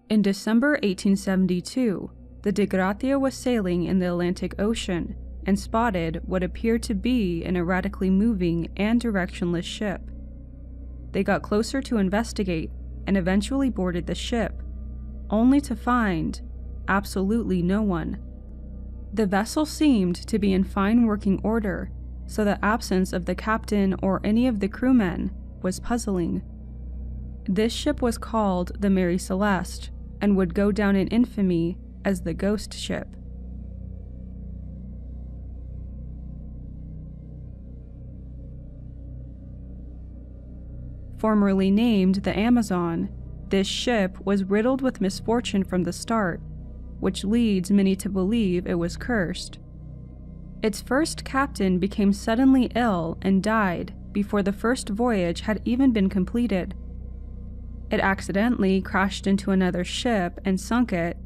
In December 1872, the De Gratia was sailing in the Atlantic Ocean and spotted what appeared to be an erratically moving and directionless ship. They got closer to investigate and eventually boarded the ship, only to find absolutely no one. The vessel seemed to be in fine working order, so the absence of the captain or any of the crewmen was puzzling. This ship was called the Mary Celeste and would go down in infamy as the ghost ship. Formerly named the Amazon, this ship was riddled with misfortune from the start, which leads many to believe it was cursed. Its first captain became suddenly ill and died before the first voyage had even been completed. It accidentally crashed into another ship and sunk it,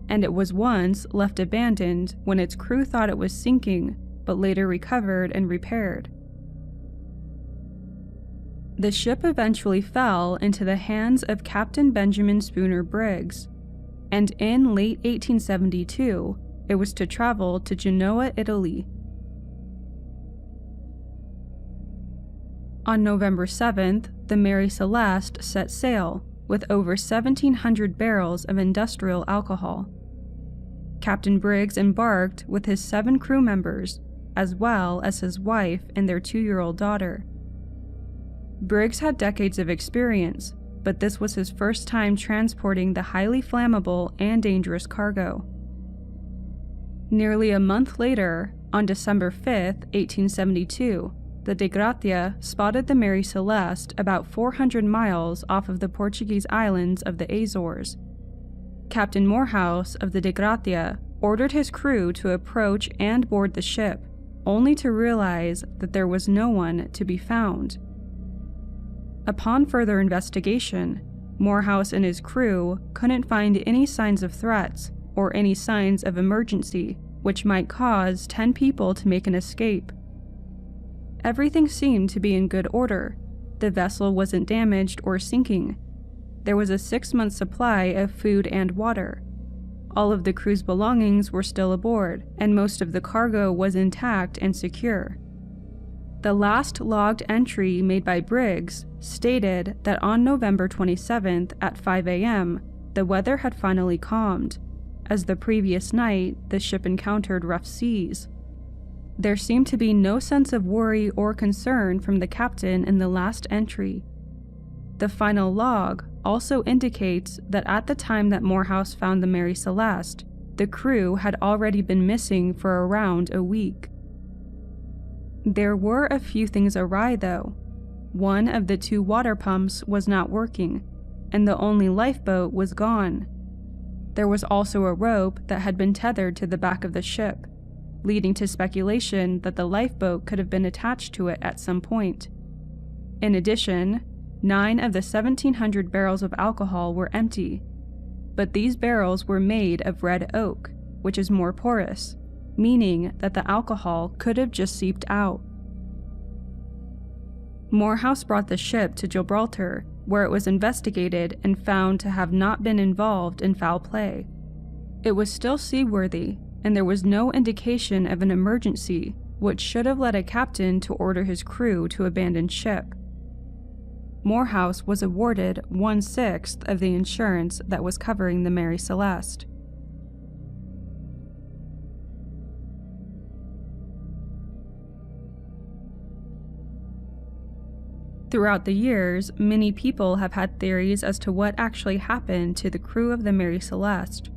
and it was once left abandoned when its crew thought it was sinking, but later recovered and repaired. The ship eventually fell into the hands of Captain Benjamin Spooner Briggs, and in late 1872, it was to travel to Genoa, Italy. On November 7th, the Mary Celeste set sail with over 1,700 barrels of industrial alcohol. Captain Briggs embarked with his 7 crew members, as well as his wife and their 2-year-old daughter. Briggs had decades of experience, but this was his first time transporting the highly flammable and dangerous cargo. Nearly a month later, on December 5th, 1872, the De Gratia spotted the Mary Celeste about 400 miles off of the Portuguese islands of the Azores. Captain Morehouse of the De Gratia ordered his crew to approach and board the ship, only to realize that there was no one to be found. Upon further investigation, Morehouse and his crew couldn't find any signs of threats or any signs of emergency, which might cause 10 people to make an escape. Everything seemed to be in good order. The vessel wasn't damaged or sinking. There was a 6-month supply of food and water. All of the crew's belongings were still aboard, and most of the cargo was intact and secure. The last logged entry made by Briggs stated that on November 27th at 5 a.m., the weather had finally calmed. As the previous night, the ship encountered rough seas. There seemed to be no sense of worry or concern from the captain in the last entry. The final log also indicates that at the time that Morehouse found the Mary Celeste, the crew had already been missing for around a week. There were a few things awry though. One of the 2 water pumps was not working, and the only lifeboat was gone. There was also a rope that had been tethered to the back of the ship, leading to speculation that the lifeboat could have been attached to it at some point. In addition, 9 of the 1,700 barrels of alcohol were empty, but these barrels were made of red oak, which is more porous, meaning that the alcohol could have just seeped out. Morehouse brought the ship to Gibraltar, where it was investigated and found to have not been involved in foul play. It was still seaworthy, and there was no indication of an emergency, which should have led a captain to order his crew to abandon ship. Morehouse was awarded 1/6 of the insurance that was covering the Mary Celeste. Throughout the years, many people have had theories as to what actually happened to the crew of the Mary Celeste.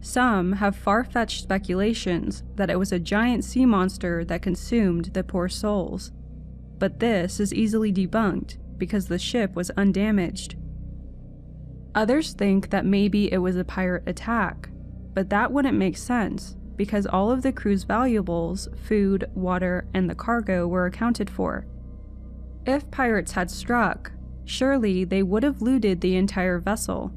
Some have far-fetched speculations that it was a giant sea monster that consumed the poor souls, but this is easily debunked because the ship was undamaged. Others think that maybe it was a pirate attack, but that wouldn't make sense because all of the crew's valuables, food, water, and the cargo were accounted for. If pirates had struck, surely they would have looted the entire vessel.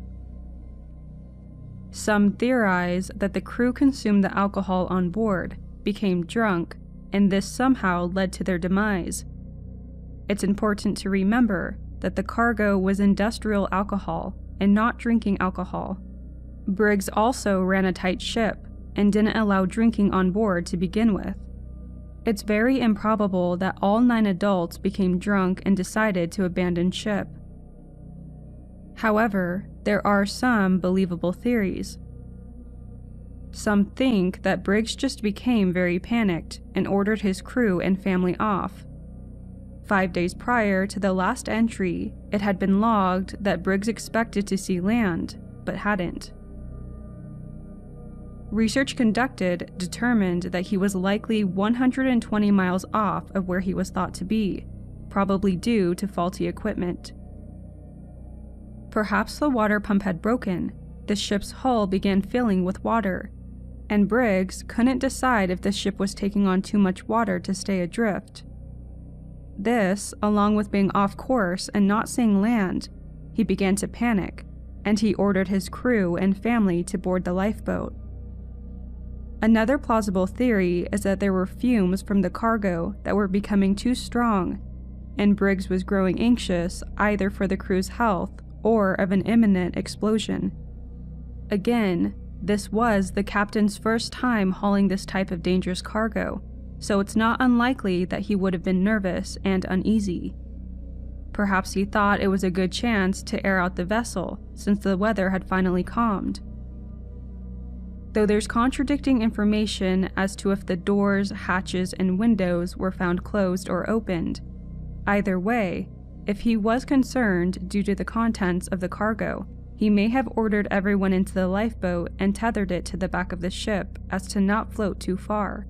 Some theorize that the crew consumed the alcohol on board, became drunk, and this somehow led to their demise. It's important to remember that the cargo was industrial alcohol, and not drinking alcohol. Briggs also ran a tight ship and didn't allow drinking on board to begin with. It's very improbable that all 9 adults became drunk and decided to abandon ship. However, there are some believable theories. Some think that Briggs just became very panicked and ordered his crew and family off. 5 days prior to the last entry, it had been logged that Briggs expected to see land, but hadn't. Research conducted determined that he was likely 120 miles off of where he was thought to be, probably due to faulty equipment. Perhaps the water pump had broken, the ship's hull began filling with water, and Briggs couldn't decide if the ship was taking on too much water to stay adrift. This, along with being off course and not seeing land, he began to panic, and he ordered his crew and family to board the lifeboat. Another plausible theory is that there were fumes from the cargo that were becoming too strong, and Briggs was growing anxious either for the crew's health or of an imminent explosion. Again, this was the captain's first time hauling this type of dangerous cargo, so it's not unlikely that he would have been nervous and uneasy. Perhaps he thought it was a good chance to air out the vessel since the weather had finally calmed. Though there's contradicting information as to if the doors, hatches, and windows were found closed or opened. Either way, if he was concerned due to the contents of the cargo, he may have ordered everyone into the lifeboat and tethered it to the back of the ship as to not float too far.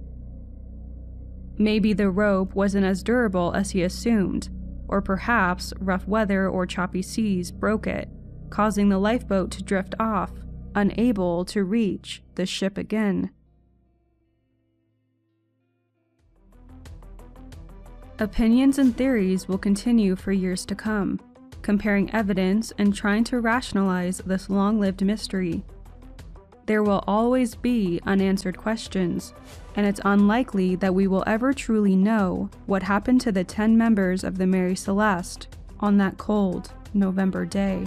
Maybe the rope wasn't as durable as he assumed, or perhaps rough weather or choppy seas broke it, causing the lifeboat to drift off, unable to reach the ship again. Opinions and theories will continue for years to come, comparing evidence and trying to rationalize this long-lived mystery. There will always be unanswered questions, and it's unlikely that we will ever truly know what happened to the 10 members of the Mary Celeste on that cold November day.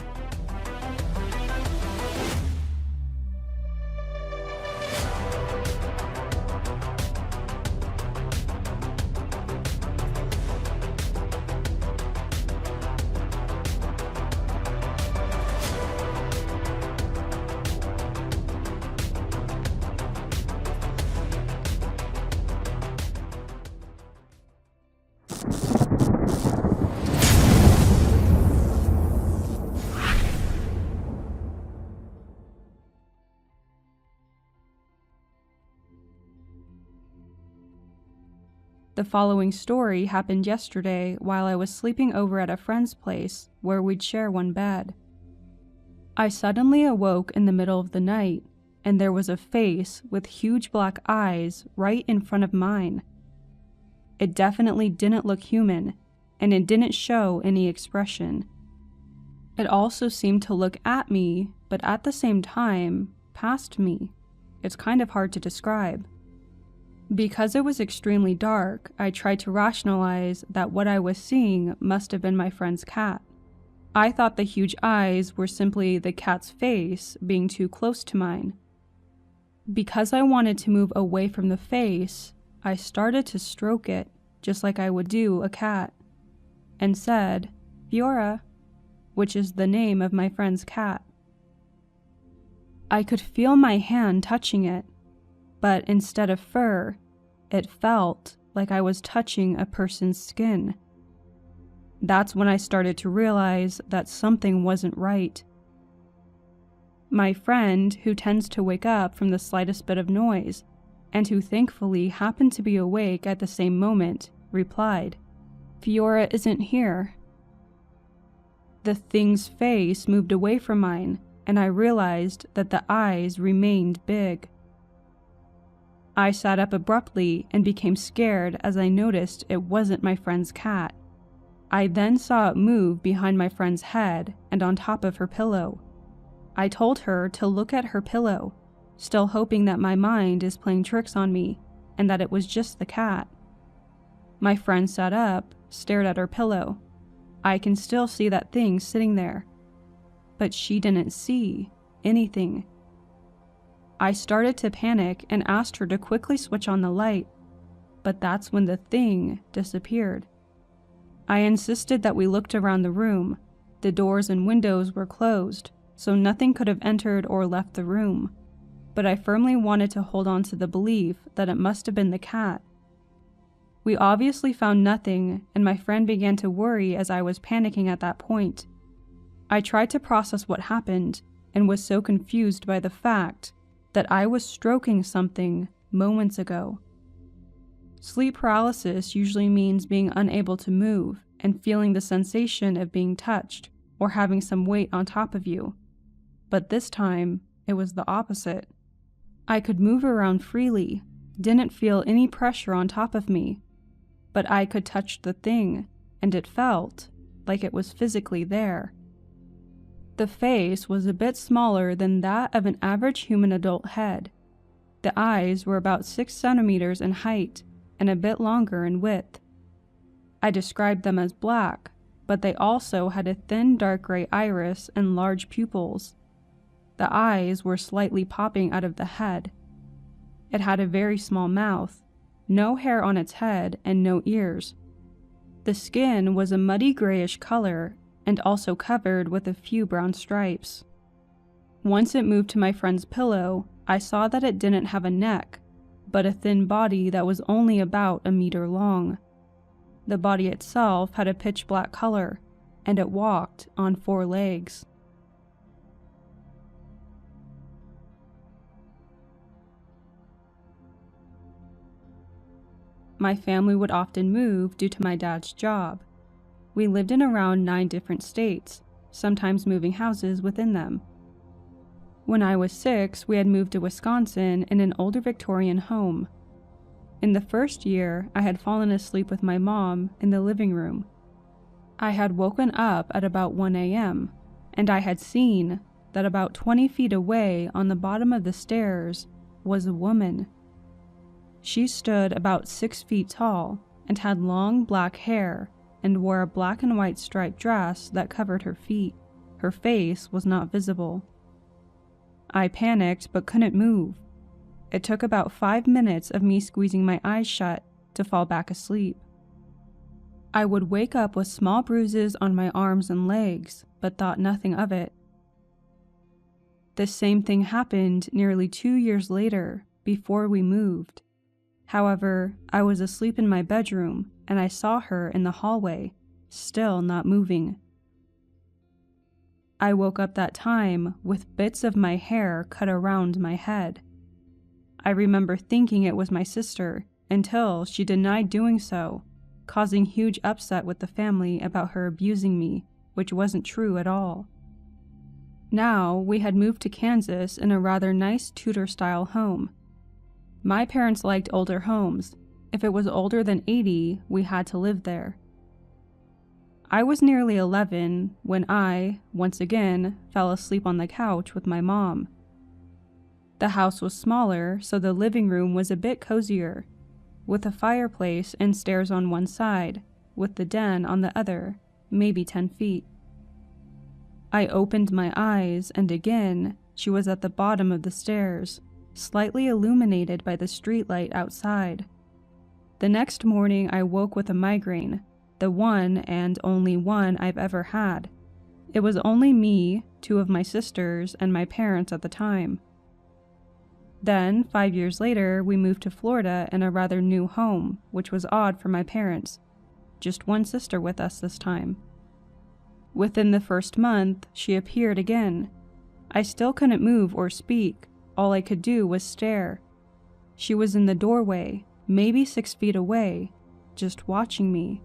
The following story happened yesterday while I was sleeping over at a friend's place where we'd share one bed. I suddenly awoke in the middle of the night, and there was a face with huge black eyes right in front of mine. It definitely didn't look human, and it didn't show any expression. It also seemed to look at me, but at the same time, past me. It's kind of hard to describe. Because it was extremely dark, I tried to rationalize that what I was seeing must have been my friend's cat. I thought the huge eyes were simply the cat's face being too close to mine. Because I wanted to move away from the face, I started to stroke it, just like I would do a cat, and said, "Fiora," which is the name of my friend's cat. I could feel my hand touching it, but instead of fur, it felt like I was touching a person's skin. That's when I started to realize that something wasn't right. My friend, who tends to wake up from the slightest bit of noise, and who thankfully happened to be awake at the same moment, replied, "Fiora isn't here." The thing's face moved away from mine, and I realized that the eyes remained big. I sat up abruptly and became scared as I noticed it wasn't my friend's cat. I then saw it move behind my friend's head and on top of her pillow. I told her to look at her pillow, still hoping that my mind is playing tricks on me and that it was just the cat. My friend sat up, stared at her pillow. I can still see that thing sitting there. but she didn't see anything. I started to panic and asked her to quickly switch on the light, but that's when the thing disappeared. I insisted that we looked around the room. The doors and windows were closed, so nothing could have entered or left the room, but I firmly wanted to hold on to the belief that it must have been the cat. We obviously found nothing, and my friend began to worry as I was panicking at that point. I tried to process what happened and was so confused by the fact that I was stroking something moments ago. Sleep paralysis usually means being unable to move and feeling the sensation of being touched or having some weight on top of you. But this time, it was the opposite. I could move around freely, didn't feel any pressure on top of me, but I could touch the thing, and it felt like it was physically there. The face was a bit smaller than that of an average human adult head. The eyes were about 6 centimeters in height and a bit longer in width. I described them as black, but they also had a thin dark gray iris and large pupils. The eyes were slightly popping out of the head. It had a very small mouth, no hair on its head, and no ears. The skin was a muddy grayish color and also covered with a few brown stripes. Once it moved to my friend's pillow, I saw that it didn't have a neck, but a thin body that was only about a meter long. The body itself had a pitch black color, and it walked on 4 legs. My family would often move due to my dad's job. We lived in around 9 different states, sometimes moving houses within them. When I was 6, we had moved to Wisconsin in an older Victorian home. In the first year, I had fallen asleep with my mom in the living room. I had woken up at about 1 a.m., and I had seen that about 20 feet away on the bottom of the stairs was a woman. She stood about 6 feet tall and had long black hair and wore a black and white striped dress that covered her feet. Her face was not visible. I panicked but couldn't move. It took about 5 minutes of me squeezing my eyes shut to fall back asleep. I would wake up with small bruises on my arms and legs, but thought nothing of it. The same thing happened nearly 2 years later, before we moved. However, I was asleep in my bedroom, and I saw her in the hallway, still not moving. I woke up that time with bits of my hair cut around my head. I remember thinking it was my sister until she denied doing so, causing huge upset with the family about her abusing me, which wasn't true at all. Now, we had moved to Kansas in a rather nice Tudor-style home. My parents liked older homes. If it was older than 80, we had to live there. I was nearly 11 when I, once again, fell asleep on the couch with my mom. The house was smaller, so the living room was a bit cozier, with a fireplace and stairs on one side, with the den on the other, maybe 10 feet. I opened my eyes, and again, she was at the bottom of the stairs, slightly illuminated by the streetlight outside. The next morning, I woke with a migraine, the one and only one I've ever had. It was only me, 2 of my sisters, and my parents at the time. Then, 5 years later, we moved to Florida in a rather new home, which was odd for my parents. Just 1 sister with us this time. Within the first month, she appeared again. I still couldn't move or speak. All I could do was stare. She was in the doorway, maybe 6 feet away, just watching me,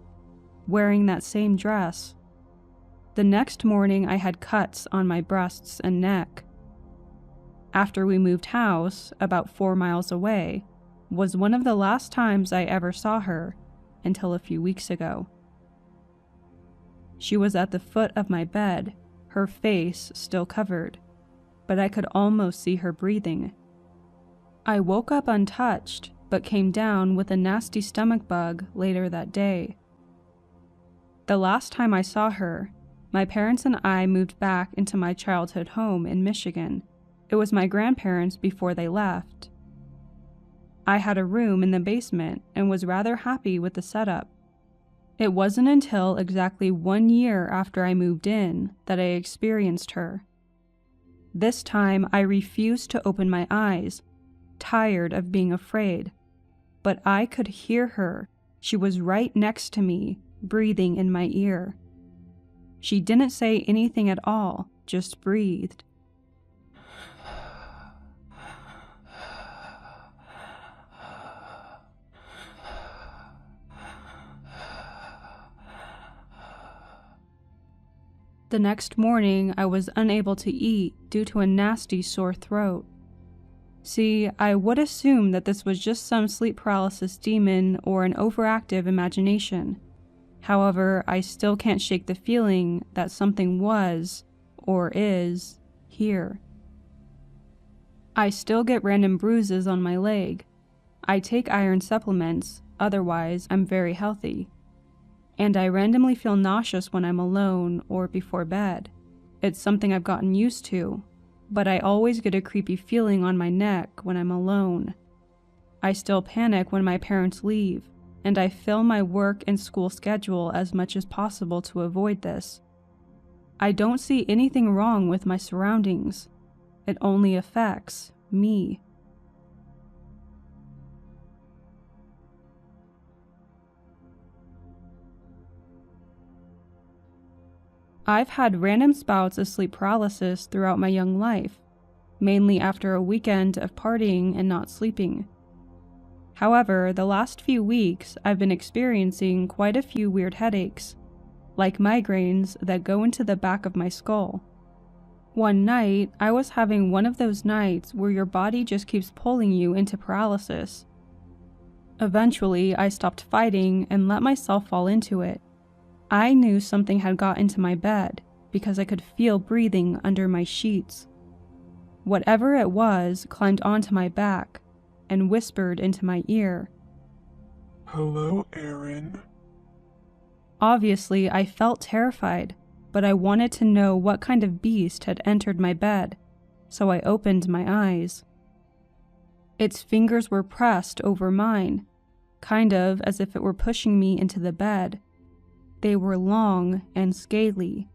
wearing that same dress. The next morning, I had cuts on my breasts and neck. After we moved house, about 4 miles away, was one of the last times I ever saw her, until a few weeks ago. She was at the foot of my bed, her face still covered, but I could almost see her breathing. I woke up untouched, but came down with a nasty stomach bug later that day. The last time I saw her, my parents and I moved back into my childhood home in Michigan. It was my grandparents before they left. I had a room in the basement and was rather happy with the setup. It wasn't until exactly 1 year after I moved in that I experienced her. This time I refused to open my eyes, tired of being afraid. But I could hear her. She was right next to me, breathing in my ear. She didn't say anything at all, just breathed. The next morning, I was unable to eat due to a nasty sore throat. See, I would assume that this was just some sleep paralysis demon or an overactive imagination. However, I still can't shake the feeling that something was, or is, here. I still get random bruises on my leg. I take iron supplements, otherwise I'm very healthy. And I randomly feel nauseous when I'm alone or before bed. It's something I've gotten used to, but I always get a creepy feeling on my neck when I'm alone. I still panic when my parents leave, and I fill my work and school schedule as much as possible to avoid this. I don't see anything wrong with my surroundings. It only affects me. I've had random spouts of sleep paralysis throughout my young life, mainly after a weekend of partying and not sleeping. However, the last few weeks I've been experiencing quite a few weird headaches, like migraines that go into the back of my skull. One night, I was having one of those nights where your body just keeps pulling you into paralysis. Eventually, I stopped fighting and let myself fall into it. I knew something had got into my bed because I could feel breathing under my sheets. Whatever it was climbed onto my back and whispered into my ear. "Hello, Aaron." Obviously, I felt terrified, but I wanted to know what kind of beast had entered my bed, so I opened my eyes. Its fingers were pressed over mine, kind of as if it were pushing me into the bed. They were long and scaly,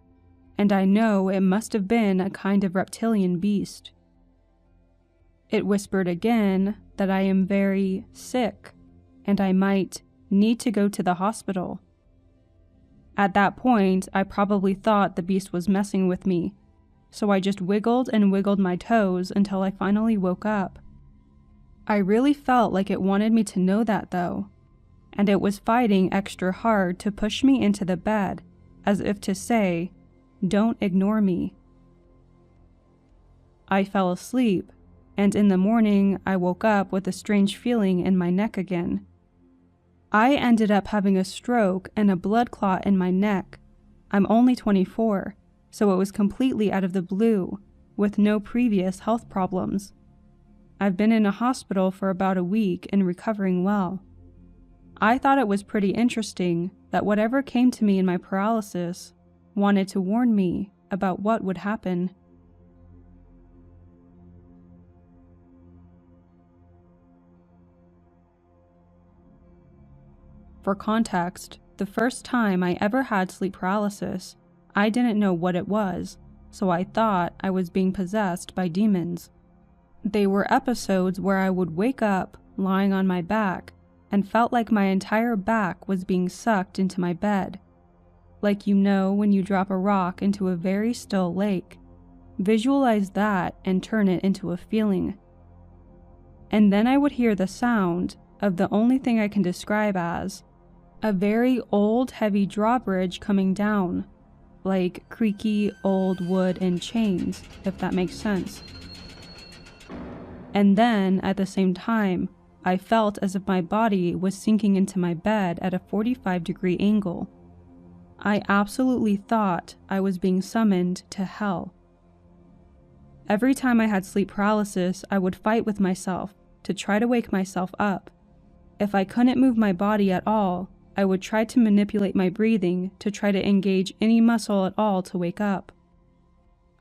and I know it must have been a kind of reptilian beast. It whispered again that I am very sick, and I might need to go to the hospital. At that point, I probably thought the beast was messing with me, so I just wiggled and wiggled my toes until I finally woke up. I really felt like it wanted me to know that though, and it was fighting extra hard to push me into the bed, as if to say, "Don't ignore me." I fell asleep, and in the morning I woke up with a strange feeling in my neck again. I ended up having a stroke and a blood clot in my neck. I'm only 24, so it was completely out of the blue, with no previous health problems. I've been in a hospital for about a week and recovering well. I thought it was pretty interesting that whatever came to me in my paralysis wanted to warn me about what would happen. For context, the first time I ever had sleep paralysis, I didn't know what it was, so I thought I was being possessed by demons. They were episodes where I would wake up lying on my back and felt like my entire back was being sucked into my bed. Like when you drop a rock into a very still lake. Visualize that and turn it into a feeling. And then I would hear the sound of the only thing I can describe as a very old heavy drawbridge coming down, like creaky old wood and chains, if that makes sense. And then, at the same time, I felt as if my body was sinking into my bed at a 45-degree angle. I absolutely thought I was being summoned to hell. Every time I had sleep paralysis, I would fight with myself to try to wake myself up. If I couldn't move my body at all, I would try to manipulate my breathing to try to engage any muscle at all to wake up.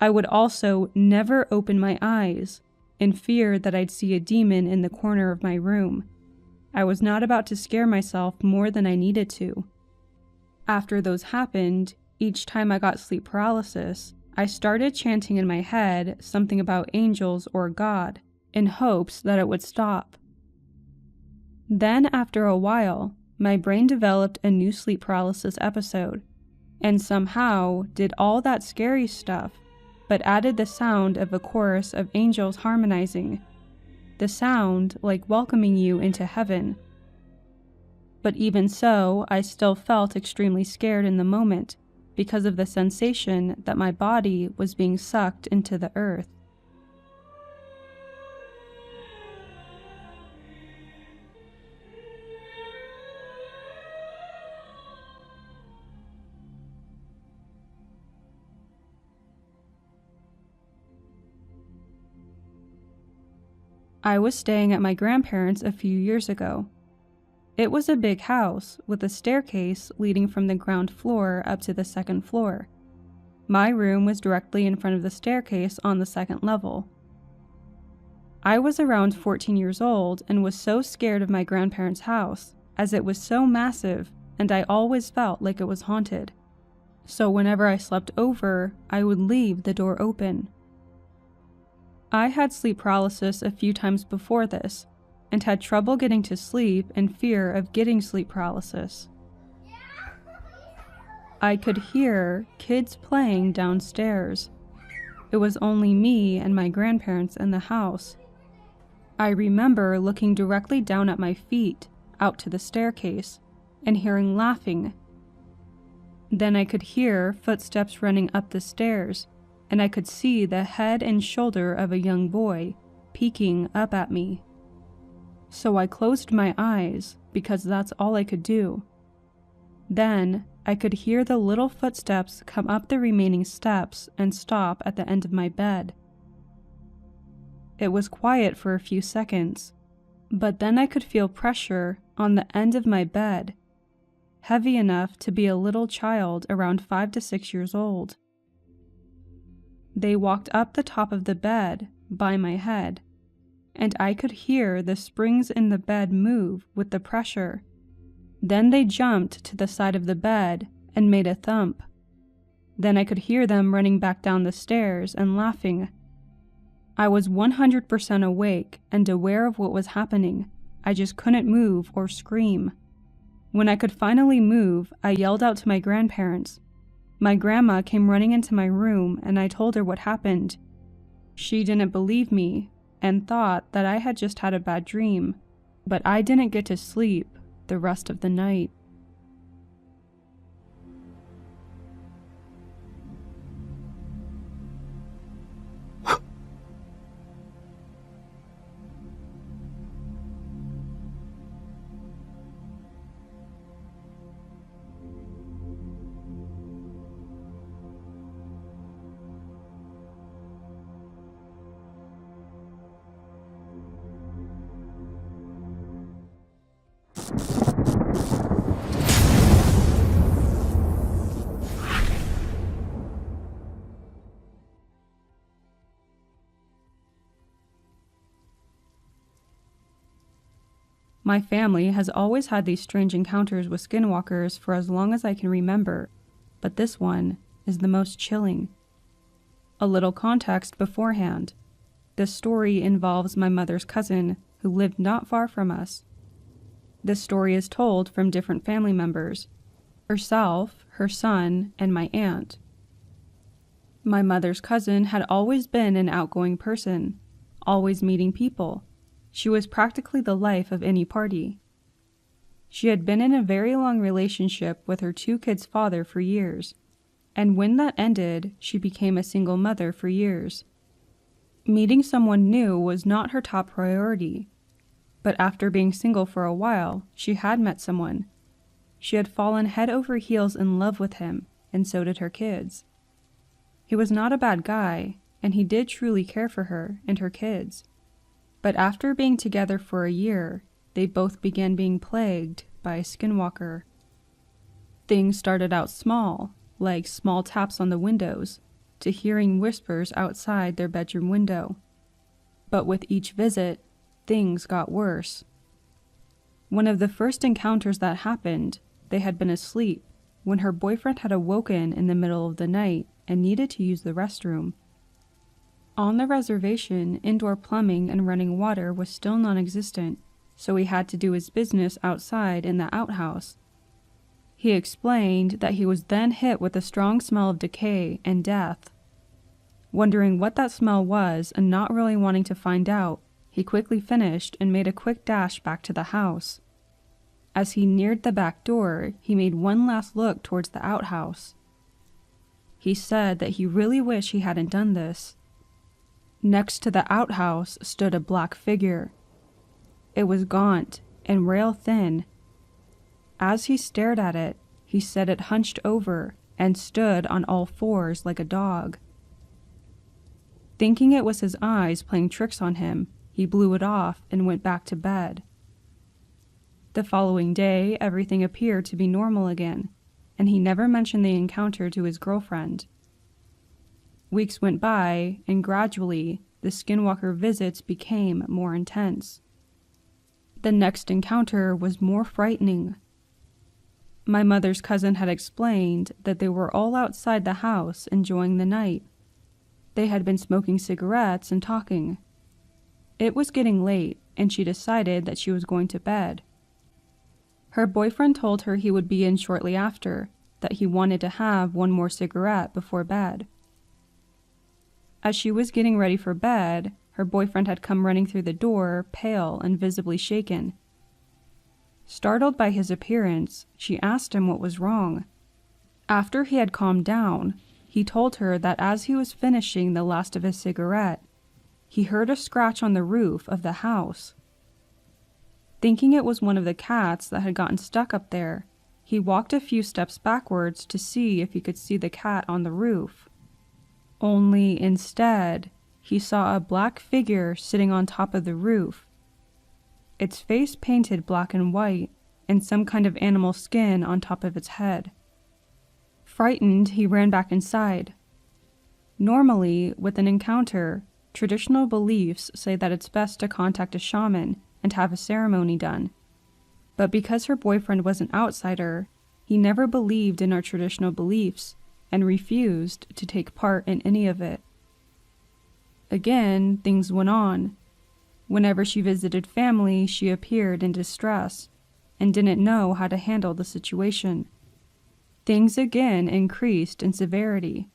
I would also never open my eyes, in fear that I'd see a demon in the corner of my room. I was not about to scare myself more than I needed to. After those happened, each time I got sleep paralysis, I started chanting in my head something about angels or God, in hopes that it would stop. Then, after a while, my brain developed a new sleep paralysis episode, and somehow did all that scary stuff, but added the sound of a chorus of angels harmonizing, the sound like welcoming you into heaven. But even so, I still felt extremely scared in the moment because of the sensation that my body was being sucked into the earth. I was staying at my grandparents' a few years ago. It was a big house with a staircase leading from the ground floor up to the second floor. My room was directly in front of the staircase on the second level. I was around 14 years old and was so scared of my grandparents' house, as it was so massive and I always felt like it was haunted. So whenever I slept over, I would leave the door open. I had sleep paralysis a few times before this, and had trouble getting to sleep in fear of getting sleep paralysis. I could hear kids playing downstairs. It was only me and my grandparents in the house. I remember looking directly down at my feet, out to the staircase, and hearing laughing. Then I could hear footsteps running up the stairs, and I could see the head and shoulder of a young boy peeking up at me. So I closed my eyes because that's all I could do. Then I could hear the little footsteps come up the remaining steps and stop at the end of my bed. It was quiet for a few seconds, but then I could feel pressure on the end of my bed, heavy enough to be a little child around 5 to 6 years old. They walked up the top of the bed by my head, and I could hear the springs in the bed move with the pressure. Then they jumped to the side of the bed and made a thump. Then I could hear them running back down the stairs and laughing. I was 100% awake and aware of what was happening. I just couldn't move or scream. When I could finally move, I yelled out to my grandparents. My grandma came running into my room and I told her what happened. She didn't believe me and thought that I had just had a bad dream, but I didn't get to sleep the rest of the night. My family has always had these strange encounters with skinwalkers for as long as I can remember, but this one is the most chilling. A little context beforehand. This story involves my mother's cousin, who lived not far from us. This story is told from different family members: herself, her son, and my aunt. My mother's cousin had always been an outgoing person, always meeting people. She was practically the life of any party. She had been in a very long relationship with her 2 kids' father for years, and when that ended, she became a single mother for years. Meeting someone new was not her top priority, but after being single for a while, she had met someone. She had fallen head over heels in love with him, and so did her kids. He was not a bad guy, and he did truly care for her and her kids. But after being together for a year, they both began being plagued by a skinwalker. Things started out small, like small taps on the windows, to hearing whispers outside their bedroom window. But with each visit, things got worse. One of the first encounters that happened, they had been asleep when her boyfriend had awoken in the middle of the night and needed to use the restroom. On the reservation, indoor plumbing and running water was still non-existent, so he had to do his business outside in the outhouse. He explained that he was then hit with a strong smell of decay and death. Wondering what that smell was and not really wanting to find out, he quickly finished and made a quick dash back to the house. As he neared the back door, he made one last look towards the outhouse. He said that he really wished he hadn't done this. Next to the outhouse stood a black figure. It was gaunt and rail thin. As he stared at it, he said it hunched over and stood on all fours like a dog. Thinking it was his eyes playing tricks on him, he blew it off and went back to bed. The following day, everything appeared to be normal again, and he never mentioned the encounter to his girlfriend. Weeks went by, and gradually, the skinwalker visits became more intense. The next encounter was more frightening. My mother's cousin had explained that they were all outside the house enjoying the night. They had been smoking cigarettes and talking. It was getting late, and she decided that she was going to bed. Her boyfriend told her he would be in shortly after, that he wanted to have one more cigarette before bed. As she was getting ready for bed, her boyfriend had come running through the door, pale and visibly shaken. Startled by his appearance, she asked him what was wrong. After he had calmed down, he told her that as he was finishing the last of his cigarette, he heard a scratch on the roof of the house. Thinking it was one of the cats that had gotten stuck up there, he walked a few steps backwards to see if he could see the cat on the roof. Only instead, he saw a black figure sitting on top of the roof. Its face painted black and white, and some kind of animal skin on top of its head. Frightened, he ran back inside. Normally, with an encounter, traditional beliefs say that it's best to contact a shaman and have a ceremony done. But because her boyfriend was an outsider, he never believed in our traditional beliefs and refused to take part in any of it. Again, things went on. Whenever she visited family, she appeared in distress and didn't know how to handle the situation. Things again increased in severity.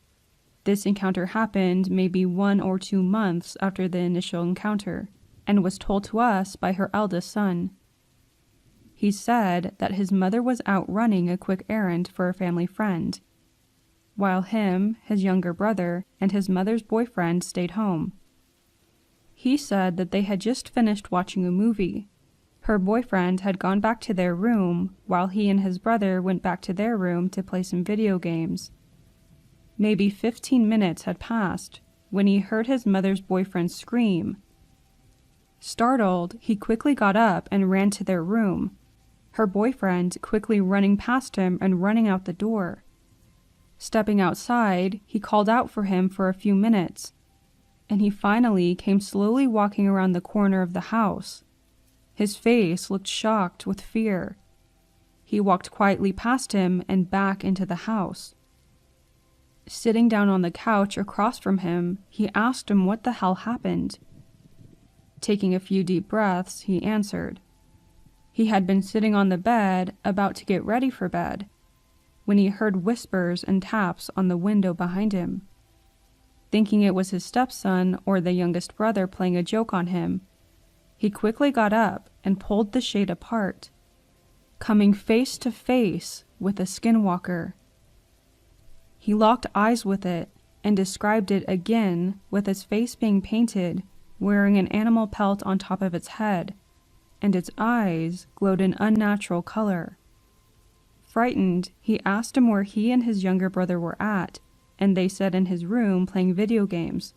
This encounter happened maybe 1 or 2 months after the initial encounter, and was told to us by her eldest son. He said that his mother was out running a quick errand for a family friend, while him, his younger brother, and his mother's boyfriend stayed home. He said that they had just finished watching a movie. Her boyfriend had gone back to their room, while he and his brother went back to their room to play some video games. Maybe 15 minutes had passed when he heard his mother's boyfriend scream. Startled, he quickly got up and ran to their room, her boyfriend quickly running past him and running out the door. Stepping outside, he called out for him for a few minutes, and he finally came slowly walking around the corner of the house. His face looked shocked with fear. He walked quietly past him and back into the house. Sitting down on the couch across from him, he asked him what the hell happened. Taking a few deep breaths, he answered. He had been sitting on the bed, about to get ready for bed, when he heard whispers and taps on the window behind him. Thinking it was his stepson or the youngest brother playing a joke on him, he quickly got up and pulled the shade apart, coming face to face with a skinwalker. He locked eyes with it and described it again with its face being painted, wearing an animal pelt on top of its head, and its eyes glowed an unnatural color. Frightened, he asked him where he and his younger brother were at, and they said in his room playing video games.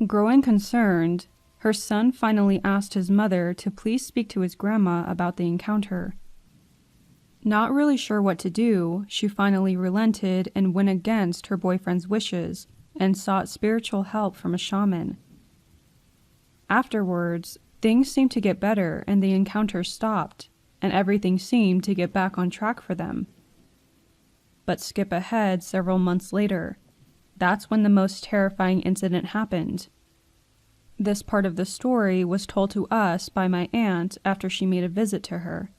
Growing concerned, her son finally asked his mother to please speak to his grandma about the encounter. Not really sure what to do, she finally relented and went against her boyfriend's wishes and sought spiritual help from a shaman. Afterwards, things seemed to get better and the encounter stopped, and everything seemed to get back on track for them. But skip ahead several months later. That's when the most terrifying incident happened. This part of the story was told to us by my aunt after she made a visit to her.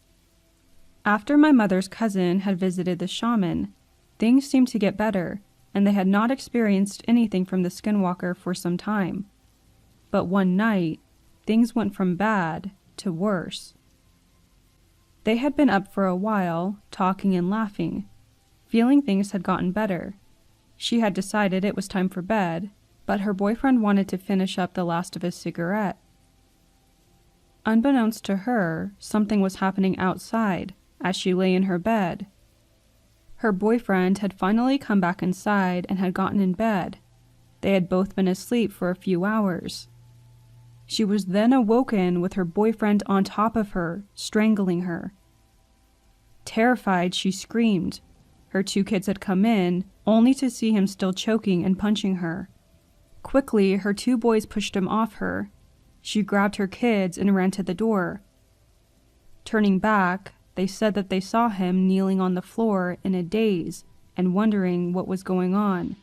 After my mother's cousin had visited the shaman, things seemed to get better, and they had not experienced anything from the skinwalker for some time. But one night, things went from bad to worse. They had been up for a while, talking and laughing, feeling things had gotten better. She had decided it was time for bed, but her boyfriend wanted to finish up the last of his cigarette. Unbeknownst to her, something was happening outside as she lay in her bed. Her boyfriend had finally come back inside and had gotten in bed. They had both been asleep for a few hours. She was then awoken with her boyfriend on top of her, strangling her. Terrified, she screamed. Her 2 kids had come in, only to see him still choking and punching her. Quickly, her 2 boys pushed him off her. She grabbed her kids and ran to the door. Turning back, they said that they saw him kneeling on the floor in a daze and wondering what was going on.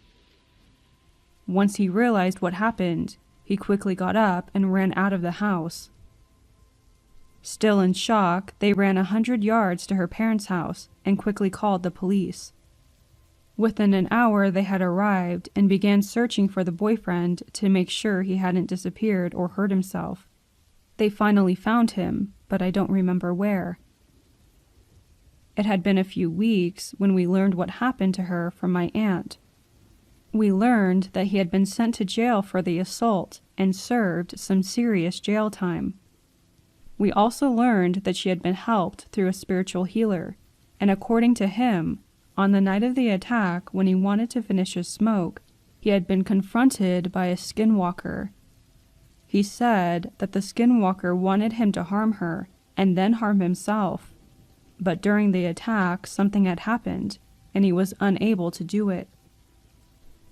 Once he realized what happened, he quickly got up and ran out of the house. Still in shock, they ran 100 yards to her parents' house and quickly called the police. Within an hour, they had arrived and began searching for the boyfriend to make sure he hadn't disappeared or hurt himself. They finally found him, but I don't remember where. It had been a few weeks when we learned what happened to her from my aunt. We learned that he had been sent to jail for the assault and served some serious jail time. We also learned that she had been helped through a spiritual healer, and according to him, on the night of the attack, when he wanted to finish his smoke, he had been confronted by a skinwalker. He said that the skinwalker wanted him to harm her and then harm himself, but during the attack, something had happened, and he was unable to do it.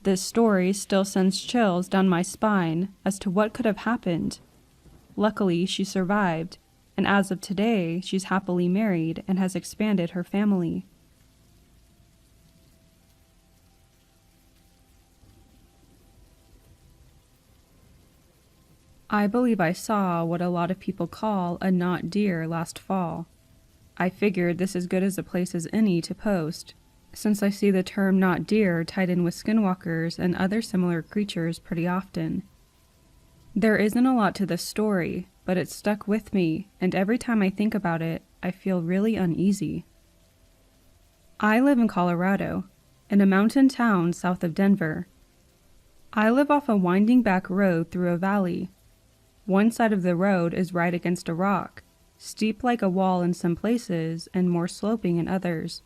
This story still sends chills down my spine as to what could have happened. Luckily, she survived, and as of today, she's happily married and has expanded her family. I believe I saw what a lot of people call a not deer last fall. I figured this as good as a place as any to post, since I see the term not deer tied in with skinwalkers and other similar creatures pretty often. There isn't a lot to this story, but it stuck with me, and every time I think about it, I feel really uneasy. I live in Colorado, in a mountain town south of Denver. I live off a winding back road through a valley. One side of the road is right against a rock, steep like a wall in some places and more sloping in others,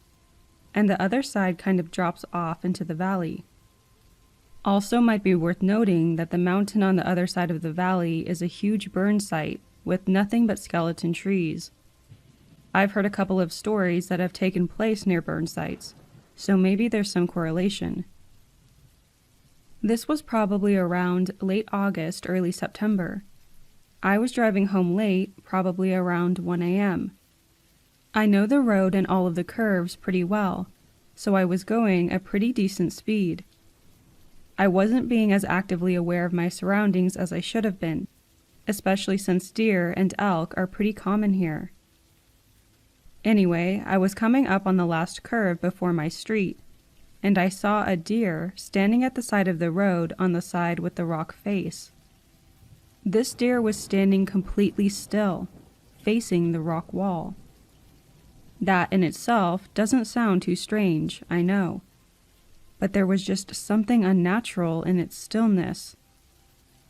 and the other side kind of drops off into the valley. Also might be worth noting that the mountain on the other side of the valley is a huge burn site with nothing but skeleton trees. I've heard a couple of stories that have taken place near burn sites, so maybe there's some correlation. This was probably around late August, early September. I was driving home late, probably around 1 a.m. I know the road and all of the curves pretty well, so I was going a pretty decent speed. I wasn't being as actively aware of my surroundings as I should have been, especially since deer and elk are pretty common here. Anyway, I was coming up on the last curve before my street, and I saw a deer standing at the side of the road on the side with the rock face. This deer was standing completely still, facing the rock wall. That in itself doesn't sound too strange, I know, but there was just something unnatural in its stillness,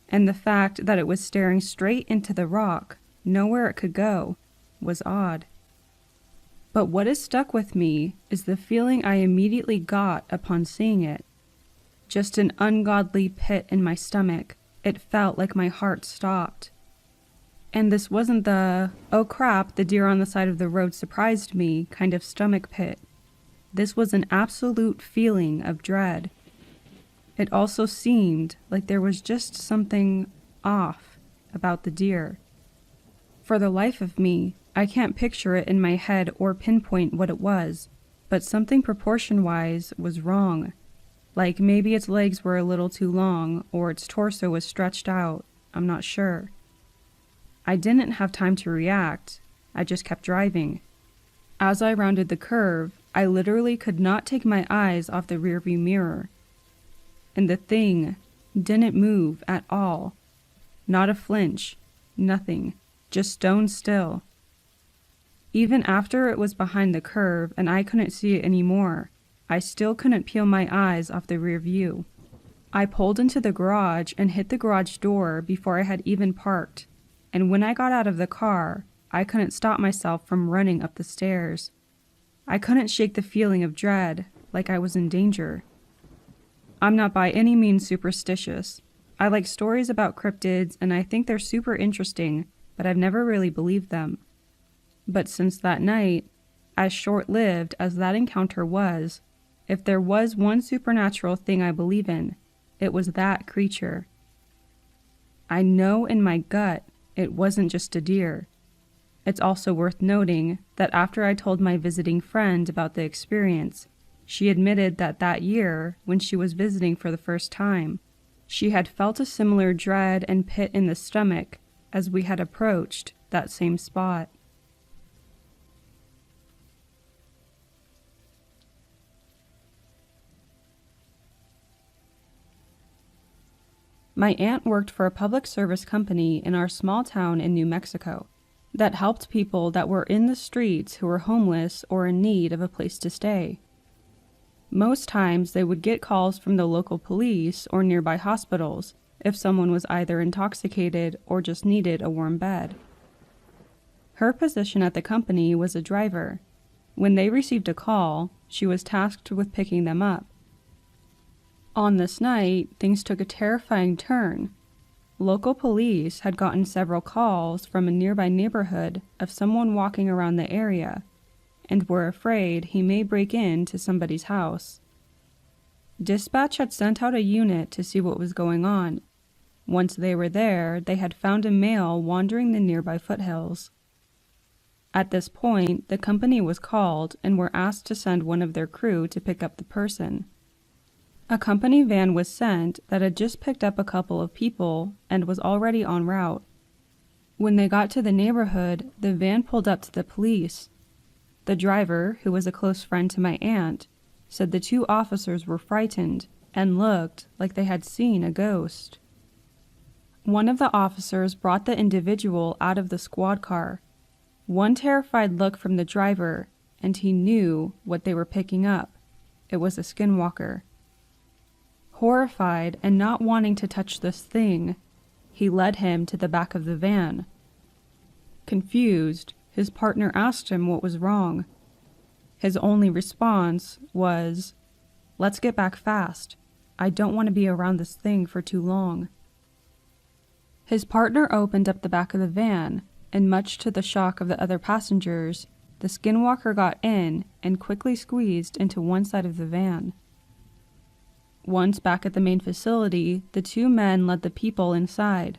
and the fact that it was staring straight into the rock, nowhere it could go, was odd. But what has stuck with me is the feeling I immediately got upon seeing it. Just an ungodly pit in my stomach. It felt like my heart stopped. And this wasn't the, oh crap, the deer on the side of the road surprised me kind of stomach pit. This was an absolute feeling of dread. It also seemed like there was just something off about the deer. For the life of me, I can't picture it in my head or pinpoint what it was, but something proportion-wise was wrong. Like maybe its legs were a little too long, or its torso was stretched out. I'm not sure. I didn't have time to react. I just kept driving. As I rounded the curve, I literally could not take my eyes off the rearview mirror. And the thing didn't move at all. Not a flinch. Nothing. Just stone still. Even after it was behind the curve and I couldn't see it anymore, I still couldn't peel my eyes off the rear view. I pulled into the garage and hit the garage door before I had even parked, and when I got out of the car, I couldn't stop myself from running up the stairs. I couldn't shake the feeling of dread, like I was in danger. I'm not by any means superstitious. I like stories about cryptids and I think they're super interesting, but I've never really believed them. But since that night, as short-lived as that encounter was, if there was one supernatural thing I believe in, it was that creature. I know in my gut it wasn't just a deer. It's also worth noting that after I told my visiting friend about the experience, she admitted that that year, when she was visiting for the first time, she had felt a similar dread and pit in the stomach as we had approached that same spot. My aunt worked for a public service company in our small town in New Mexico that helped people that were in the streets who were homeless or in need of a place to stay. Most times they would get calls from the local police or nearby hospitals if someone was either intoxicated or just needed a warm bed. Her position at the company was a driver. When they received a call, she was tasked with picking them up. On this night, things took a terrifying turn. Local police had gotten several calls from a nearby neighborhood of someone walking around the area, and were afraid he may break into somebody's house. Dispatch had sent out a unit to see what was going on. Once they were there, they had found a male wandering the nearby foothills. At this point, the company was called and were asked to send one of their crew to pick up the person. A company van was sent that had just picked up a couple of people and was already en route. When they got to the neighborhood, the van pulled up to the police. The driver, who was a close friend to my aunt, said the two officers were frightened and looked like they had seen a ghost. One of the officers brought the individual out of the squad car. One terrified look from the driver, and he knew what they were picking up. It was a skinwalker. Horrified and not wanting to touch this thing, he led him to the back of the van. Confused, his partner asked him what was wrong. His only response was, "Let's get back fast. I don't want to be around this thing for too long." His partner opened up the back of the van, and much to the shock of the other passengers, the skinwalker got in and quickly squeezed into one side of the van. Once back at the main facility, the two men led the people inside.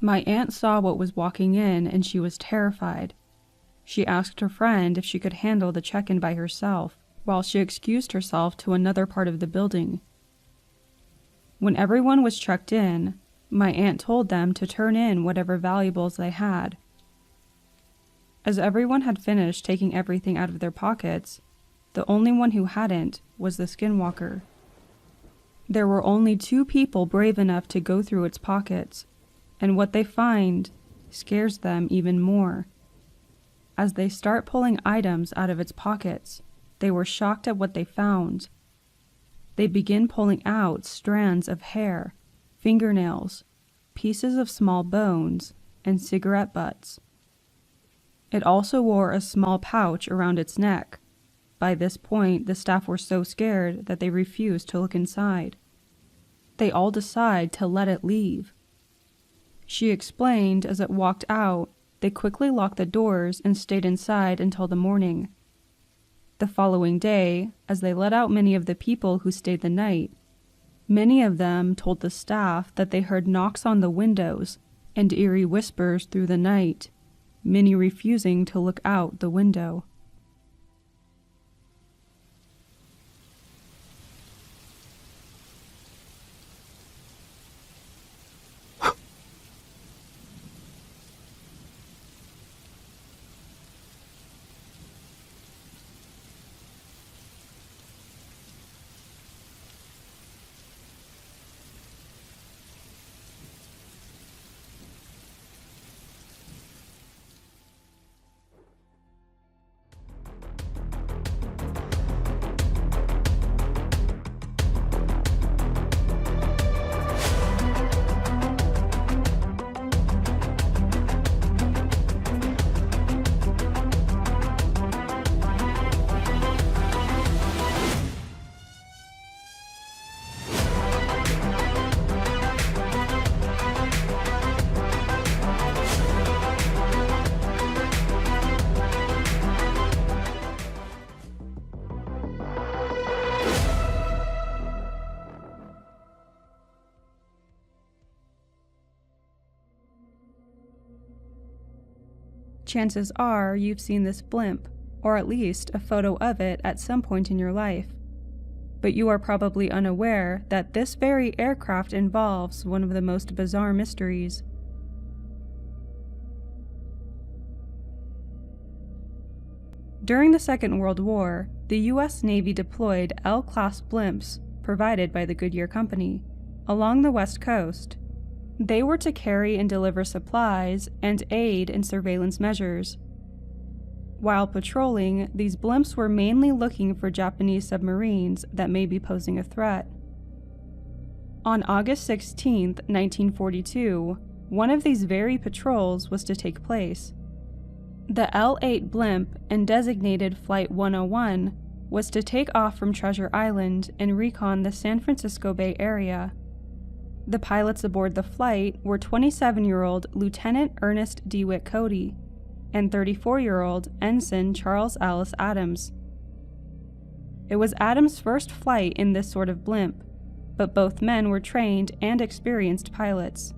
My aunt saw what was walking in and she was terrified. She asked her friend if she could handle the check-in by herself, while she excused herself to another part of the building. When everyone was checked in, my aunt told them to turn in whatever valuables they had. As everyone had finished taking everything out of their pockets, the only one who hadn't was the skinwalker. There were only 2 people brave enough to go through its pockets, and what they find scares them even more. As they start pulling items out of its pockets, they were shocked at what they found. They begin pulling out strands of hair, fingernails, pieces of small bones, and cigarette butts. It also wore a small pouch around its neck. By this point, the staff were so scared that they refused to look inside. They all decide to let it leave. She explained as it walked out, they quickly locked the doors and stayed inside until the morning. The following day, as they let out many of the people who stayed the night, many of them told the staff that they heard knocks on the windows and eerie whispers through the night, many refusing to look out the window. Chances are you've seen this blimp, or at least a photo of it at some point in your life. But you are probably unaware that this very aircraft involves one of the most bizarre mysteries. During the Second World War, the U.S. Navy deployed L-class blimps, provided by the Goodyear Company, along the West Coast. They were to carry and deliver supplies and aid in surveillance measures. While patrolling, these blimps were mainly looking for Japanese submarines that may be posing a threat. On August 16, 1942, one of these very patrols was to take place. The L-8 blimp, and designated Flight 101, was to take off from Treasure Island and recon the San Francisco Bay Area. The pilots aboard the flight were 27-year-old Lieutenant Ernest DeWitt Cody and 34-year-old Ensign Charles Alice Adams. It was Adams' first flight in this sort of blimp, but both men were trained and experienced pilots.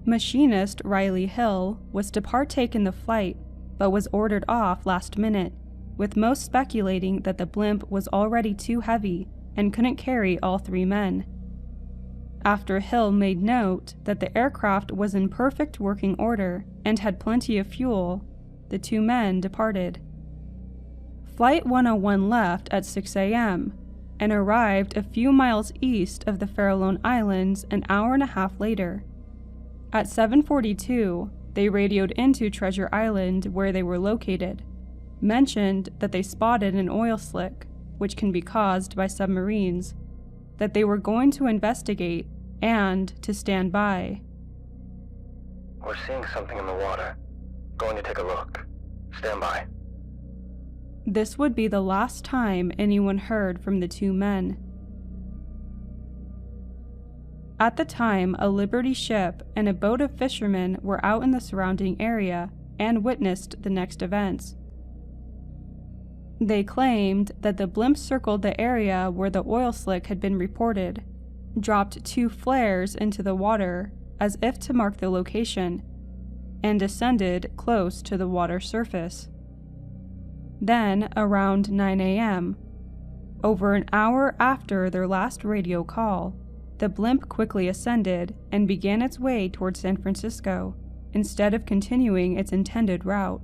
Machinist Riley Hill was to partake in the flight, but was ordered off last minute, with most speculating that the blimp was already too heavy and couldn't carry all three men. After Hill made note that the aircraft was in perfect working order and had plenty of fuel, the two men departed. Flight 101 left at 6 a.m. and arrived a few miles east of the Farallone Islands an hour and a half later. At 7:42, they radioed into Treasure Island where they were located, mentioned that they spotted an oil slick, which can be caused by submarines, that they were going to investigate and to stand by. We're seeing something in the water. Going to take a look. Stand by. This would be the last time anyone heard from the two men. At the time, a Liberty ship and a boat of fishermen were out in the surrounding area and witnessed the next events. They claimed that the blimp circled the area where the oil slick had been reported, dropped 2 flares into the water as if to mark the location, and descended close to the water surface. Then, around 9 a.m., over an hour after their last radio call, the blimp quickly ascended and began its way toward San Francisco, instead of continuing its intended route.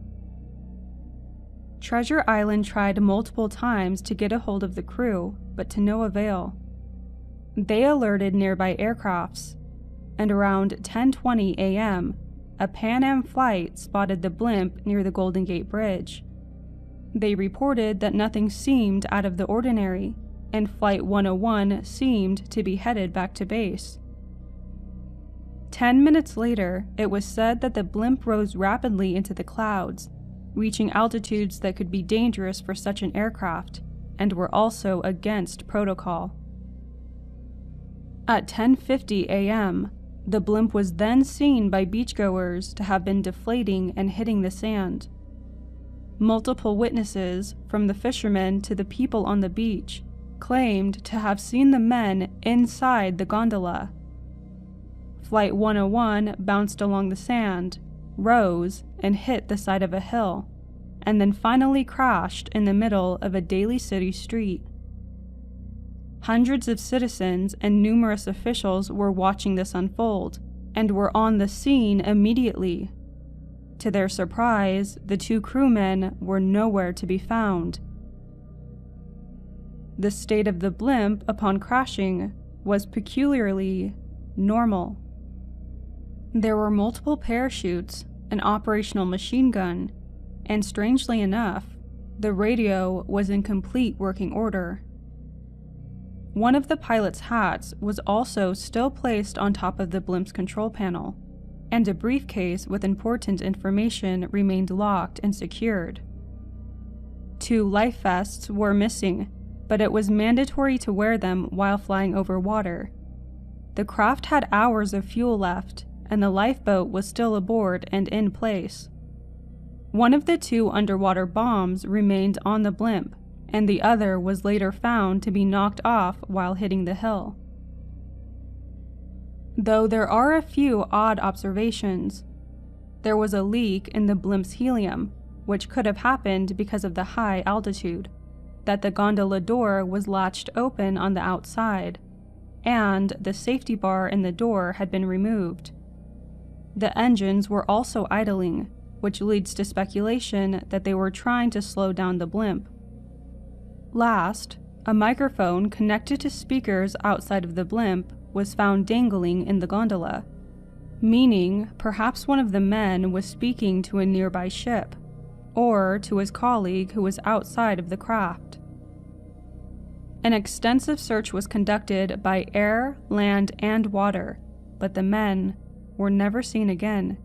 Treasure Island tried multiple times to get a hold of the crew, but to no avail. They alerted nearby aircrafts, and around 10:20 a.m., a Pan Am flight spotted the blimp near the Golden Gate Bridge. They reported that nothing seemed out of the ordinary, and Flight 101 seemed to be headed back to base. 10 minutes later, it was said that the blimp rose rapidly into the clouds, reaching altitudes that could be dangerous for such an aircraft, and were also against protocol. At 10:50 a.m., The blimp was then seen by beachgoers to have been deflating and hitting the sand. Multiple witnesses, from the fishermen to the people on the beach, claimed to have seen the men inside the gondola. Flight 101 bounced along the sand, rose, and hit the side of a hill, and then finally crashed in the middle of a Daly City street. Hundreds of citizens and numerous officials were watching this unfold, and were on the scene immediately. To their surprise, the 2 crewmen were nowhere to be found. The state of the blimp upon crashing was peculiarly normal. There were multiple parachutes, an operational machine gun, and strangely enough, the radio was in complete working order. One of the pilot's hats was also still placed on top of the blimp's control panel, and a briefcase with important information remained locked and secured. 2 life vests were missing, but it was mandatory to wear them while flying over water. The craft had hours of fuel left, and the lifeboat was still aboard and in place. One of the 2 underwater bombs remained on the blimp, and the other was later found to be knocked off while hitting the hill. Though there are a few odd observations. There was a leak in the blimp's helium, which could have happened because of the high altitude, that the gondola door was latched open on the outside, and the safety bar in the door had been removed. The engines were also idling, which leads to speculation that they were trying to slow down the blimp. Last, a microphone connected to speakers outside of the blimp was found dangling in the gondola, meaning perhaps one of the men was speaking to a nearby ship, or to his colleague who was outside of the craft. An extensive search was conducted by air, land, and water, but the men were never seen again.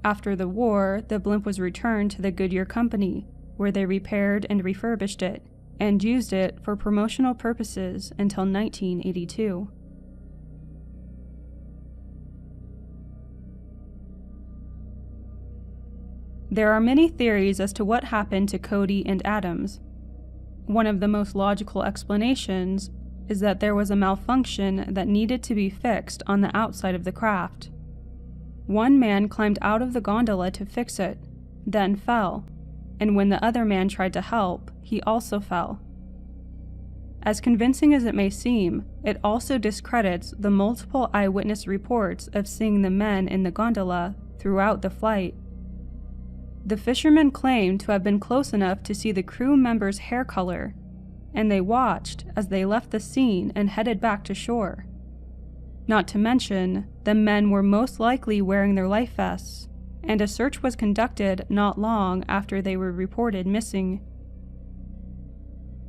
After the war, the blimp was returned to the Goodyear Company, where they repaired and refurbished it, and used it for promotional purposes until 1982. There are many theories as to what happened to Cody and Adams. One of the most logical explanations is that there was a malfunction that needed to be fixed on the outside of the craft. One man climbed out of the gondola to fix it, then fell, and when the other man tried to help, he also fell. As convincing as it may seem, it also discredits the multiple eyewitness reports of seeing the men in the gondola throughout the flight. The fishermen claimed to have been close enough to see the crew members' hair color, and they watched as they left the scene and headed back to shore. Not to mention, the men were most likely wearing their life vests, and a search was conducted not long after they were reported missing.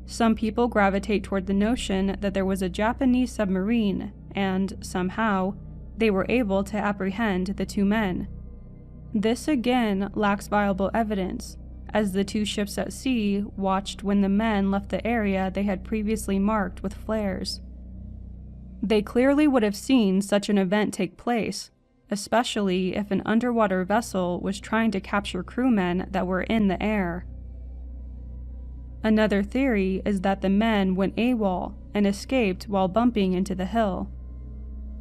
Some people gravitate toward the notion that there was a Japanese submarine, and, somehow, they were able to apprehend the 2 men. This again lacks viable evidence, as the 2 ships at sea watched when the men left the area they had previously marked with flares. They clearly would have seen such an event take place, especially if an underwater vessel was trying to capture crewmen that were in the air. Another theory is that the men went AWOL and escaped while bumping into the hill.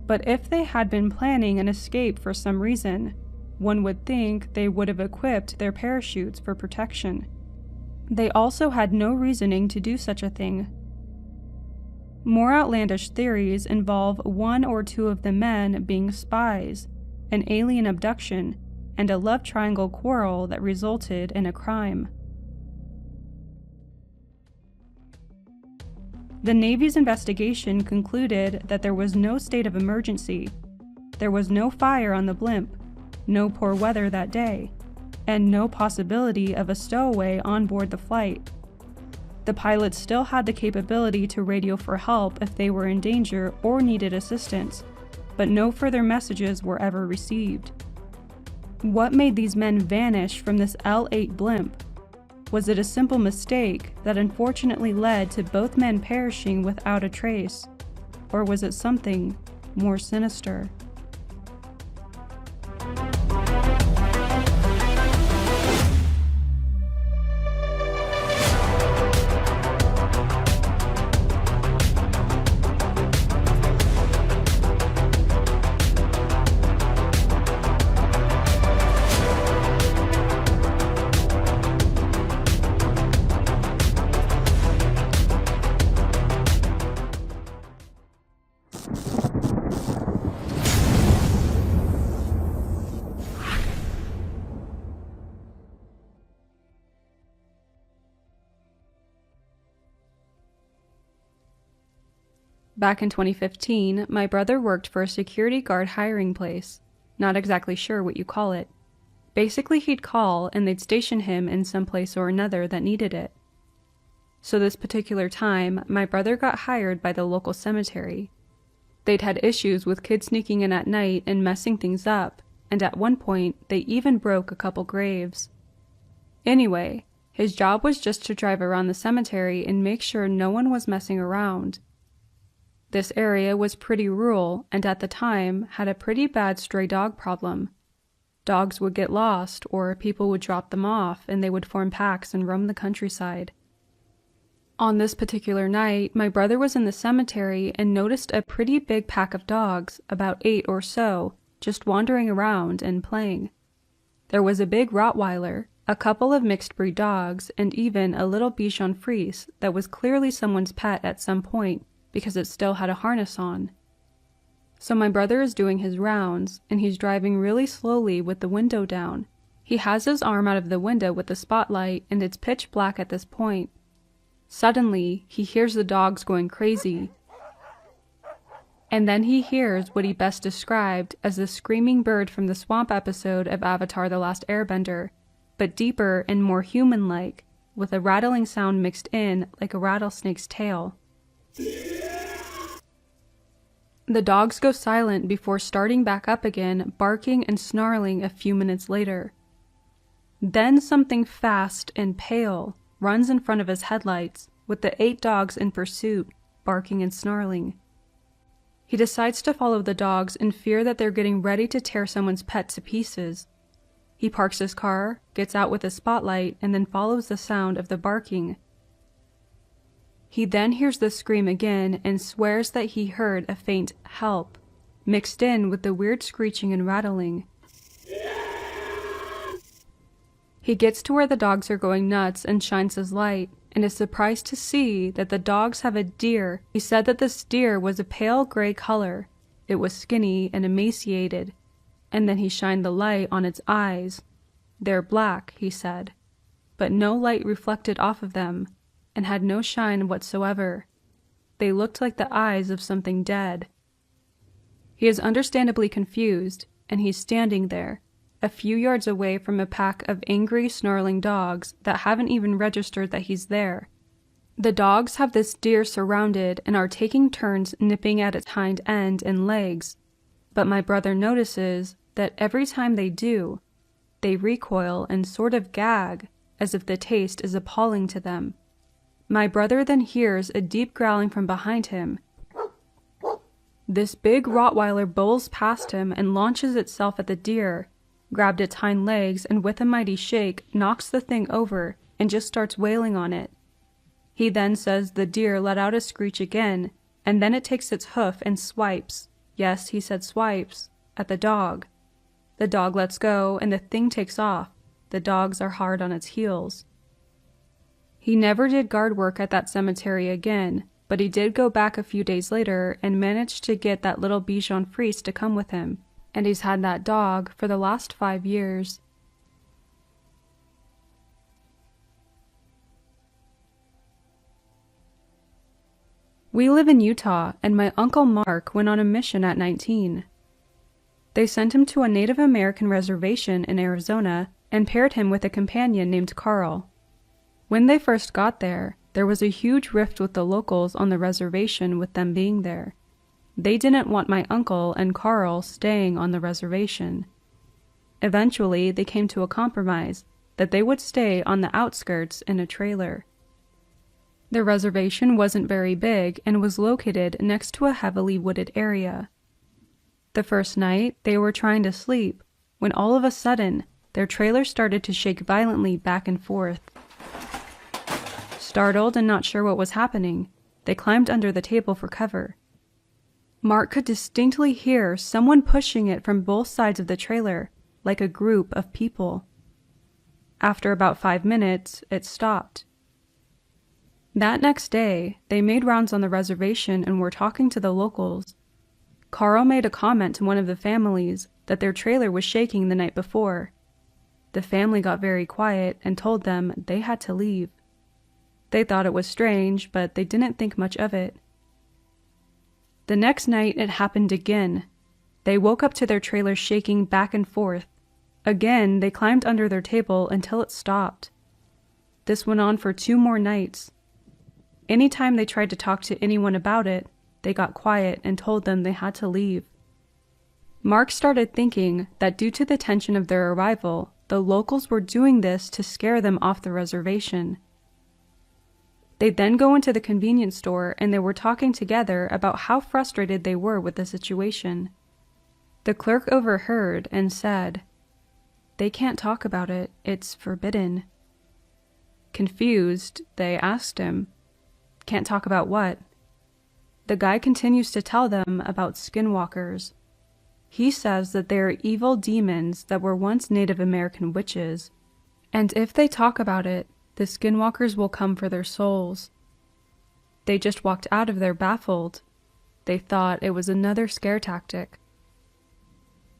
But if they had been planning an escape for some reason, one would think they would have equipped their parachutes for protection. They also had no reasoning to do such a thing. More outlandish theories involve 1 or 2 of the men being spies, an alien abduction, and a love triangle quarrel that resulted in a crime. The Navy's investigation concluded that there was no state of emergency. There was no fire on the blimp, no poor weather that day, and no possibility of a stowaway on board the flight. The pilots still had the capability to radio for help if they were in danger or needed assistance, but no further messages were ever received. What made these men vanish from this L-8 blimp? Was it a simple mistake that unfortunately led to both men perishing without a trace? Or was it something more sinister. Back in 2015, my brother worked for a security guard hiring place. Not exactly sure what you call it. Basically, he'd call and they'd station him in some place or another that needed it. So this particular time, my brother got hired by the local cemetery. They'd had issues with kids sneaking in at night and messing things up, and at one point, they even broke a couple graves. Anyway, his job was just to drive around the cemetery and make sure no one was messing around. This area was pretty rural and at the time had a pretty bad stray dog problem. Dogs would get lost or people would drop them off and they would form packs and roam the countryside. On this particular night, my brother was in the cemetery and noticed a pretty big pack of dogs, about 8 or so, just wandering around and playing. There was a big Rottweiler, a couple of mixed breed dogs, and even a little Bichon Frise that was clearly someone's pet at some point, because it still had a harness on. So my brother is doing his rounds, and he's driving really slowly with the window down. He has his arm out of the window with the spotlight, and it's pitch black at this point. Suddenly, he hears the dogs going crazy. And then he hears what he best described as the screaming bird from the swamp episode of Avatar: The Last Airbender, but deeper and more human-like, with a rattling sound mixed in like a rattlesnake's tail. The dogs go silent before starting back up again, barking and snarling a few minutes later. Then something fast and pale runs in front of his headlights, with the 8 dogs in pursuit, barking and snarling. He decides to follow the dogs in fear that they're getting ready to tear someone's pet to pieces. He parks his car, gets out with his spotlight, and then follows the sound of the barking. He then hears the scream again and swears that he heard a faint help, mixed in with the weird screeching and rattling. He gets to where the dogs are going nuts and shines his light, and is surprised to see that the dogs have a deer. He said that this deer was a pale gray color. It was skinny and emaciated, and then he shined the light on its eyes. They're black, he said, but no light reflected off of them, and had no shine whatsoever. They looked like the eyes of something dead. He is understandably confused, and he's standing there, a few yards away from a pack of angry, snarling dogs that haven't even registered that he's there. The dogs have this deer surrounded and are taking turns nipping at its hind end and legs, but my brother notices that every time they do, they recoil and sort of gag, as if the taste is appalling to them. My brother then hears a deep growling from behind him. This big Rottweiler bowls past him and launches itself at the deer, grabbed its hind legs, and with a mighty shake knocks the thing over and just starts wailing on it. He then says the deer let out a screech again, and then it takes its hoof and swipes, yes, he said swipes, at the dog. The dog lets go and the thing takes off. The dogs are hard on its heels. He never did guard work at that cemetery again, but he did go back a few days later and managed to get that little Bichon Frise to come with him, and he's had that dog for the last 5 years. We live in Utah, and my Uncle Mark went on a mission at 19. They sent him to a Native American reservation in Arizona and paired him with a companion named Carl. When they first got there, there was a huge rift with the locals on the reservation with them being there. They didn't want my uncle and Carl staying on the reservation. Eventually, they came to a compromise that they would stay on the outskirts in a trailer. The reservation wasn't very big and was located next to a heavily wooded area. The first night, they were trying to sleep when all of a sudden, their trailer started to shake violently back and forth. Startled and not sure what was happening, they climbed under the table for cover. Mark could distinctly hear someone pushing it from both sides of the trailer, like a group of people. After about 5 minutes, it stopped. That next day, they made rounds on the reservation and were talking to the locals. Carl made a comment to one of the families that their trailer was shaking the night before. The family got very quiet and told them they had to leave. They thought it was strange, but they didn't think much of it. The next night, it happened again. They woke up to their trailer shaking back and forth. Again, they climbed under their table until it stopped. This went on for 2 more nights. Anytime they tried to talk to anyone about it, they got quiet and told them they had to leave. Mark started thinking that due to the tension of their arrival, the locals were doing this to scare them off the reservation. They then go into the convenience store and they were talking together about how frustrated they were with the situation. The clerk overheard and said, "They can't talk about it. It's forbidden." Confused, they asked him, "Can't talk about what?" The guy continues to tell them about skinwalkers. He says that they are evil demons that were once Native American witches, and if they talk about it, the skinwalkers will come for their souls. They just walked out of there baffled. They thought it was another scare tactic.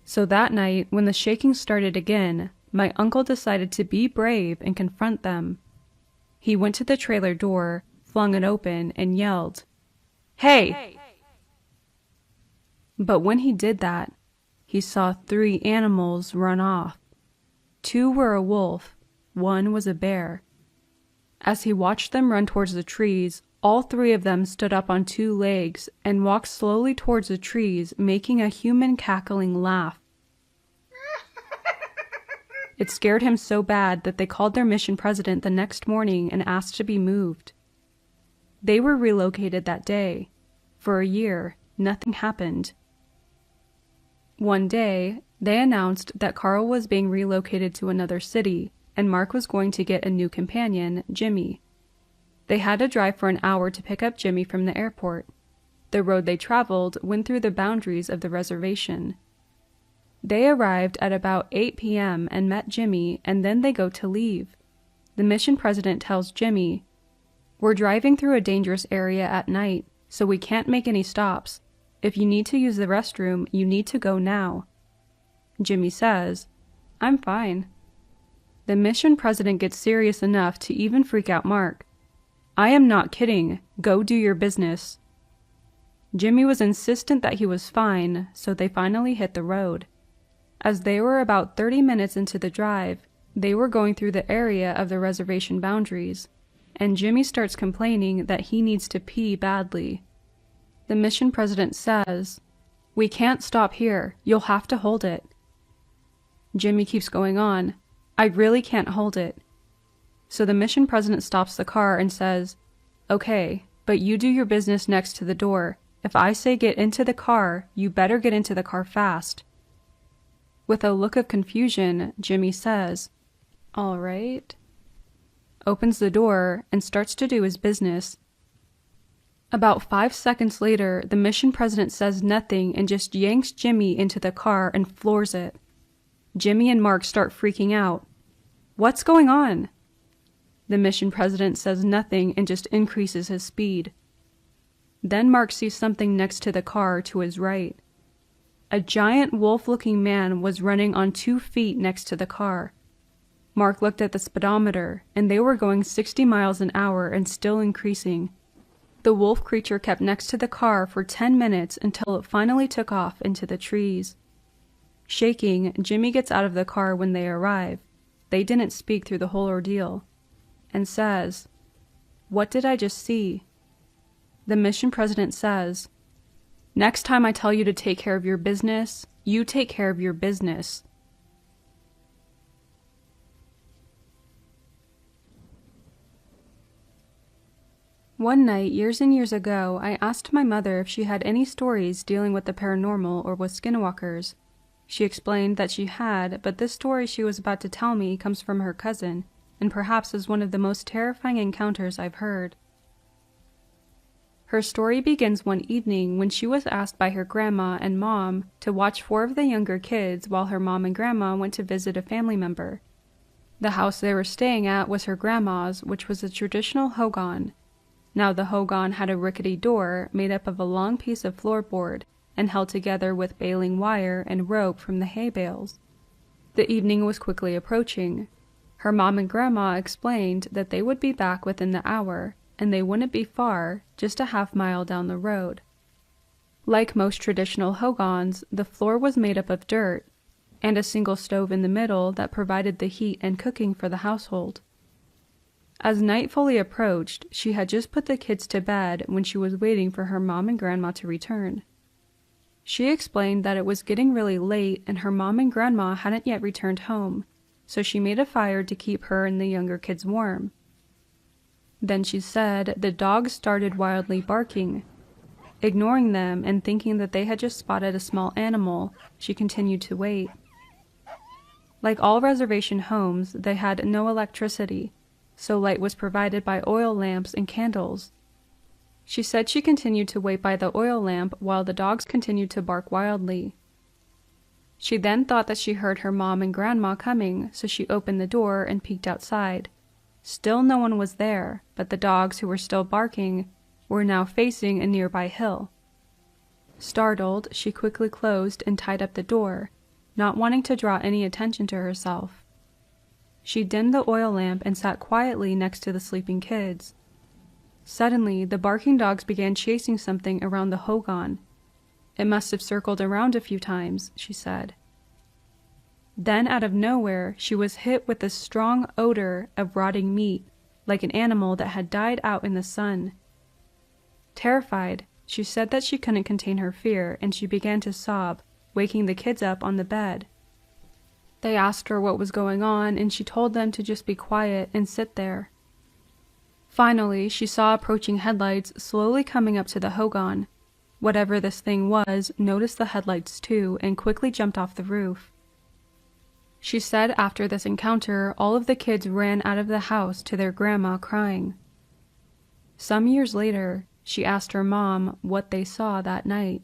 So that night, when the shaking started again, my uncle decided to be brave and confront them. He went to the trailer door, flung it open, and yelled, "Hey!" But when he did that, he saw 3 animals run off. 2 were a wolf, 1 was a bear. As he watched them run towards the trees, all 3 of them stood up on 2 legs and walked slowly towards the trees, making a human cackling laugh. It scared him so bad that they called their mission president the next morning and asked to be moved. They were relocated that day. For a year, nothing happened. One day, they announced that Carl was being relocated to another city, and Mark was going to get a new companion, Jimmy. They had to drive for an hour to pick up Jimmy from the airport. The road they traveled went through the boundaries of the reservation. They arrived at about 8 p.m. and met Jimmy, and then they go to leave. The mission president tells Jimmy, "We're driving through a dangerous area at night, so we can't make any stops. If you need to use the restroom, you need to go now." Jimmy says, "I'm fine." The mission president gets serious enough to even freak out Mark. "I am not kidding. Go do your business." Jimmy was insistent that he was fine, so they finally hit the road. As they were about 30 minutes into the drive, they were going through the area of the reservation boundaries, and Jimmy starts complaining that he needs to pee badly. The mission president says, "We can't stop here. You'll have to hold it." Jimmy keeps going on, "I really can't hold it." So the mission president stops the car and says, "Okay, but you do your business next to the door. If I say get into the car, you better get into the car fast." With a look of confusion, Jimmy says, "All right," opens the door and starts to do his business. About 5 seconds later, the mission president says nothing and just yanks Jimmy into the car and floors it. Jimmy and Mark start freaking out. "What's going on?" The mission president says nothing and just increases his speed. Then Mark sees something next to the car to his right. A giant wolf-looking man was running on 2 feet next to the car. Mark looked at the speedometer, and they were going 60 miles an hour and still increasing. The wolf creature kept next to the car for 10 minutes until it finally took off into the trees. Shaking, Jimmy gets out of the car when they arrive. They didn't speak through the whole ordeal. And says, "What did I just see?" The mission president says, "Next time I tell you to take care of your business, you take care of your business." One night, years and years ago, I asked my mother if she had any stories dealing with the paranormal or with skinwalkers. She explained that she had, but this story she was about to tell me comes from her cousin, and perhaps is one of the most terrifying encounters I've heard. Her story begins one evening when she was asked by her grandma and mom to watch 4 of the younger kids while her mom and grandma went to visit a family member. The house they were staying at was her grandma's, which was a traditional hogan. Now the hogan had a rickety door made up of a long piece of floorboard and held together with baling wire and rope from the hay bales. The evening was quickly approaching. Her mom and grandma explained that they would be back within the hour, and they wouldn't be far, just a half-mile down the road. Like most traditional hogans, the floor was made up of dirt, and a single stove in the middle that provided the heat and cooking for the household. As night fully approached, she had just put the kids to bed when she was waiting for her mom and grandma to return. She explained that it was getting really late and her mom and grandma hadn't yet returned home, so she made a fire to keep her and the younger kids warm. Then she said the dogs started wildly barking. Ignoring them and thinking that they had just spotted a small animal, she continued to wait. Like all reservation homes, they had no electricity, so light was provided by oil lamps and candles. She said she continued to wait by the oil lamp while the dogs continued to bark wildly. She then thought that she heard her mom and grandma coming, so she opened the door and peeked outside. Still no one was there, but the dogs who were still barking were now facing a nearby hill. Startled, she quickly closed and tied up the door, not wanting to draw any attention to herself. She dimmed the oil lamp and sat quietly next to the sleeping kids. Suddenly, the barking dogs began chasing something around the hogan. It must have circled around a few times, she said. Then, out of nowhere, she was hit with a strong odor of rotting meat, like an animal that had died out in the sun. Terrified, she said that she couldn't contain her fear, and she began to sob, waking the kids up on the bed. They asked her what was going on, and she told them to just be quiet and sit there. Finally, she saw approaching headlights slowly coming up to the hogan. Whatever this thing was noticed the headlights too and quickly jumped off the roof. She said after this encounter, all of the kids ran out of the house to their grandma crying. Some years later, she asked her mom what they saw that night.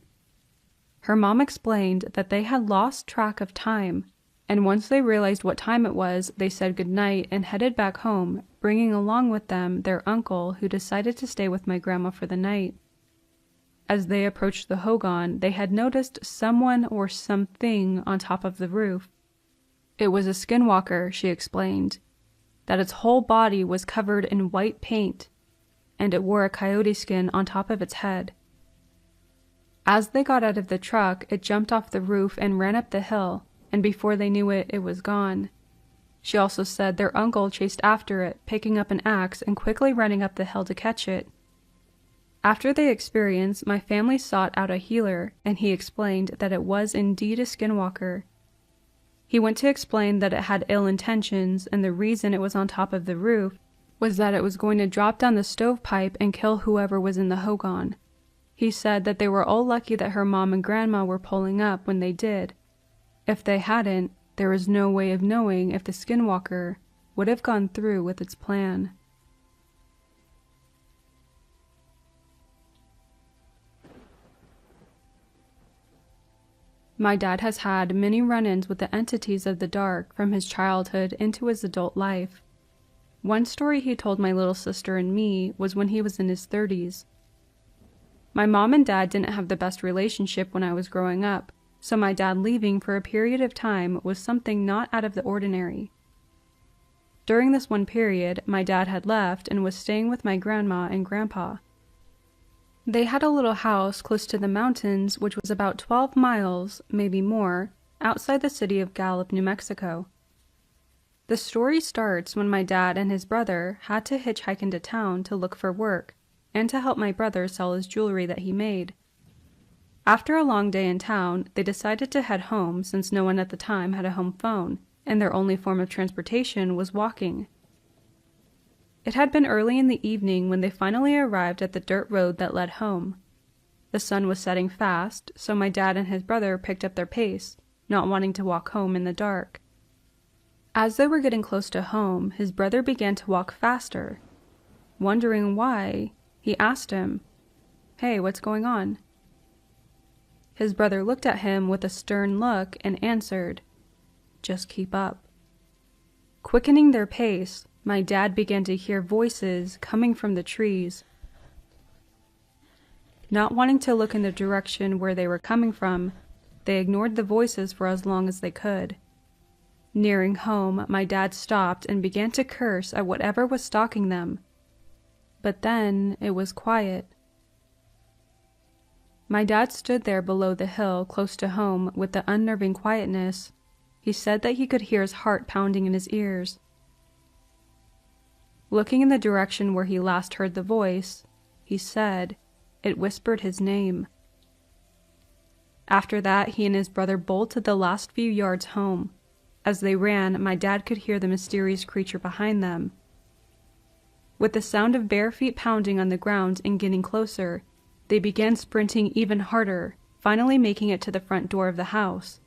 Her mom explained that they had lost track of time, and once they realized what time it was, they said goodnight and headed back home, bringing along with them their uncle who decided to stay with my grandma for the night. As they approached the hogan, they had noticed someone or something on top of the roof. It was a skinwalker, she explained, that its whole body was covered in white paint, and it wore a coyote skin on top of its head. As they got out of the truck, it jumped off the roof and ran up the hill, and before they knew it, it was gone. She also said their uncle chased after it, picking up an axe and quickly running up the hill to catch it. After the experience, my family sought out a healer, and he explained that it was indeed a skinwalker. He went to explain that it had ill intentions, and the reason it was on top of the roof was that it was going to drop down the stovepipe and kill whoever was in the hogan. He said that they were all lucky that her mom and grandma were pulling up when they did. If they hadn't, there was no way of knowing if the skinwalker would have gone through with its plan. My dad has had many run-ins with the entities of the dark from his childhood into his adult life. One story he told my little sister and me was when he was in his 30s. My mom and dad didn't have the best relationship when I was growing up, so my dad leaving for a period of time was something not out of the ordinary. During this one period, my dad had left and was staying with my grandma and grandpa. They had a little house close to the mountains, which was about 12 miles, maybe more, outside the city of Gallup, New Mexico. The story starts when my dad and his brother had to hitchhike into town to look for work and to help my brother sell his jewelry that he made. After a long day in town, they decided to head home since no one at the time had a home phone, and their only form of transportation was walking. It had been early in the evening when they finally arrived at the dirt road that led home. The sun was setting fast, so my dad and his brother picked up their pace, not wanting to walk home in the dark. As they were getting close to home, his brother began to walk faster. Wondering why, he asked him, "Hey, what's going on?" His brother looked at him with a stern look and answered, "Just keep up." Quickening their pace, my dad began to hear voices coming from the trees. Not wanting to look in the direction where they were coming from, they ignored the voices for as long as they could. Nearing home, my dad stopped and began to curse at whatever was stalking them. But then it was quiet. My dad stood there below the hill close to home with the unnerving quietness. He said that he could hear his heart pounding in his ears. Looking in the direction where he last heard the voice, he said it whispered his name. After that, he and his brother bolted the last few yards home. As they ran, my dad could hear the mysterious creature behind them. With the sound of bare feet pounding on the ground and getting closer, they began sprinting even harder, finally making it to the front door of the house.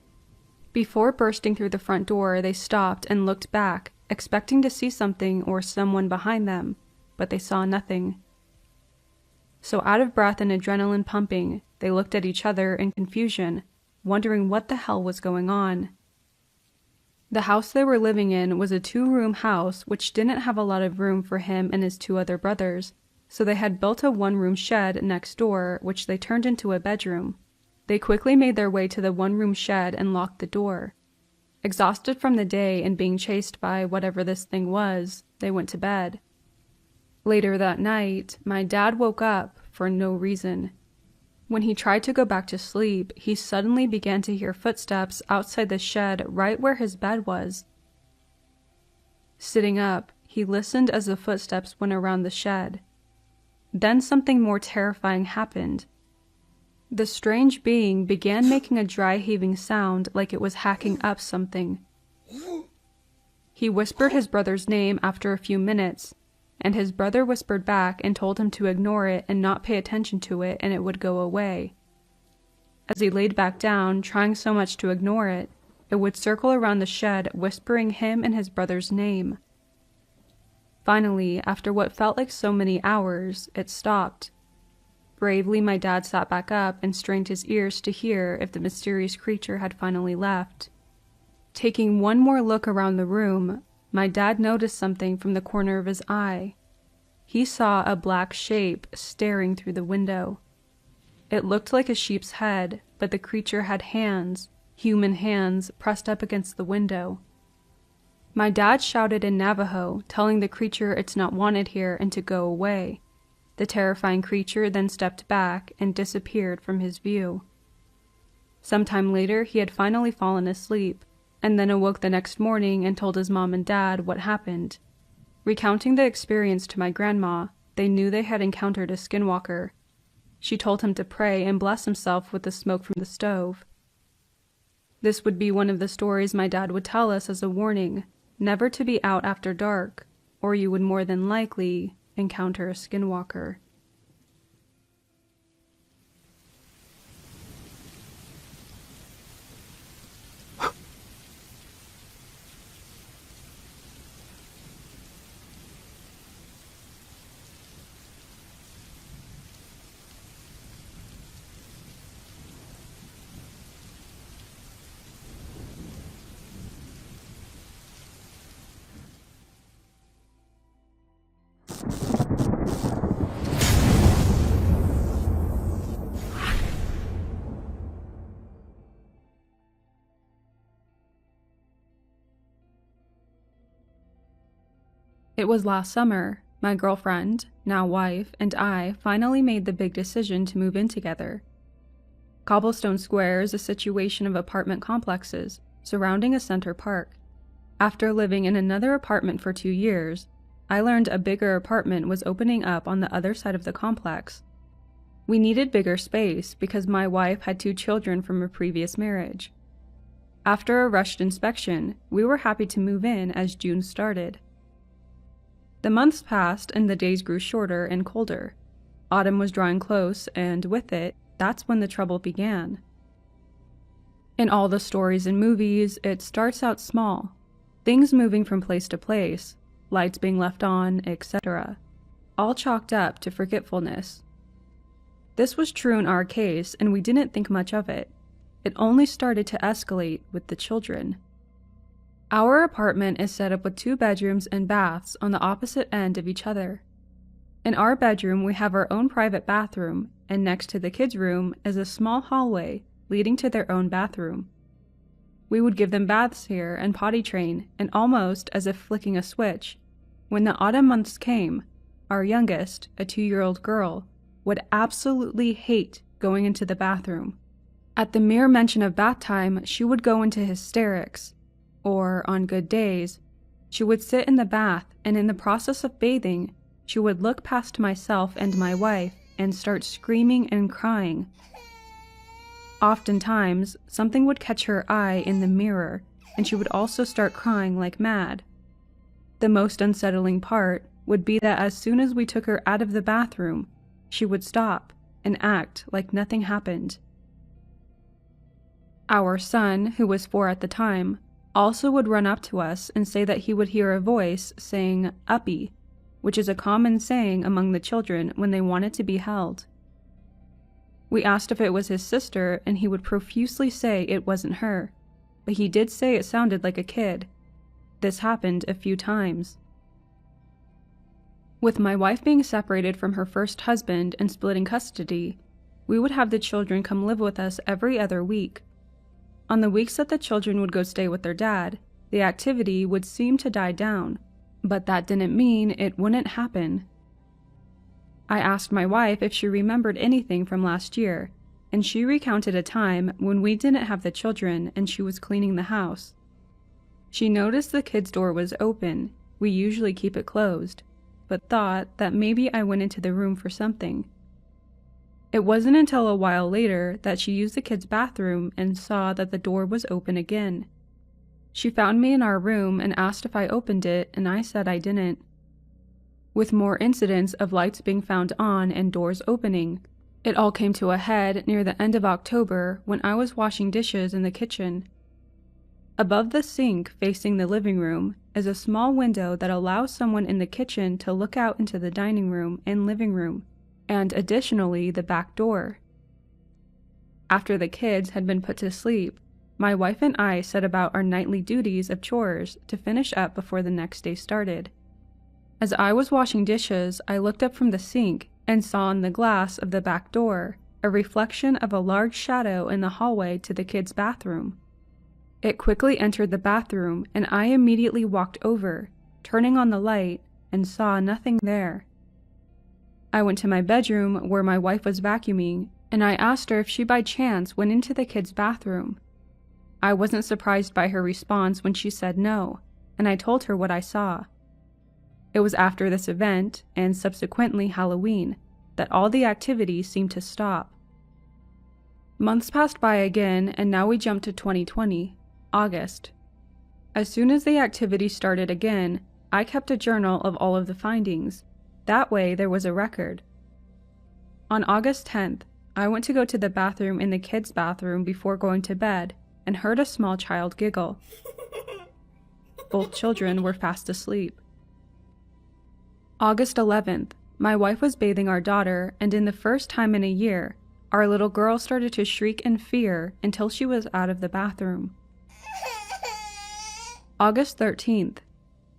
Before bursting through the front door, they stopped and looked back, expecting to see something or someone behind them, but they saw nothing. So out of breath and adrenaline pumping, they looked at each other in confusion, wondering what the hell was going on. The house they were living in was a 2-room house which didn't have a lot of room for him and his 2 other brothers, so they had built a 1-room shed next door which they turned into a bedroom. They quickly made their way to the 1-room shed and locked the door. Exhausted from the day and being chased by whatever this thing was, they went to bed. Later that night, my dad woke up for no reason. When he tried to go back to sleep, he suddenly began to hear footsteps outside the shed right where his bed was. Sitting up, he listened as the footsteps went around the shed. Then something more terrifying happened. The strange being began making a dry heaving sound like it was hacking up something. He whispered his brother's name after a few minutes, and his brother whispered back and told him to ignore it and not pay attention to it and it would go away. As he laid back down, trying so much to ignore it, it would circle around the shed whispering him and his brother's name. Finally, after what felt like so many hours, it stopped. Bravely, my dad sat back up and strained his ears to hear if the mysterious creature had finally left. Taking one more look around the room, my dad noticed something from the corner of his eye. He saw a black shape staring through the window. It looked like a sheep's head, but the creature had hands, human hands, pressed up against the window. My dad shouted in Navajo, telling the creature it's not wanted here and to go away. The terrifying creature then stepped back and disappeared from his view. Sometime later, he had finally fallen asleep, and then awoke the next morning and told his mom and dad what happened. Recounting the experience to my grandma, they knew they had encountered a skinwalker. She told him to pray and bless himself with the smoke from the stove. This would be one of the stories my dad would tell us as a warning, never to be out after dark, or you would more than likely encounter a skinwalker. It was last summer. My girlfriend, now wife, and I finally made the big decision to move in together. Cobblestone Square is a situation of apartment complexes surrounding a center park. After living in another apartment for 2 years, I learned a bigger apartment was opening up on the other side of the complex. We needed bigger space because my wife had 2 children from a previous marriage. After a rushed inspection, we were happy to move in as June started. The months passed and the days grew shorter and colder. Autumn was drawing close, and with it, that's when the trouble began. In all the stories and movies, it starts out small. Things moving from place to place, lights being left on, etc. All chalked up to forgetfulness. This was true in our case, and we didn't think much of it. It only started to escalate with the children. Our apartment is set up with 2 bedrooms and baths on the opposite end of each other. In our bedroom, we have our own private bathroom, and next to the kids' room is a small hallway leading to their own bathroom. We would give them baths here and potty train, and almost as if flicking a switch, when the autumn months came, our youngest, a 2-year-old girl, would absolutely hate going into the bathroom. At the mere mention of bath time, she would go into hysterics. Or, on good days, she would sit in the bath, and in the process of bathing, she would look past myself and my wife and start screaming and crying. Oftentimes, something would catch her eye in the mirror, and she would also start crying like mad. The most unsettling part would be that as soon as we took her out of the bathroom, she would stop and act like nothing happened. Our son, who was 4 at the time, also would run up to us and say that he would hear a voice saying "uppy," which is a common saying among the children when they wanted to be held. We asked if it was his sister, and he would profusely say it wasn't her, but he did say it sounded like a kid. This happened a few times. With my wife being separated from her first husband and splitting custody, we would have the children come live with us every other week. On the weeks that the children would go stay with their dad, the activity would seem to die down, but that didn't mean it wouldn't happen. I asked my wife if she remembered anything from last year, and she recounted a time when we didn't have the children and she was cleaning the house. She noticed the kids' door was open. We usually keep it closed, but thought that maybe I went into the room for something. It wasn't until a while later that she used the kids' bathroom and saw that the door was open again. She found me in our room and asked if I opened it, and I said I didn't. With more incidents of lights being found on and doors opening, it all came to a head near the end of October when I was washing dishes in the kitchen. Above the sink facing the living room is a small window that allows someone in the kitchen to look out into the dining room and living room, and additionally the back door. After the kids had been put to sleep, my wife and I set about our nightly duties of chores to finish up before the next day started. As I was washing dishes, I looked up from the sink and saw in the glass of the back door a reflection of a large shadow in the hallway to the kids' bathroom. It quickly entered the bathroom, and I immediately walked over, turning on the light, and saw nothing there. I went to my bedroom where my wife was vacuuming, and I asked her if she by chance went into the kids' bathroom. I wasn't surprised by her response when she said no, and I told her what I saw. It was after this event, and subsequently Halloween, that all the activity seemed to stop. Months passed by again, and now we jump to 2020, August. As soon as the activity started again, I kept a journal of all of the findings. That way there was a record. On August 10th, I went to go to the bathroom in the kids' bathroom before going to bed and heard a small child giggle. Both children were fast asleep. August 11th, my wife was bathing our daughter, and in the first time in a year, our little girl started to shriek in fear until she was out of the bathroom. August 13th,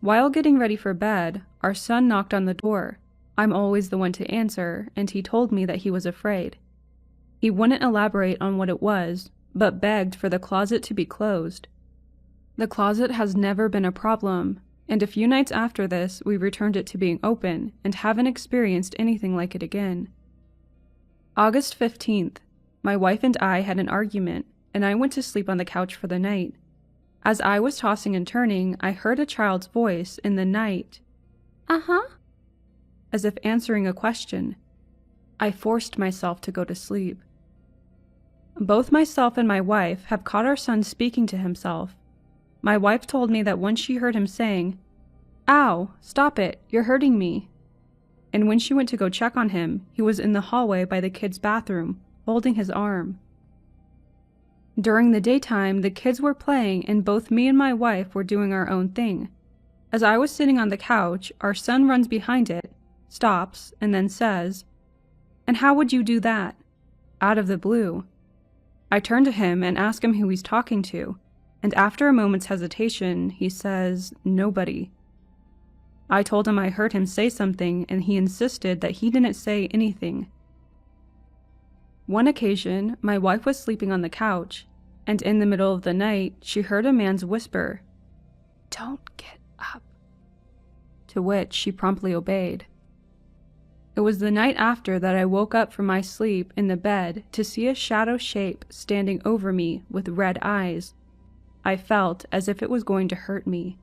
while getting ready for bed, our son knocked on the door. I'm always the one to answer, and he told me that he was afraid. He wouldn't elaborate on what it was, but begged for the closet to be closed. The closet has never been a problem, and a few nights after this, we returned it to being open and haven't experienced anything like it again. August 15th, my wife and I had an argument, and I went to sleep on the couch for the night. As I was tossing and turning, I heard a child's voice in the night, "Uh-huh," as if answering a question. I forced myself to go to sleep. Both myself and my wife have caught our son speaking to himself. My wife told me that once she heard him saying, "Ow, stop it, you're hurting me." And when she went to go check on him, he was in the hallway by the kids' bathroom, holding his arm. During the daytime, the kids were playing and both me and my wife were doing our own thing. As I was sitting on the couch, our son runs behind it, stops, and then says, "And how would you do that?" Out of the blue. I turn to him and ask him who he's talking to, and after a moment's hesitation, he says, "Nobody." I told him I heard him say something, and he insisted that he didn't say anything. One occasion, my wife was sleeping on the couch, and in the middle of the night, she heard a man's whisper, "Don't get up," to which she promptly obeyed. It was the night after that I woke up from my sleep in the bed to see a shadow shape standing over me with red eyes. I felt as if it was going to hurt me.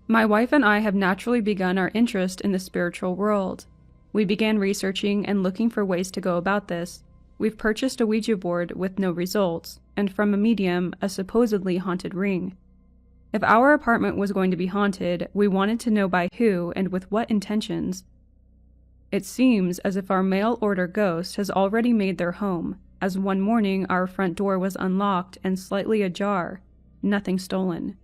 My wife and I have naturally begun our interest in the spiritual world. We began researching and looking for ways to go about this. We've purchased a Ouija board with no results, and from a medium, a supposedly haunted ring. If our apartment was going to be haunted, we wanted to know by who and with what intentions. It seems as if our mail order ghost has already made their home, as one morning our front door was unlocked and slightly ajar, nothing stolen.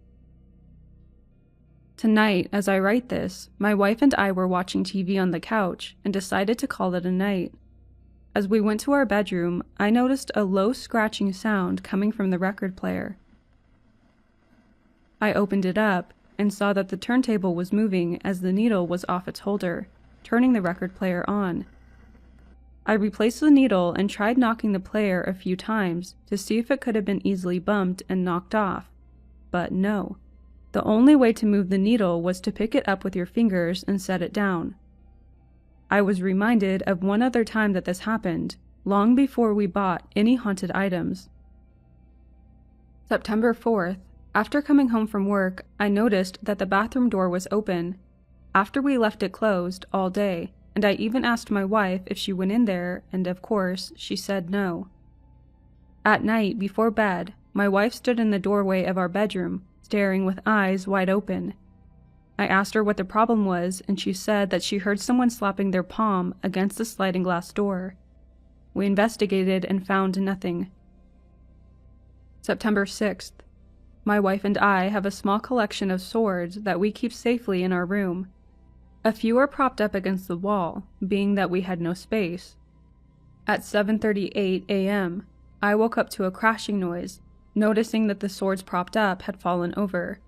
Tonight, as I write this, my wife and I were watching TV on the couch and decided to call it a night. As we went to our bedroom, I noticed a low scratching sound coming from the record player. I opened it up and saw that the turntable was moving as the needle was off its holder, turning the record player on. I replaced the needle and tried knocking the player a few times to see if it could have been easily bumped and knocked off, but no. The only way to move the needle was to pick it up with your fingers and set it down. I was reminded of one other time that this happened, long before we bought any haunted items. September 4th, after coming home from work, I noticed that the bathroom door was open. After we left it closed all day, and I even asked my wife if she went in there, and of course, she said no. At night, before bed, my wife stood in the doorway of our bedroom, staring with eyes wide open. I asked her what the problem was, and she said that she heard someone slapping their palm against the sliding glass door. We investigated and found nothing. September 6th. My wife and I have a small collection of swords that we keep safely in our room. A few are propped up against the wall, being that we had no space. At 7:38 a.m., I woke up to a crashing noise, noticing that the swords propped up had fallen over.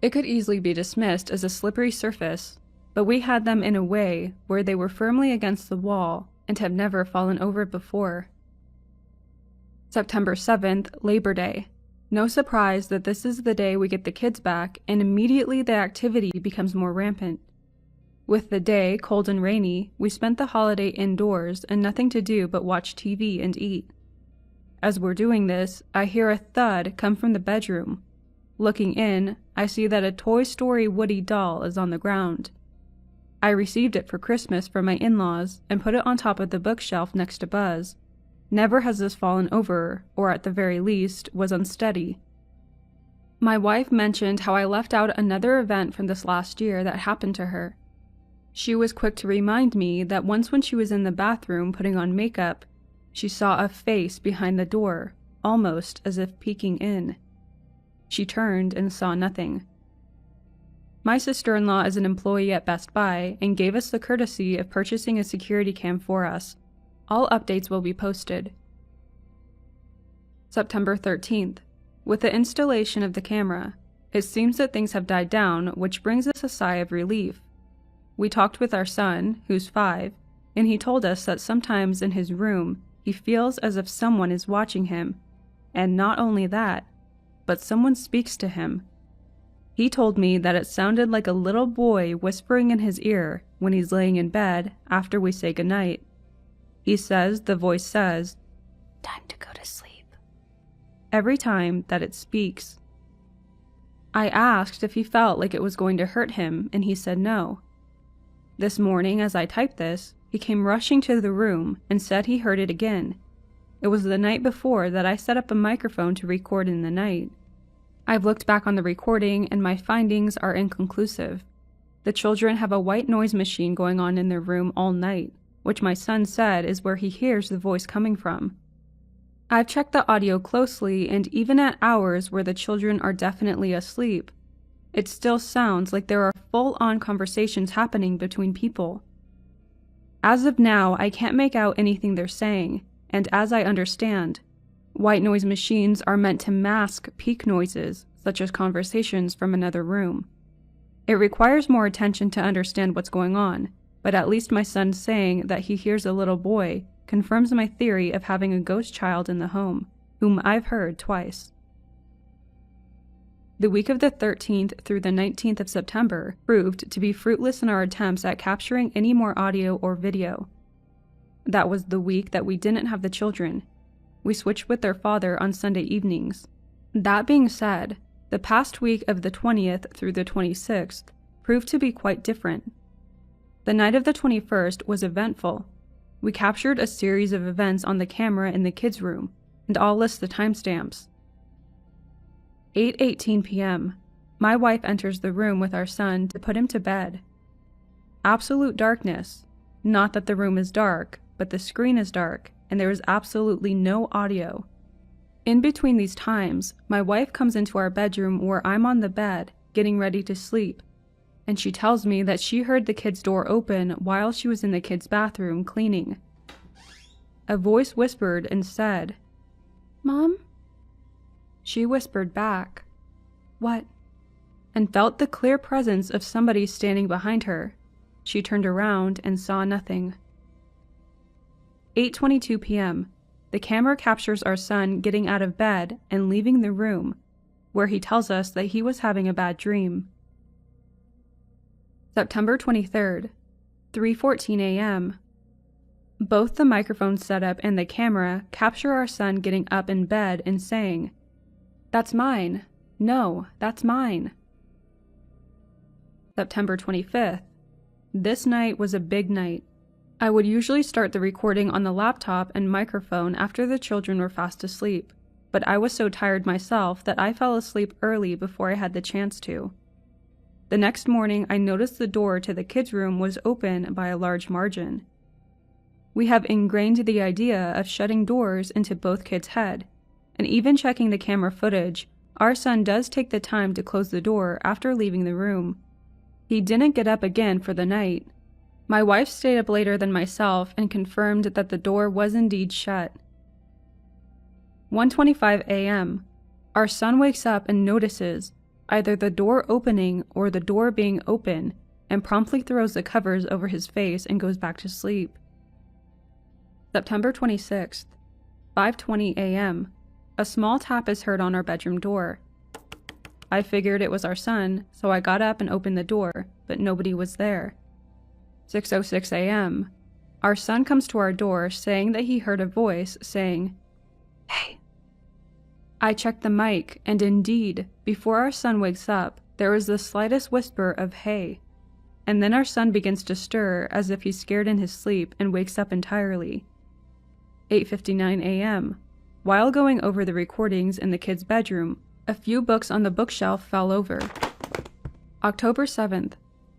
It could easily be dismissed as a slippery surface, but we had them in a way where they were firmly against the wall and have never fallen over before. September 7th, Labor Day. No surprise that this is the day we get the kids back, and immediately the activity becomes more rampant. With the day cold and rainy, we spent the holiday indoors and nothing to do but watch TV and eat. As we're doing this, I hear a thud come from the bedroom. Looking in, I see that a Toy Story Woody doll is on the ground. I received it for Christmas from my in-laws and put it on top of the bookshelf next to Buzz. Never has this fallen over, or at the very least, was unsteady. My wife mentioned how I left out another event from this last year that happened to her. She was quick to remind me that once when she was in the bathroom putting on makeup, she saw a face behind the door, almost as if peeking in. She turned and saw nothing. My sister-in-law is an employee at Best Buy and gave us the courtesy of purchasing a security cam for us. All updates will be posted. September 13th. With the installation of the camera, it seems that things have died down, which brings us a sigh of relief. We talked with our son, who's 5, and he told us that sometimes in his room he feels as if someone is watching him, and not only that, but someone speaks to him. He told me that it sounded like a little boy whispering in his ear when he's laying in bed after we say goodnight. He says the voice says, "Time to go to sleep," every time that it speaks. I asked if he felt like it was going to hurt him, and he said no. This morning, as I typed this, he came rushing to the room and said he heard it again. It was the night before that I set up a microphone to record in the night. I've looked back on the recording and my findings are inconclusive. The children have a white noise machine going on in their room all night, which my son said is where he hears the voice coming from. I've checked the audio closely, and even at hours where the children are definitely asleep, it still sounds like there are full-on conversations happening between people. As of now, I can't make out anything they're saying, and as I understand, white noise machines are meant to mask peak noises, such as conversations from another room. It requires more attention to understand what's going on, but at least my son saying that he hears a little boy confirms my theory of having a ghost child in the home, whom I've heard twice. The week of the 13th through the 19th of September proved to be fruitless in our attempts at capturing any more audio or video. That was the week that we didn't have the children. We switched with their father on Sunday evenings. That being said, the past week of the 20th through the 26th proved to be quite different. The night of the 21st was eventful. We captured a series of events on the camera in the kids' room, and I'll list the timestamps. 8:18 p.m. My wife enters the room with our son to put him to bed. Absolute darkness. Not that the room is dark, but the screen is dark, and there is absolutely no audio. In between these times, my wife comes into our bedroom where I'm on the bed, getting ready to sleep, and she tells me that she heard the kids' door open while she was in the kids' bathroom cleaning. A voice whispered and said, "Mom?" She whispered back, "What?" and felt the clear presence of somebody standing behind her. She turned around and saw nothing. 8:22 p.m. The camera captures our son getting out of bed and leaving the room, where he tells us that he was having a bad dream. September 23rd, 3:14 a.m. Both the microphone setup and the camera capture our son getting up in bed and saying, "That's mine. No, that's mine." September 25th. This night was a big night. I would usually start the recording on the laptop and microphone after the children were fast asleep, but I was so tired myself that I fell asleep early before I had the chance to. The next morning, I noticed the door to the kids' room was open by a large margin. We have ingrained the idea of shutting doors into both kids' head, and even checking the camera footage, our son does take the time to close the door after leaving the room. He didn't get up again for the night. My wife stayed up later than myself and confirmed that the door was indeed shut. 1:25 a.m. Our son wakes up and notices either the door opening or the door being open, and promptly throws the covers over his face and goes back to sleep. September 26th, 5:20 a.m. A small tap is heard on our bedroom door. I figured it was our son, so I got up and opened the door, but nobody was there. 6:06 a.m. Our son comes to our door saying that he heard a voice saying, "Hey." I checked the mic, and indeed, before our son wakes up, there was the slightest whisper of "hey," and then our son begins to stir as if he's scared in his sleep and wakes up entirely. 8:59 a.m. While going over the recordings in the kids' bedroom, a few books on the bookshelf fell over. October 7th.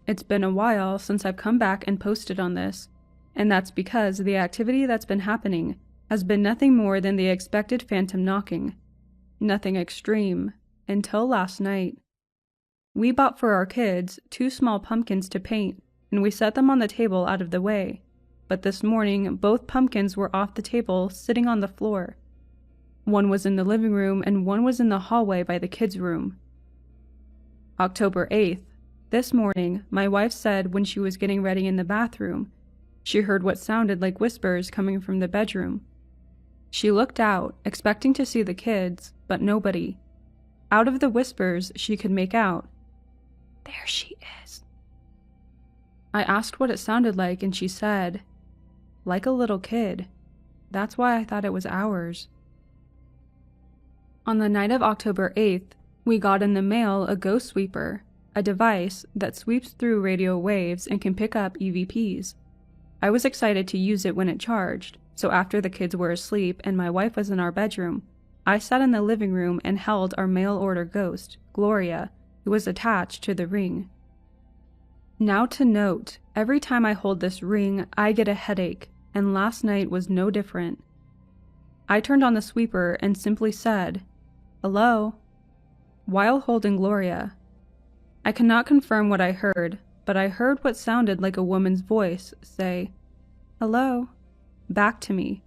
It's been a while since I've come back and posted on this, and that's because the activity that's been happening has been nothing more than the expected phantom knocking. Nothing extreme, until last night. We bought for our kids 2 small pumpkins to paint, and we set them on the table out of the way, but this morning both pumpkins were off the table sitting on the floor. One was in the living room and one was in the hallway by the kids' room. October 8th. This morning, my wife said when she was getting ready in the bathroom, she heard what sounded like whispers coming from the bedroom. She looked out, expecting to see the kids, but nobody. Out of the whispers, she could make out, "There she is." I asked what it sounded like, and she said, "Like a little kid. That's why I thought it was ours." On the night of October 8th, we got in the mail a ghost sweeper, a device that sweeps through radio waves and can pick up EVPs. I was excited to use it when it charged, so after the kids were asleep and my wife was in our bedroom, I sat in the living room and held our mail order ghost, Gloria, who was attached to the ring. Now to note, every time I hold this ring, I get a headache, and last night was no different. I turned on the sweeper and simply said, "Hello?" while holding Gloria. I cannot confirm what I heard, but I heard what sounded like a woman's voice say, "Hello?" back to me.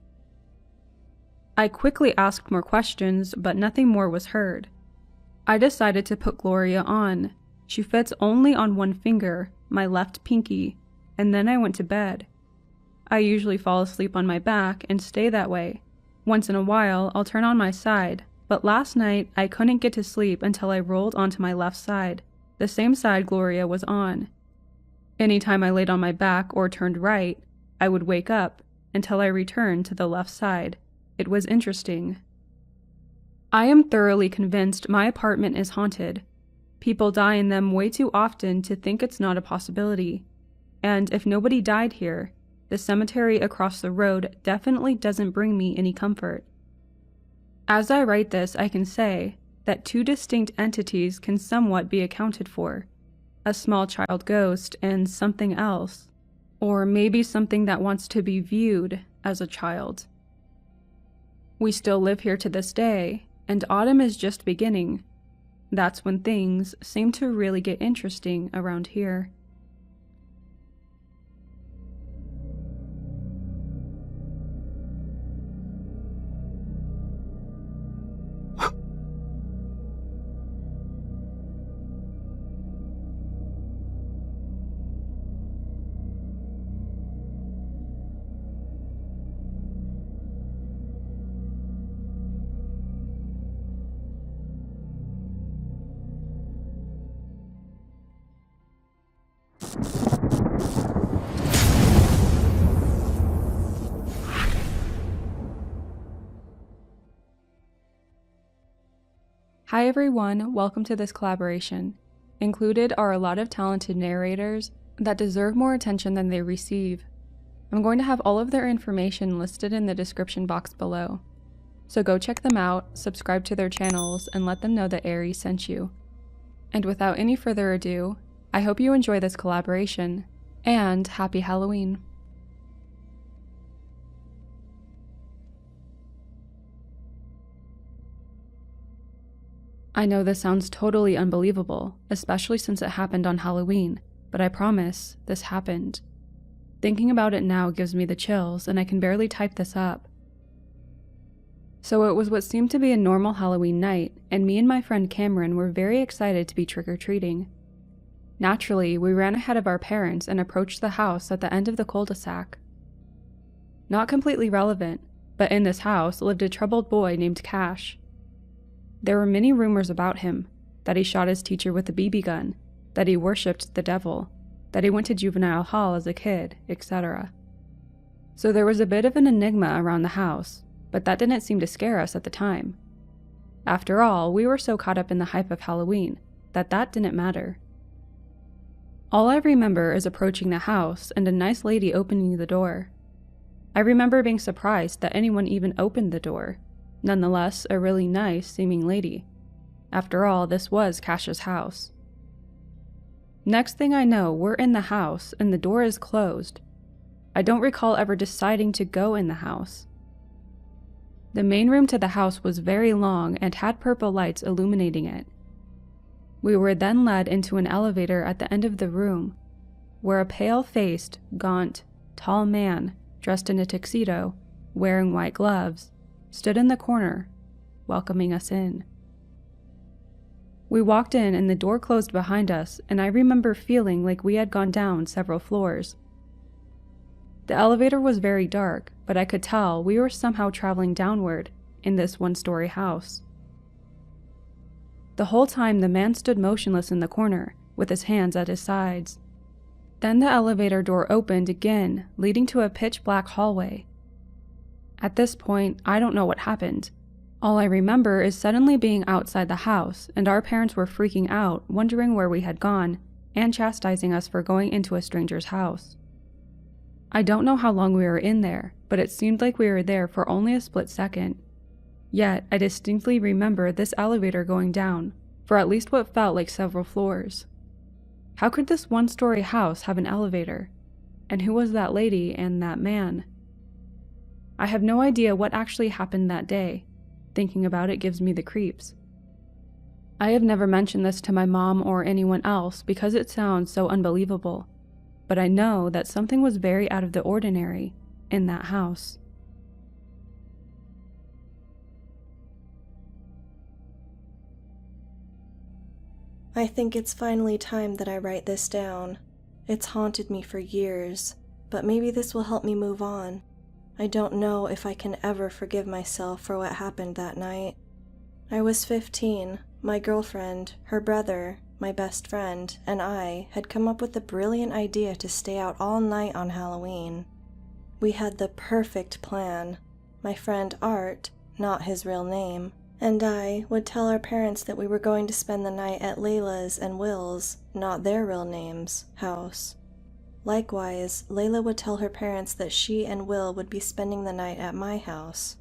I quickly asked more questions, but nothing more was heard. I decided to put Gloria on. She fits only on one finger, my left pinky, and then I went to bed. I usually fall asleep on my back and stay that way. Once in a while, I'll turn on my side, but last night I couldn't get to sleep until I rolled onto my left side, the same side Gloria was on. Anytime I laid on my back or turned right, I would wake up until I returned to the left side. It was interesting. I am thoroughly convinced my apartment is haunted. People die in them way too often to think it's not a possibility. And if nobody died here, the cemetery across the road definitely doesn't bring me any comfort. As I write this, I can say that two distinct entities can somewhat be accounted for. A small child ghost and something else. Or maybe something that wants to be viewed as a child. We still live here to this day, and autumn is just beginning. That's when things seem to really get interesting around here. Hi everyone, welcome to this collaboration. Included are a lot of talented narrators that deserve more attention than they receive. I'm going to have all of their information listed in the description box below. So go check them out, subscribe to their channels, and let them know that Aries sent you. And without any further ado, I hope you enjoy this collaboration, and happy Halloween! I know this sounds totally unbelievable, especially since it happened on Halloween, but I promise, this happened. Thinking about it now gives me the chills, and I can barely type this up. So it was what seemed to be a normal Halloween night, and me and my friend Cameron were very excited to be trick-or-treating. Naturally, we ran ahead of our parents and approached the house at the end of the cul-de-sac. Not completely relevant, but in this house lived a troubled boy named Cash. There were many rumors about him, that he shot his teacher with a BB gun, that he worshipped the devil, that he went to juvenile hall as a kid, etc. So there was a bit of an enigma around the house, but that didn't seem to scare us at the time. After all, we were so caught up in the hype of Halloween that didn't matter. All I remember is approaching the house and a nice lady opening the door. I remember being surprised that anyone even opened the door. Nonetheless, a really nice seeming lady. After all, this was Cash's house. Next thing I know, we're in the house and the door is closed. I don't recall ever deciding to go in the house. The main room to the house was very long and had purple lights illuminating it. We were then led into an elevator at the end of the room, where a pale-faced, gaunt, tall man, dressed in a tuxedo, wearing white gloves, stood in the corner, welcoming us in. We walked in and the door closed behind us, and I remember feeling like we had gone down several floors. The elevator was very dark, but I could tell we were somehow traveling downward in this one-story house. The whole time the man stood motionless in the corner, with his hands at his sides. Then the elevator door opened again, leading to a pitch-black hallway. At this point, I don't know what happened. All I remember is suddenly being outside the house, and our parents were freaking out, wondering where we had gone, and chastising us for going into a stranger's house. I don't know how long we were in there, but it seemed like we were there for only a split second. Yet, I distinctly remember this elevator going down, for at least what felt like several floors. How could this one-story house have an elevator? And who was that lady and that man? I have no idea what actually happened that day. Thinking about it gives me the creeps. I have never mentioned this to my mom or anyone else because it sounds so unbelievable, but I know that something was very out of the ordinary in that house. I think it's finally time that I write this down. It's haunted me for years, but maybe this will help me move on. I don't know if I can ever forgive myself for what happened that night. I was 15. My girlfriend, her brother, my best friend, and I had come up with the brilliant idea to stay out all night on Halloween. We had the perfect plan. My friend Art, not his real name, and I would tell our parents that we were going to spend the night at Layla's and Will's, not their real names, house. Likewise, Layla would tell her parents that she and Will would be spending the night at my house.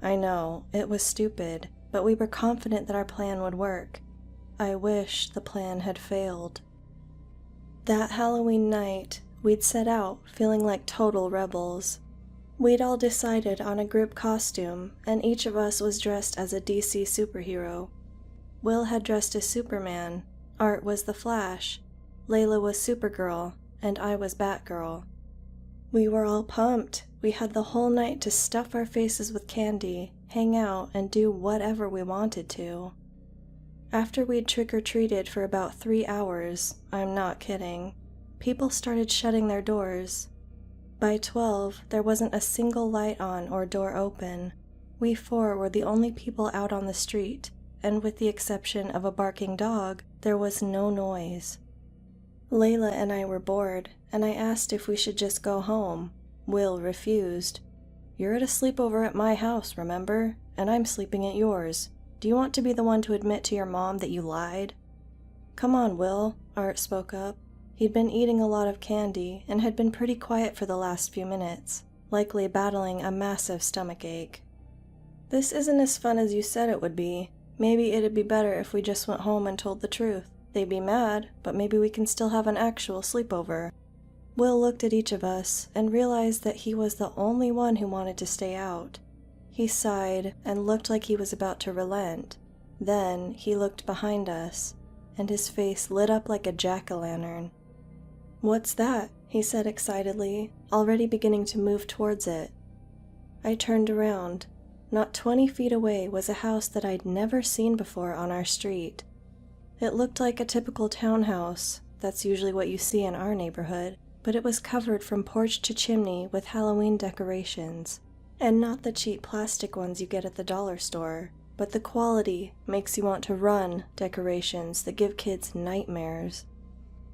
I know, it was stupid, but we were confident that our plan would work. I wish the plan had failed. That Halloween night, we'd set out feeling like total rebels. We'd all decided on a group costume, and each of us was dressed as a DC superhero. Will had dressed as Superman, Art was the Flash, Layla was Supergirl, and I was Batgirl. We were all pumped. We had the whole night to stuff our faces with candy, hang out, and do whatever we wanted to. After we'd trick-or-treated for about 3 hours, I'm not kidding, people started shutting their doors. By 12, there wasn't a single light on or door open. We 4 were the only people out on the street, and with the exception of a barking dog, there was no noise. Layla and I were bored, and I asked if we should just go home. Will refused. "You're at a sleepover at my house, remember? And I'm sleeping at yours. Do you want to be the one to admit to your mom that you lied?" "Come on, Will," Art spoke up. He'd been eating a lot of candy and had been pretty quiet for the last few minutes, likely battling a massive stomachache. "This isn't as fun as you said it would be. Maybe it'd be better if we just went home and told the truth. They'd be mad, but maybe we can still have an actual sleepover." Will looked at each of us and realized that he was the only one who wanted to stay out. He sighed and looked like he was about to relent. Then he looked behind us, and his face lit up like a jack-o'-lantern. "What's that?" he said excitedly, already beginning to move towards it. I turned around. Not 20 feet away was a house that I'd never seen before on our street. It looked like a typical townhouse. That's usually what you see in our neighborhood, but it was covered from porch to chimney with Halloween decorations, and not the cheap plastic ones you get at the dollar store, but the quality makes you want to run decorations that give kids nightmares.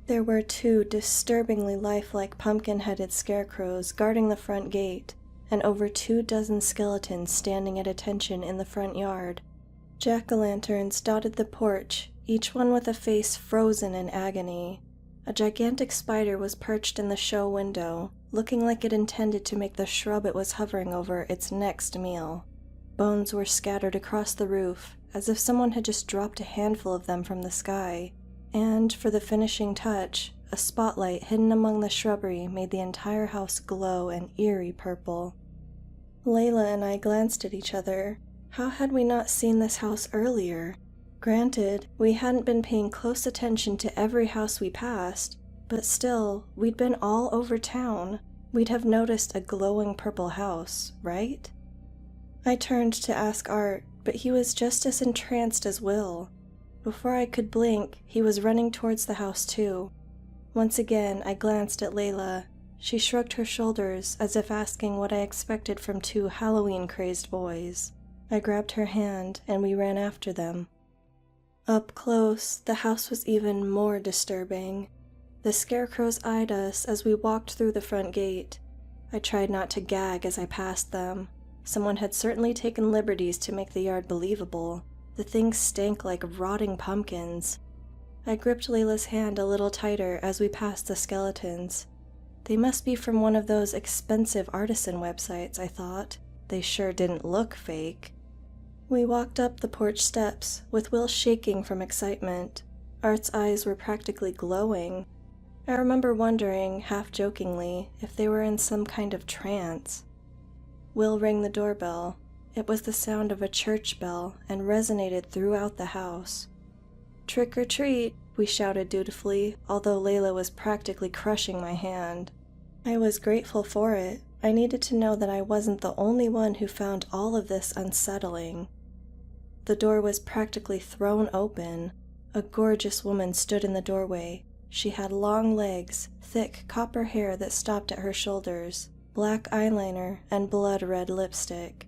There were 2 disturbingly lifelike pumpkin-headed scarecrows guarding the front gate, and over 24 skeletons standing at attention in the front yard. Jack-o'-lanterns dotted the porch, each one with a face frozen in agony. A gigantic spider was perched in the show window, looking like it intended to make the shrub it was hovering over its next meal. Bones were scattered across the roof, as if someone had just dropped a handful of them from the sky, and, for the finishing touch, a spotlight hidden among the shrubbery made the entire house glow an eerie purple. Layla and I glanced at each other. How had we not seen this house earlier? Granted, we hadn't been paying close attention to every house we passed, but still, we'd been all over town. We'd have noticed a glowing purple house, right? I turned to ask Art, but he was just as entranced as Will. Before I could blink, he was running towards the house too. Once again, I glanced at Layla. She shrugged her shoulders as if asking what I expected from 2 Halloween-crazed boys. I grabbed her hand, and we ran after them. Up close, the house was even more disturbing. The scarecrows eyed us as we walked through the front gate. I tried not to gag as I passed them. Someone had certainly taken liberties to make the yard believable. The things stank like rotting pumpkins. I gripped Layla's hand a little tighter as we passed the skeletons. They must be from one of those expensive artisan websites, I thought. They sure didn't look fake. We walked up the porch steps, with Will shaking from excitement. Art's eyes were practically glowing. I remember wondering, half-jokingly, if they were in some kind of trance. Will rang the doorbell. It was the sound of a church bell and resonated throughout the house. "Trick or treat," we shouted dutifully, although Layla was practically crushing my hand. I was grateful for it. I needed to know that I wasn't the only one who found all of this unsettling. The door was practically thrown open. A gorgeous woman stood in the doorway. She had long legs, thick copper hair that stopped at her shoulders, black eyeliner, and blood-red lipstick.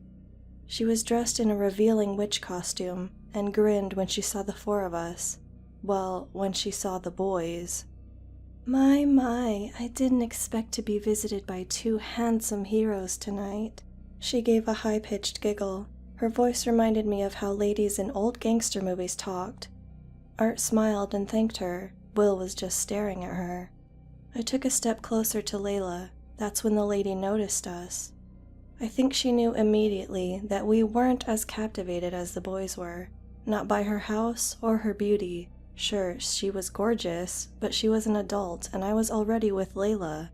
She was dressed in a revealing witch costume and grinned when she saw the four of us. Well, when she saw the boys. My, I didn't expect to be visited by two handsome heroes tonight." She gave a high-pitched giggle. Her voice reminded me of how ladies in old gangster movies talked. Art smiled and thanked her. Will was just staring at her. I took a step closer to Layla. That's when the lady noticed us. I think she knew immediately that we weren't as captivated as the boys were. Not by her house or her beauty. Sure, she was gorgeous, but she was an adult and I was already with Layla.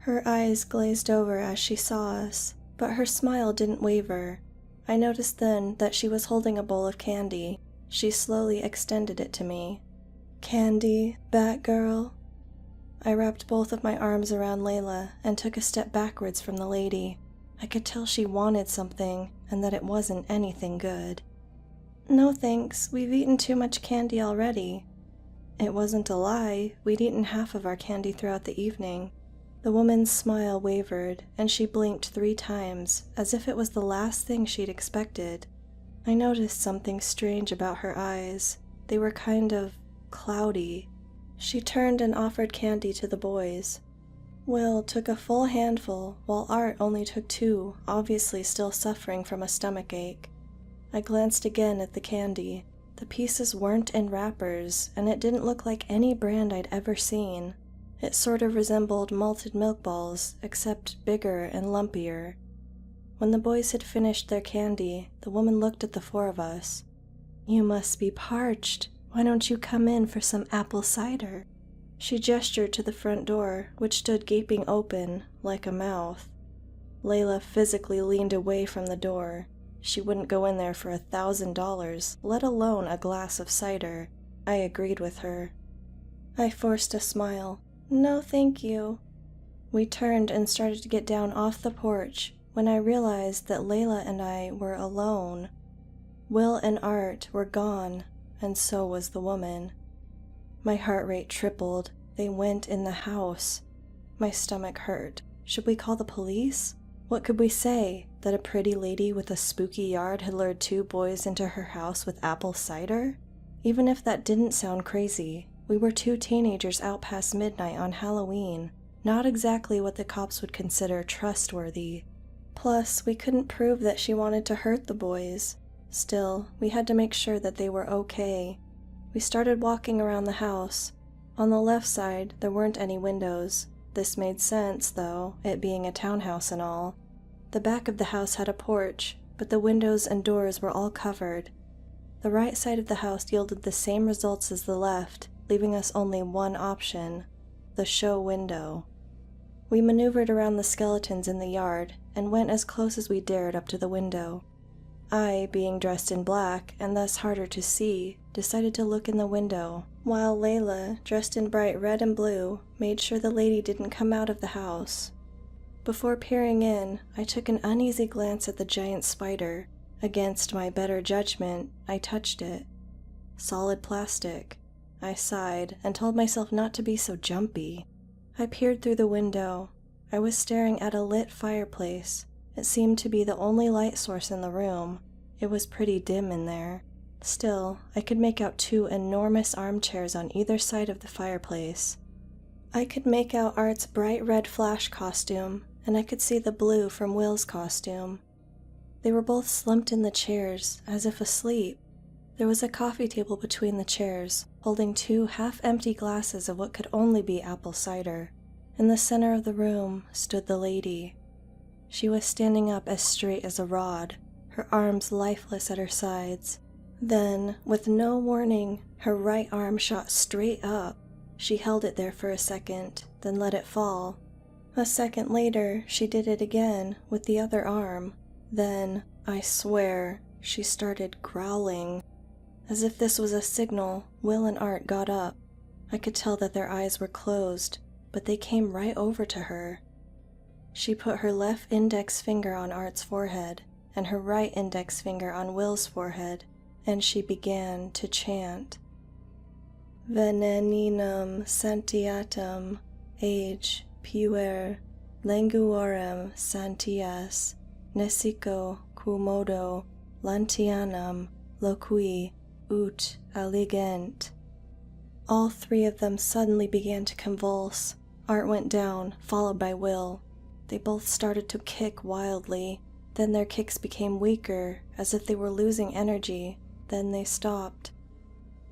Her eyes glazed over as she saw us, but her smile didn't waver. I noticed then that she was holding a bowl of candy. She slowly extended it to me. "Candy, Batgirl?" I wrapped both of my arms around Layla and took a step backwards from the lady. I could tell she wanted something and that it wasn't anything good. "No thanks, we've eaten too much candy already." It wasn't a lie. We'd eaten half of our candy throughout the evening. The woman's smile wavered, and she blinked 3 times, as if it was the last thing she'd expected. I noticed something strange about her eyes. They were kind of cloudy. She turned and offered candy to the boys. Will took a full handful, while Art only took 2, obviously still suffering from a stomachache. I glanced again at the candy. The pieces weren't in wrappers, and it didn't look like any brand I'd ever seen. It sort of resembled malted milk balls, except bigger and lumpier. When the boys had finished their candy, the woman looked at the 4 of us. "You must be parched. Why don't you come in for some apple cider?" She gestured to the front door, which stood gaping open, like a mouth. Layla physically leaned away from the door. She wouldn't go in there for $1,000, let alone a glass of cider. I agreed with her. I forced a smile. "No, thank you." We turned and started to get down off the porch when I realized that Layla and I were alone. Will and Art were gone, and so was the woman. My heart rate tripled. They went in the house. My stomach hurt. Should we call the police? What could we say? That a pretty lady with a spooky yard had lured 2 boys into her house with apple cider? Even if that didn't sound crazy, we were 2 teenagers out past midnight on Halloween, not exactly what the cops would consider trustworthy. Plus, we couldn't prove that she wanted to hurt the boys. Still, we had to make sure that they were okay. We started walking around the house. On the left side, there weren't any windows. This made sense, though, it being a townhouse and all. The back of the house had a porch, but the windows and doors were all covered. The right side of the house yielded the same results as the left, leaving us only one option: the show window. We maneuvered around the skeletons in the yard and went as close as we dared up to the window. I, being dressed in black and thus harder to see, decided to look in the window, while Layla, dressed in bright red and blue, made sure the lady didn't come out of the house. Before peering in, I took an uneasy glance at the giant spider. Against my better judgment, I touched it. Solid plastic. I sighed and told myself not to be so jumpy. I peered through the window. I was staring at a lit fireplace. It seemed to be the only light source in the room. It was pretty dim in there. Still, I could make out 2 enormous armchairs on either side of the fireplace. I could make out Art's bright red Flash costume, and I could see the blue from Will's costume. They were both slumped in the chairs, as if asleep. There was a coffee table between the chairs, holding 2 half-empty glasses of what could only be apple cider. In the center of the room stood the lady. She was standing up as straight as a rod. her arms lifeless at her sides. Then, with no warning, her right arm shot straight up. She held it there for a second, then let it fall. A second later, she did it again with the other arm. Then, I swear, she started growling. As if this was a signal, Will and Art got up. I could tell that their eyes were closed, but they came right over to her. She put her left index finger on Art's forehead and her right index finger on Will's forehead, and she began to chant. Veneninum santiatum, age, puer, languorem santias, nesico quomodo, lantianam, loqui, ut alligent. All three of them suddenly began to convulse. Art went down, followed by Will. They both started to kick wildly. Then their kicks became weaker, as if they were losing energy. Then they stopped.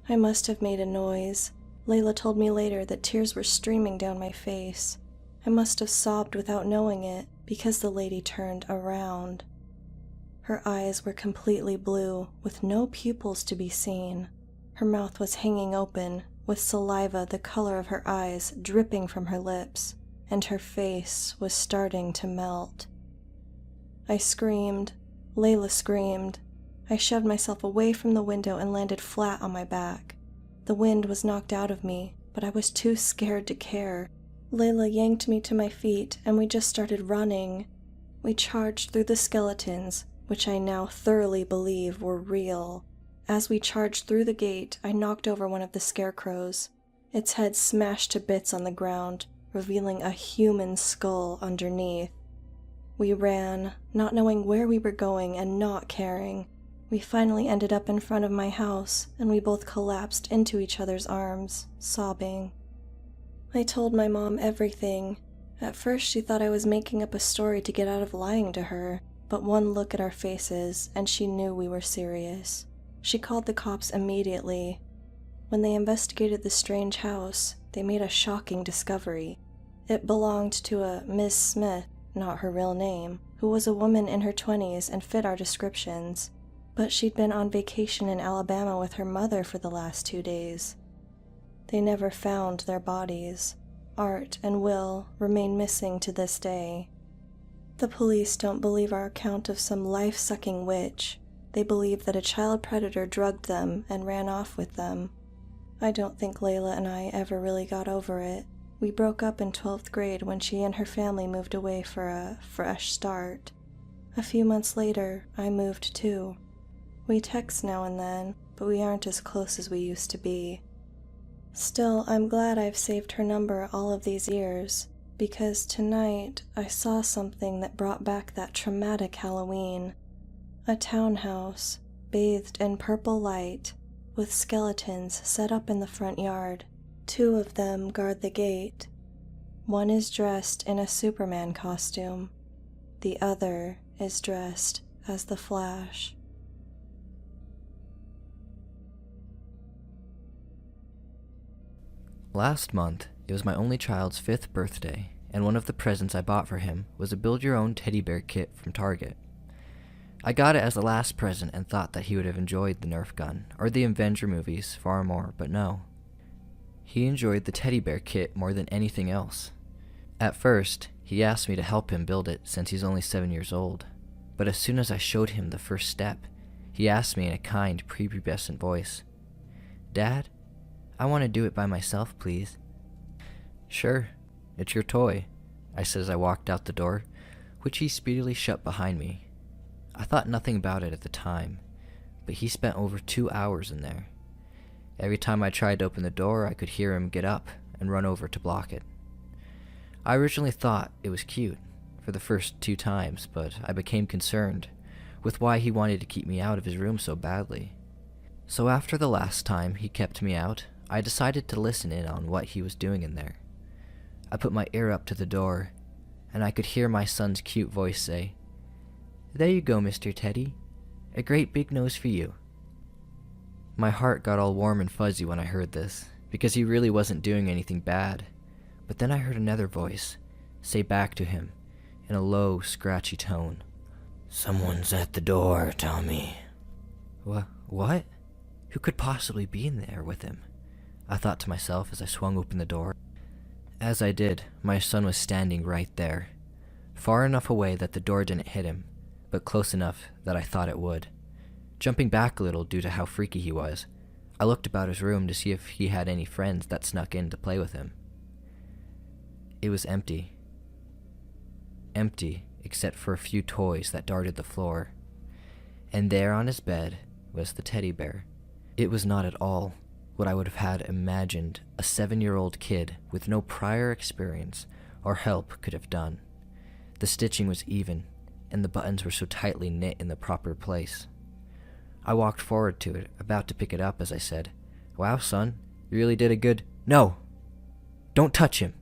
I must have made a noise. Layla told me later that tears were streaming down my face. I must have sobbed without knowing it, because the lady turned around. Her eyes were completely blue, with no pupils to be seen. Her mouth was hanging open, with saliva the color of her eyes dripping from her lips, and her face was starting to melt. I screamed. Layla screamed. I shoved myself away from the window and landed flat on my back. The wind was knocked out of me, but I was too scared to care. Layla yanked me to my feet, and we just started running. We charged through the skeletons, which I now thoroughly believe were real. As we charged through the gate, I knocked over one of the scarecrows. Its head smashed to bits on the ground, revealing a human skull underneath. We ran, not knowing where we were going and not caring. We finally ended up in front of my house, and we both collapsed into each other's arms, sobbing. I told my mom everything. At first she thought I was making up a story to get out of lying to her, but one look at our faces and she knew we were serious. She called the cops immediately. When they investigated the strange house, they made a shocking discovery. It belonged to a Miss Smith, not her real name, who was a woman in her 20s and fit our descriptions. But she'd been on vacation in Alabama with her mother for the last 2 days. They never found their bodies. Art and Will remain missing to this day. The police don't believe our account of some life-sucking witch. They believe that a child predator drugged them and ran off with them. I don't think Layla and I ever really got over it. We broke up in 12th grade when she and her family moved away for a fresh start. A few months later, I moved too. We text now and then, but we aren't as close as we used to be. Still, I'm glad I've saved her number all of these years, because tonight I saw something that brought back that traumatic Halloween. A townhouse, bathed in purple light, with skeletons set up in the front yard. 2 of them guard the gate. One is dressed in a Superman costume. The other is dressed as the Flash. Last month, it was my only child's 5th birthday, and one of the presents I bought for him was a build-your-own teddy bear kit from Target. I got it as the last present and thought that he would have enjoyed the Nerf gun, or the Avenger movies far more, but no. He enjoyed the teddy bear kit more than anything else. At first, he asked me to help him build it since he's only 7 years old, but as soon as I showed him the first step, he asked me in a kind, prepubescent voice, "Dad, I want to do it by myself, please." "Sure, it's your toy," I said as I walked out the door, which he speedily shut behind me. I thought nothing about it at the time, but he spent over 2 hours in there. Every time I tried to open the door, I could hear him get up and run over to block it. I originally thought it was cute for the first 2 times, but I became concerned with why he wanted to keep me out of his room so badly. So after the last time he kept me out, I decided to listen in on what he was doing in there. I put my ear up to the door, and I could hear my son's cute voice say, "There you go, Mr. Teddy. A great big nose for you." My heart got all warm and fuzzy when I heard this, because he really wasn't doing anything bad. But then I heard another voice say back to him, in a low, scratchy tone, Someone's at the door, Tommy. What? Who could possibly be in there with him? I thought to myself as I swung open the door. As I did, my son was standing right there, far enough away that the door didn't hit him, but close enough that I thought it would. Jumping back a little due to how freaky he was, I looked about his room to see if he had any friends that snuck in to play with him. It was empty. Empty, except for a few toys that darted the floor. And there on his bed was the teddy bear. It was not at all what I would have had imagined a 7-year-old kid with no prior experience or help could have done. The stitching was even, and the buttons were so tightly knit in the proper place. I walked forward to it, about to pick it up as I said, "Wow, son, you really did a good—" "No! Don't touch him!"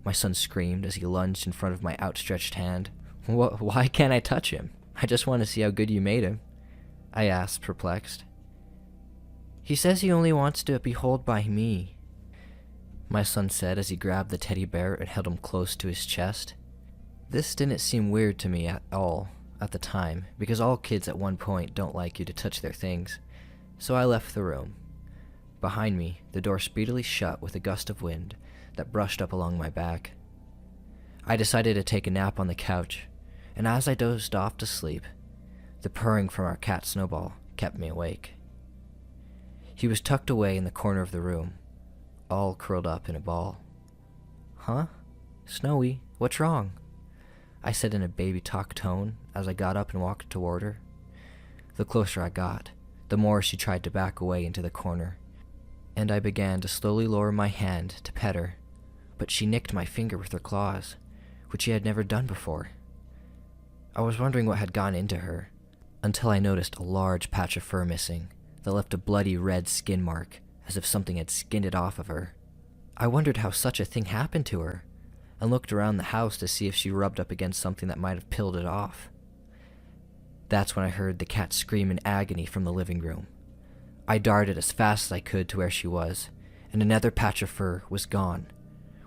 My son screamed as he lunged in front of my outstretched hand. Why can't I touch him? I just want to see how good you made him," I asked, perplexed. "He says he only wants to be held by me," my son said as he grabbed the teddy bear and held him close to his chest. This didn't seem weird to me at all at the time, because all kids at one point don't like you to touch their things, so I left the room. Behind me, the door speedily shut with a gust of wind that brushed up along my back. I decided to take a nap on the couch, and as I dozed off to sleep, the purring from our cat Snowball kept me awake. He was tucked away in the corner of the room, all curled up in a ball. "Huh? Snowy, what's wrong?" I said in a baby talk tone as I got up and walked toward her. The closer I got, the more she tried to back away into the corner, and I began to slowly lower my hand to pet her, but she nicked my finger with her claws, which she had never done before. I was wondering what had gone into her, until I noticed a large patch of fur missing that left a bloody red skin mark, as if something had skinned it off of her. I wondered how such a thing happened to her, and looked around the house to see if she rubbed up against something that might have peeled it off. That's when I heard the cat scream in agony from the living room. I darted as fast as I could to where she was, and another patch of fur was gone,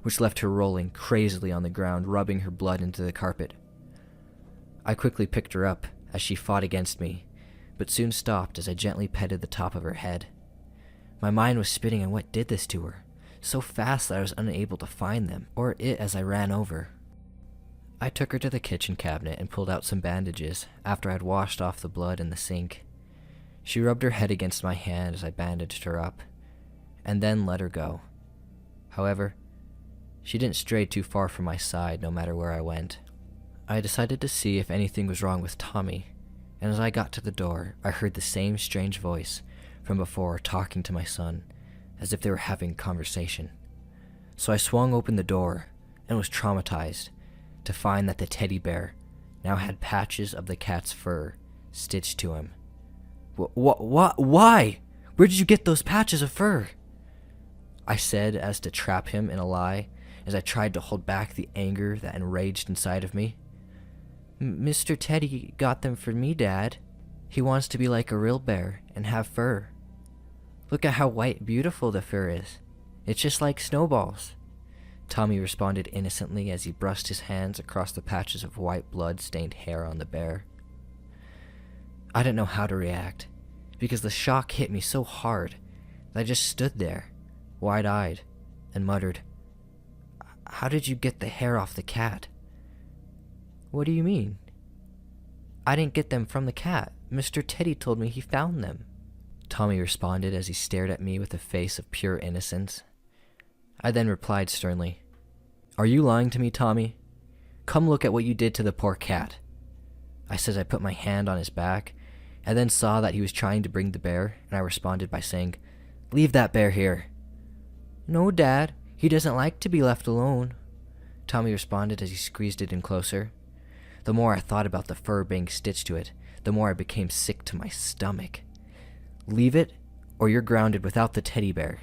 which left her rolling crazily on the ground, rubbing her blood into the carpet. I quickly picked her up as she fought against me, but soon stopped as I gently petted the top of her head. My mind was spinning on what did this to her, so fast that I was unable to find them, or it as I ran over. I took her to the kitchen cabinet and pulled out some bandages after I had washed off the blood in the sink. She rubbed her head against my hand as I bandaged her up, and then let her go. However, she didn't stray too far from my side no matter where I went. I decided to see if anything was wrong with Tommy, and as I got to the door, I heard the same strange voice from before talking to my son, as if they were having a conversation. So I swung open the door and was traumatized to find that the teddy bear now had patches of the cat's fur stitched to him. Why? Where did you get those patches of fur?" I said as to trap him in a lie as I tried to hold back the anger that enraged inside of me. "Mr. Teddy got them for me, Dad. He wants to be like a real bear and have fur. Look at how white and beautiful the fur is. It's just like Snowball's," Tommy responded innocently as he brushed his hands across the patches of white blood-stained hair on the bear. I didn't know how to react, because the shock hit me so hard that I just stood there, wide-eyed, and muttered, "How did you get the hair off the cat?" "What do you mean?" "I didn't get them from the cat. Mr. Teddy told me he found them," Tommy responded as he stared at me with a face of pure innocence. I then replied sternly, "Are you lying to me, Tommy? Come look at what you did to the poor cat." I said I put my hand on his back, and then saw that he was trying to bring the bear, and I responded by saying, "Leave that bear here." "No, Dad, he doesn't like to be left alone," Tommy responded as he squeezed it in closer. The more I thought about the fur being stitched to it, the more I became sick to my stomach. "Leave it, or you're grounded without the teddy bear,"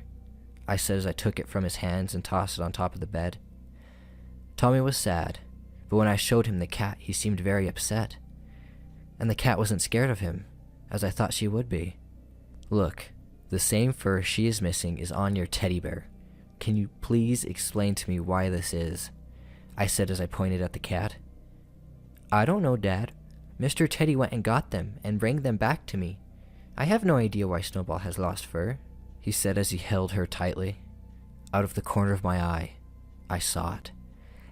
I said as I took it from his hands and tossed it on top of the bed. Tommy was sad, but when I showed him the cat, he seemed very upset. And the cat wasn't scared of him, as I thought she would be. "Look, the same fur she is missing is on your teddy bear. Can you please explain to me why this is?" I said as I pointed at the cat. "I don't know, Dad. Mr. Teddy went and got them and bring them back to me. I have no idea why Snowball has lost fur, he said as he held her tightly. Out of the corner of my eye, I saw it,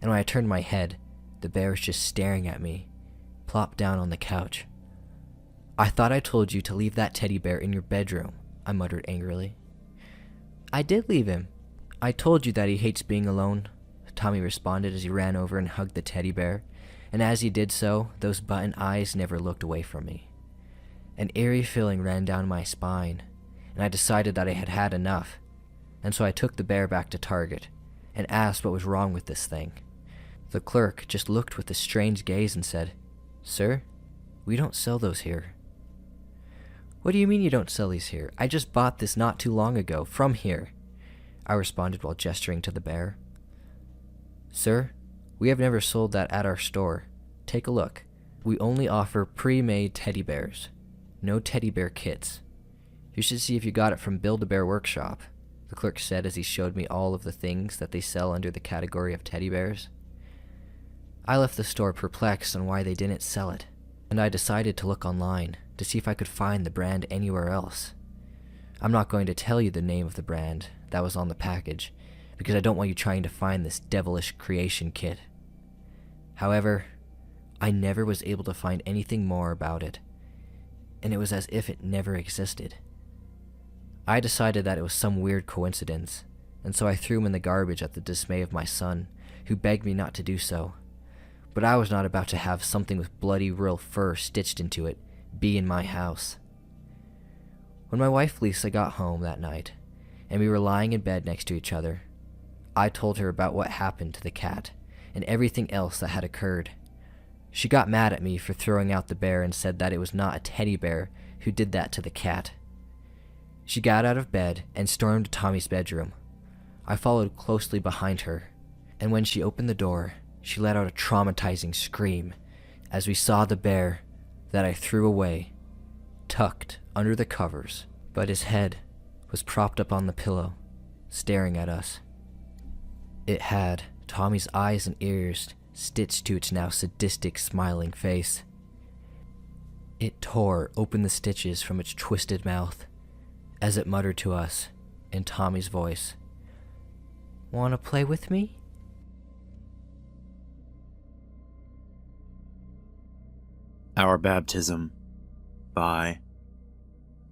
and when I turned my head, the bear was just staring at me, plopped down on the couch. I thought I told you to leave that teddy bear in your bedroom, I muttered angrily. I did leave him. I told you that he hates being alone, Tommy responded as he ran over and hugged the teddy bear, and as he did so, those button eyes never looked away from me. An eerie feeling ran down my spine, and I decided that I had had enough, and so I took the bear back to Target and asked what was wrong with this thing. The clerk just looked with a strange gaze and said, Sir, we don't sell those here. What do you mean you don't sell these here? I just bought this not too long ago, from here, I responded while gesturing to the bear. Sir, we have never sold that at our store. Take a look. We only offer pre-made teddy bears. No teddy bear kits. You should see if you got it from Build-A-Bear Workshop, the clerk said as he showed me all of the things that they sell under the category of teddy bears. I left the store perplexed on why they didn't sell it, and I decided to look online to see if I could find the brand anywhere else. I'm not going to tell you the name of the brand that was on the package, because I don't want you trying to find this devilish creation kit. However, I never was able to find anything more about it, and it was as if it never existed. I decided that it was some weird coincidence, and so I threw him in the garbage at the dismay of my son, who begged me not to do so. But I was not about to have something with bloody real fur stitched into it be in my house. When my wife Lisa got home that night, and we were lying in bed next to each other, I told her about what happened to the cat and everything else that had occurred. She got mad at me for throwing out the bear and said that it was not a teddy bear who did that to the cat. She got out of bed and stormed to Tommy's bedroom. I followed closely behind her, and when she opened the door, she let out a traumatizing scream as we saw the bear that I threw away, tucked under the covers, but his head was propped up on the pillow, staring at us. It had Tommy's eyes and ears stitched to its now sadistic, smiling face. It tore open the stitches from its twisted mouth as it muttered to us in Tommy's voice, "Want to play with me?" Our Baptism by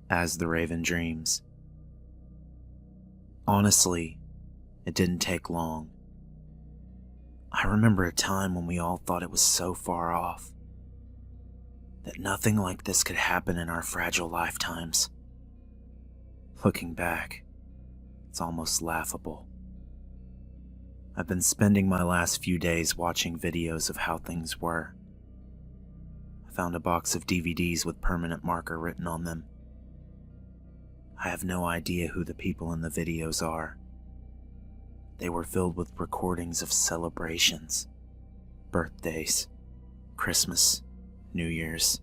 As the Raven Dreams. Honestly, it didn't take long. I remember a time when we all thought it was so far off, that nothing like this could happen in our fragile lifetimes. Looking back, it's almost laughable. I've been spending my last few days watching videos of how things were. I found a box of DVDs with permanent marker written on them. I have no idea who the people in the videos are. They were filled with recordings of celebrations, birthdays, Christmas, New Year's.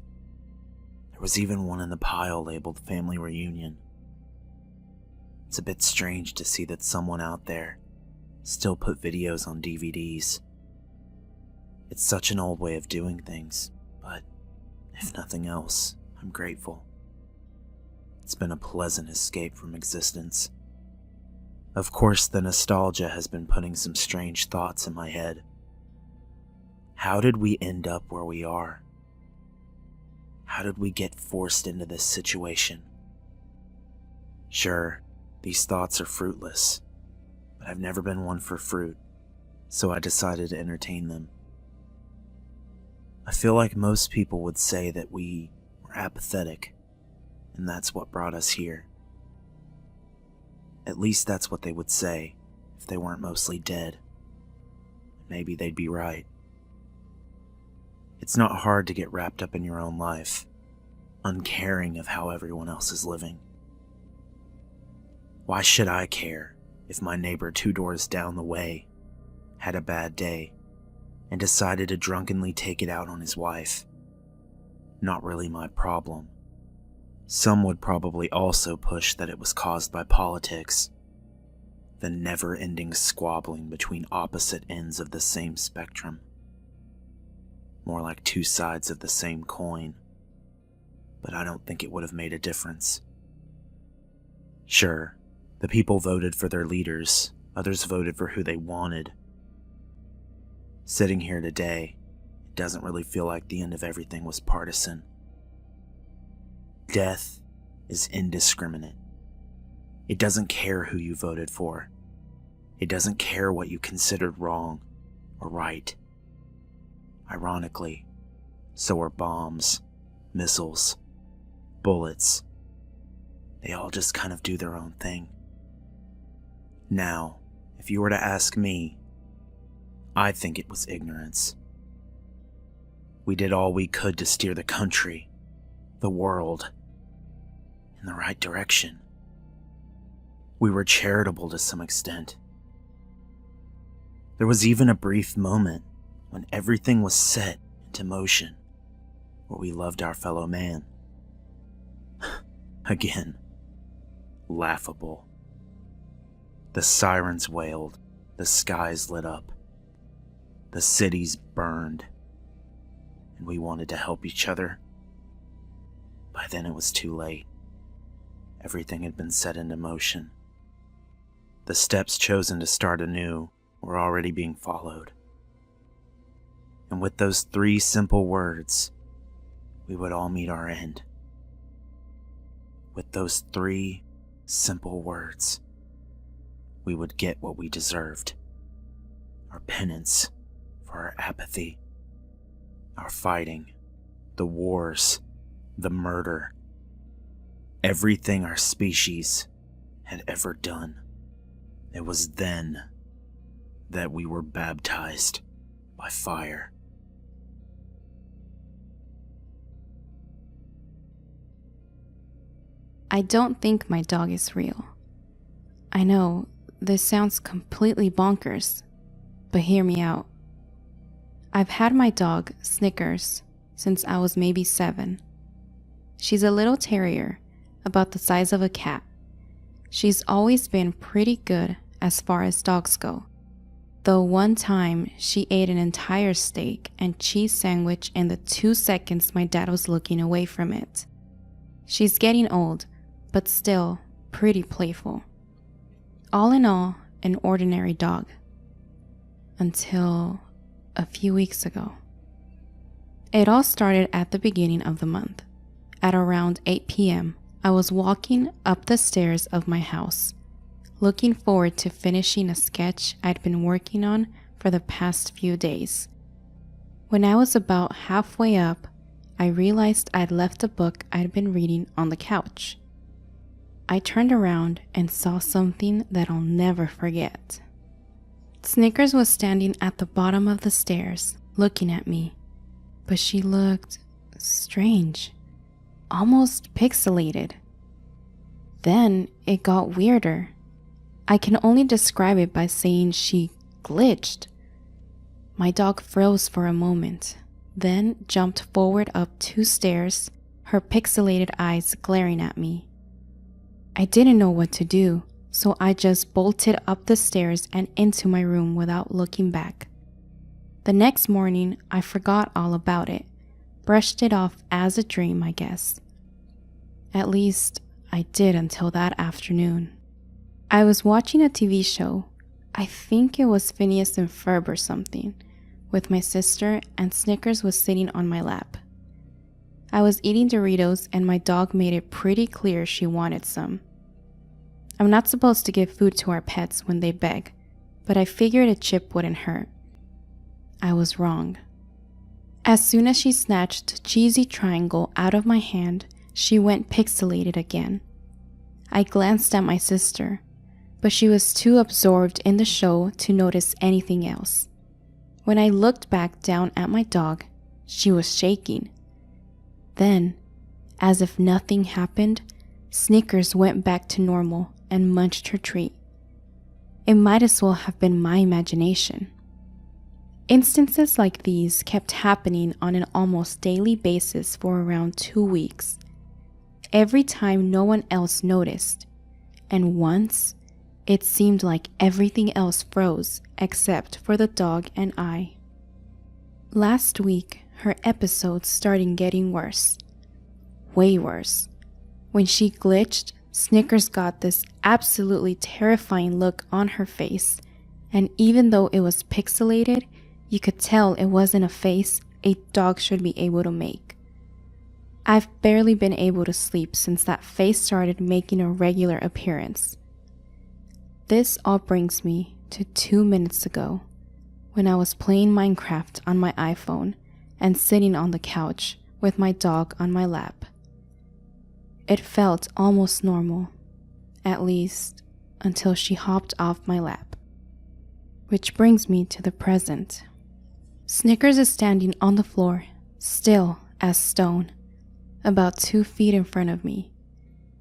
There was even one in the pile labeled Family Reunion. It's a bit strange to see that someone out there still put videos on DVDs. It's such an old way of doing things, but if nothing else, I'm grateful. It's been a pleasant escape from existence. Of course, the nostalgia has been putting some strange thoughts in my head. How did we end up where we are? How did we get forced into this situation? Sure, these thoughts are fruitless, but I've never been one for fruit, so I decided to entertain them. I feel like most people would say that we were apathetic, and that's what brought us here. At least that's what they would say if they weren't mostly dead. Maybe they'd be right. It's not hard to get wrapped up in your own life, uncaring of how everyone else is living. Why should I care if my neighbor 2 doors down the way had a bad day and decided to drunkenly take it out on his wife? Not really my problem. Some would probably also push that it was caused by politics, the never-ending squabbling between opposite ends of the same spectrum. more like two sides of the same coin. But I don't think it would have made a difference. Sure, the people voted for their leaders, others voted for who they wanted. Sitting here today, it doesn't really feel like the end of everything was partisan. Death is indiscriminate. It doesn't care who you voted for. It doesn't care what you considered wrong or right. Ironically, so are bombs, missiles, bullets. They all just kind of do their own thing. Now, if you were to ask me, I think it was ignorance. We did all we could to steer the country, the world, in the right direction. We were charitable to some extent. There was even a brief moment when everything was set into motion, where we loved our fellow man. Again, laughable. The sirens wailed, the skies lit up, the cities burned, and we wanted to help each other. By then it was too late. Everything had been set into motion. The steps chosen to start anew were already being followed. And with those 3 simple words, we would all meet our end. With those 3 simple words, we would get what we deserved. Our penance for our apathy, our fighting, the wars, the murder, everything our species had ever done. It was then that we were baptized by fire. I don't think my dog is real. I know, this sounds completely bonkers, but hear me out. I've had my dog, Snickers, since I was maybe 7. She's a little terrier, about the size of a cat. She's always been pretty good as far as dogs go, though one time she ate an entire steak and cheese sandwich in the 2 seconds my dad was looking away from it. She's getting old, but still pretty playful. All in all, an ordinary dog. Until a few weeks ago. It all started at the beginning of the month. At around 8 p.m., I was walking up the stairs of my house, looking forward to finishing a sketch I'd been working on for the past few days. When I was about halfway up, I realized I'd left a book I'd been reading on the couch. I turned around and saw something that I'll never forget. Snickers was standing at the bottom of the stairs, looking at me, but she looked strange, almost pixelated. Then it got weirder. I can only describe it by saying she glitched. My dog froze for a moment, then jumped forward up 2 stairs, her pixelated eyes glaring at me. I didn't know what to do, so I just bolted up the stairs and into my room without looking back. The next morning, I forgot all about it, brushed it off as a dream, I guess. At least, I did until that afternoon. I was watching a TV show, I think it was Phineas and Ferb or something, with my sister, and Snickers was sitting on my lap. I was eating Doritos and my dog made it pretty clear she wanted some. I'm not supposed to give food to our pets when they beg, but I figured a chip wouldn't hurt. I was wrong. As soon as she snatched the cheesy triangle out of my hand, she went pixelated again. I glanced at my sister, but she was too absorbed in the show to notice anything else. When I looked back down at my dog, she was shaking. Then, as if nothing happened, Snickers went back to normal and munched her treat. It might as well have been my imagination. Instances like these kept happening on an almost daily basis for around 2 weeks. Every time no one else noticed, and once, it seemed like everything else froze except for the dog and I. Last week, her episodes started getting worse. Way worse. When she glitched, Snickers got this absolutely terrifying look on her face, and even though it was pixelated, you could tell it wasn't a face a dog should be able to make. I've barely been able to sleep since that face started making a regular appearance. This all brings me to 2 minutes ago, when I was playing Minecraft on my iPhone and sitting on the couch with my dog on my lap. It felt almost normal, at least until she hopped off my lap. Which brings me to the present. Snickers is standing on the floor, still as stone, about 2 feet in front of me.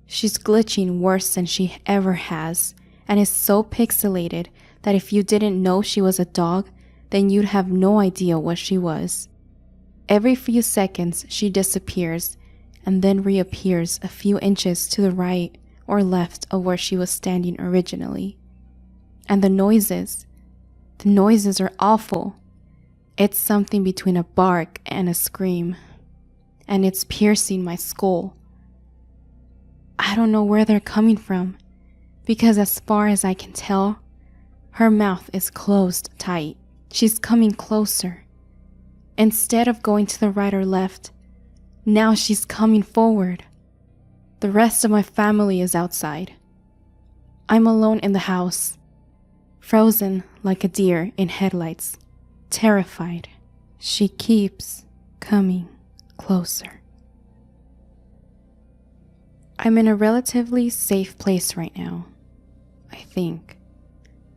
She's glitching worse than she ever has, and is so pixelated that if you didn't know she was a dog, then you'd have no idea what she was. Every few seconds she disappears and then reappears a few inches to the right or left of where she was standing originally. And the noises are awful. It's something between a bark and a scream, and it's piercing my skull. I don't know where they're coming from, because as far as I can tell, her mouth is closed tight. She's coming closer. Instead of going to the right or left, now she's coming forward. The rest of my family is outside. I'm alone in the house, frozen like a deer in headlights, terrified. She keeps coming closer. I'm in a relatively safe place right now, I think.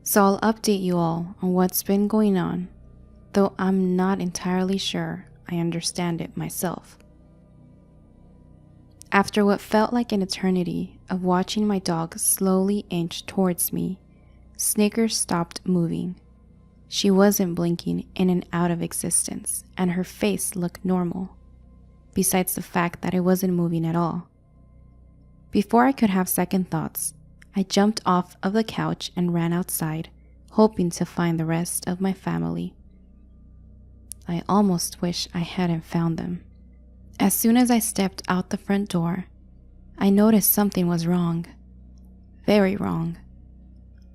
So I'll update you all on what's been going on, though I'm not entirely sure I understand it myself. After what felt like an eternity of watching my dog slowly inch towards me, Snickers stopped moving. She wasn't blinking in and out of existence, and her face looked normal, besides the fact that it wasn't moving at all. Before I could have second thoughts, I jumped off of the couch and ran outside, hoping to find the rest of my family. I almost wish I hadn't found them. As soon as I stepped out the front door, I noticed something was wrong. Very wrong.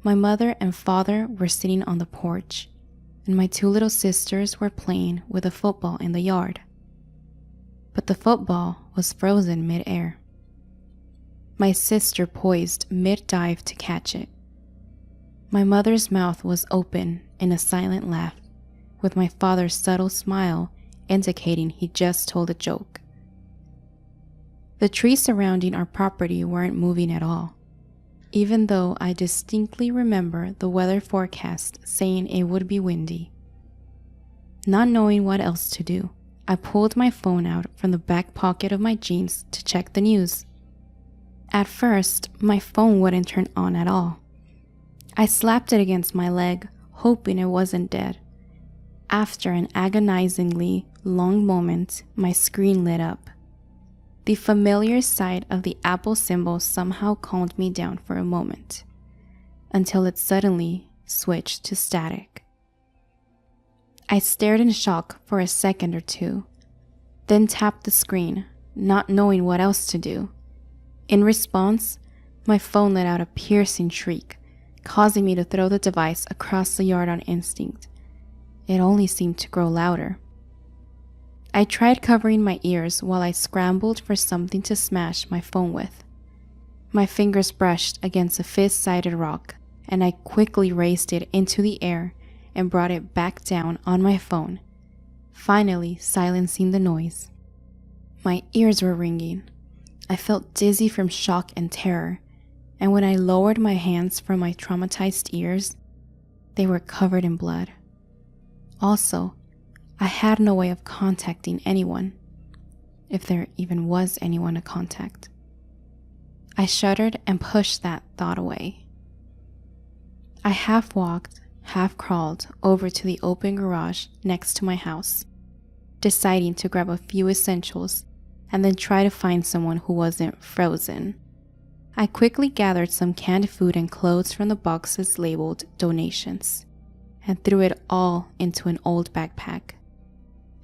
My mother and father were sitting on the porch, and my 2 little sisters were playing with a football in the yard. But the football was frozen mid-air. My sister poised mid-dive to catch it. My mother's mouth was open in a silent laugh, with my father's subtle smile indicating he just told a joke. The trees surrounding our property weren't moving at all, even though I distinctly remember the weather forecast saying it would be windy. Not knowing what else to do, I pulled my phone out from the back pocket of my jeans to check the news. At first, my phone wouldn't turn on at all. I slapped it against my leg, hoping it wasn't dead. After an agonizingly long moment, my screen lit up. The familiar sight of the Apple symbol somehow calmed me down for a moment, until it suddenly switched to static. I stared in shock for a second or two, then tapped the screen, not knowing what else to do. In response, my phone let out a piercing shriek, causing me to throw the device across the yard on instinct. It only seemed to grow louder. I tried covering my ears while I scrambled for something to smash my phone with. My fingers brushed against a fist-sided rock, and I quickly raised it into the air and brought it back down on my phone, finally silencing the noise. My ears were ringing. I felt dizzy from shock and terror, and when I lowered my hands from my traumatized ears, they were covered in blood. Also, I had no way of contacting anyone, if there even was anyone to contact. I shuddered and pushed that thought away. I half walked, half crawled over to the open garage next to my house, deciding to grab a few essentials and then try to find someone who wasn't frozen. I quickly gathered some canned food and clothes from the boxes labeled donations and threw it all into an old backpack.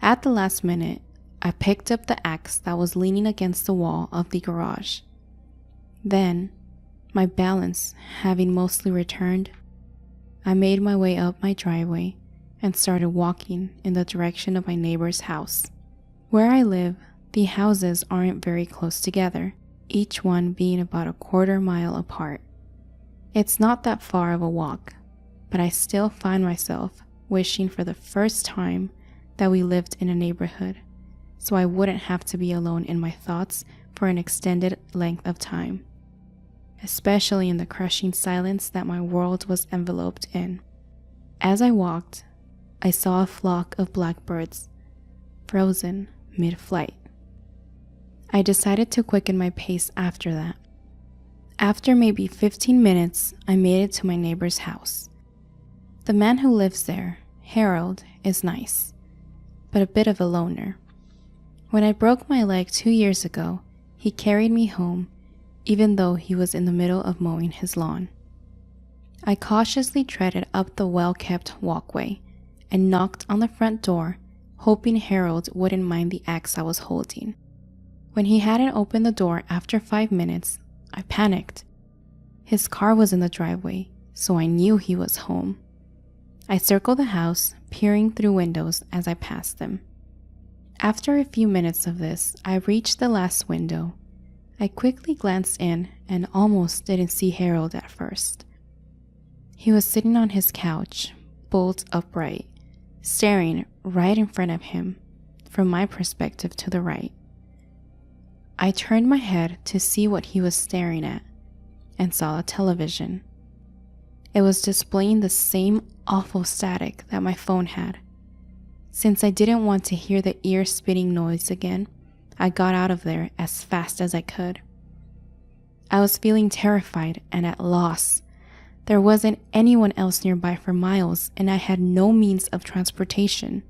At the last minute, I picked up the axe that was leaning against the wall of the garage. Then, my balance having mostly returned, I made my way up my driveway and started walking in the direction of my neighbor's house. Where I live, the houses aren't very close together, each one being about a quarter mile apart. It's not that far of a walk, but I still find myself wishing for the first time that we lived in a neighborhood, so I wouldn't have to be alone in my thoughts for an extended length of time, especially in the crushing silence that my world was enveloped in. As I walked, I saw a flock of blackbirds, frozen mid-flight. I decided to quicken my pace after that. After maybe 15 minutes, I made it to my neighbor's house. The man who lives there, Harold, is nice, but a bit of a loner. When I broke my leg 2 years ago, he carried me home, even though he was in the middle of mowing his lawn. I cautiously treaded up the well-kept walkway and knocked on the front door, hoping Harold wouldn't mind the axe I was holding. When he hadn't opened the door after 5 minutes, I panicked. His car was in the driveway, so I knew he was home. I circled the house, peering through windows as I passed them. After a few minutes of this, I reached the last window. I quickly glanced in and almost didn't see Harold at first. He was sitting on his couch, bolt upright, staring right in front of him, from my perspective to the right. I turned my head to see what he was staring at and saw a television. It was displaying the same awful static that my phone had. Since I didn't want to hear the ear-spitting noise again, I got out of there as fast as I could. I was feeling terrified and at loss. There wasn't anyone else nearby for miles, and I had no means of transportation.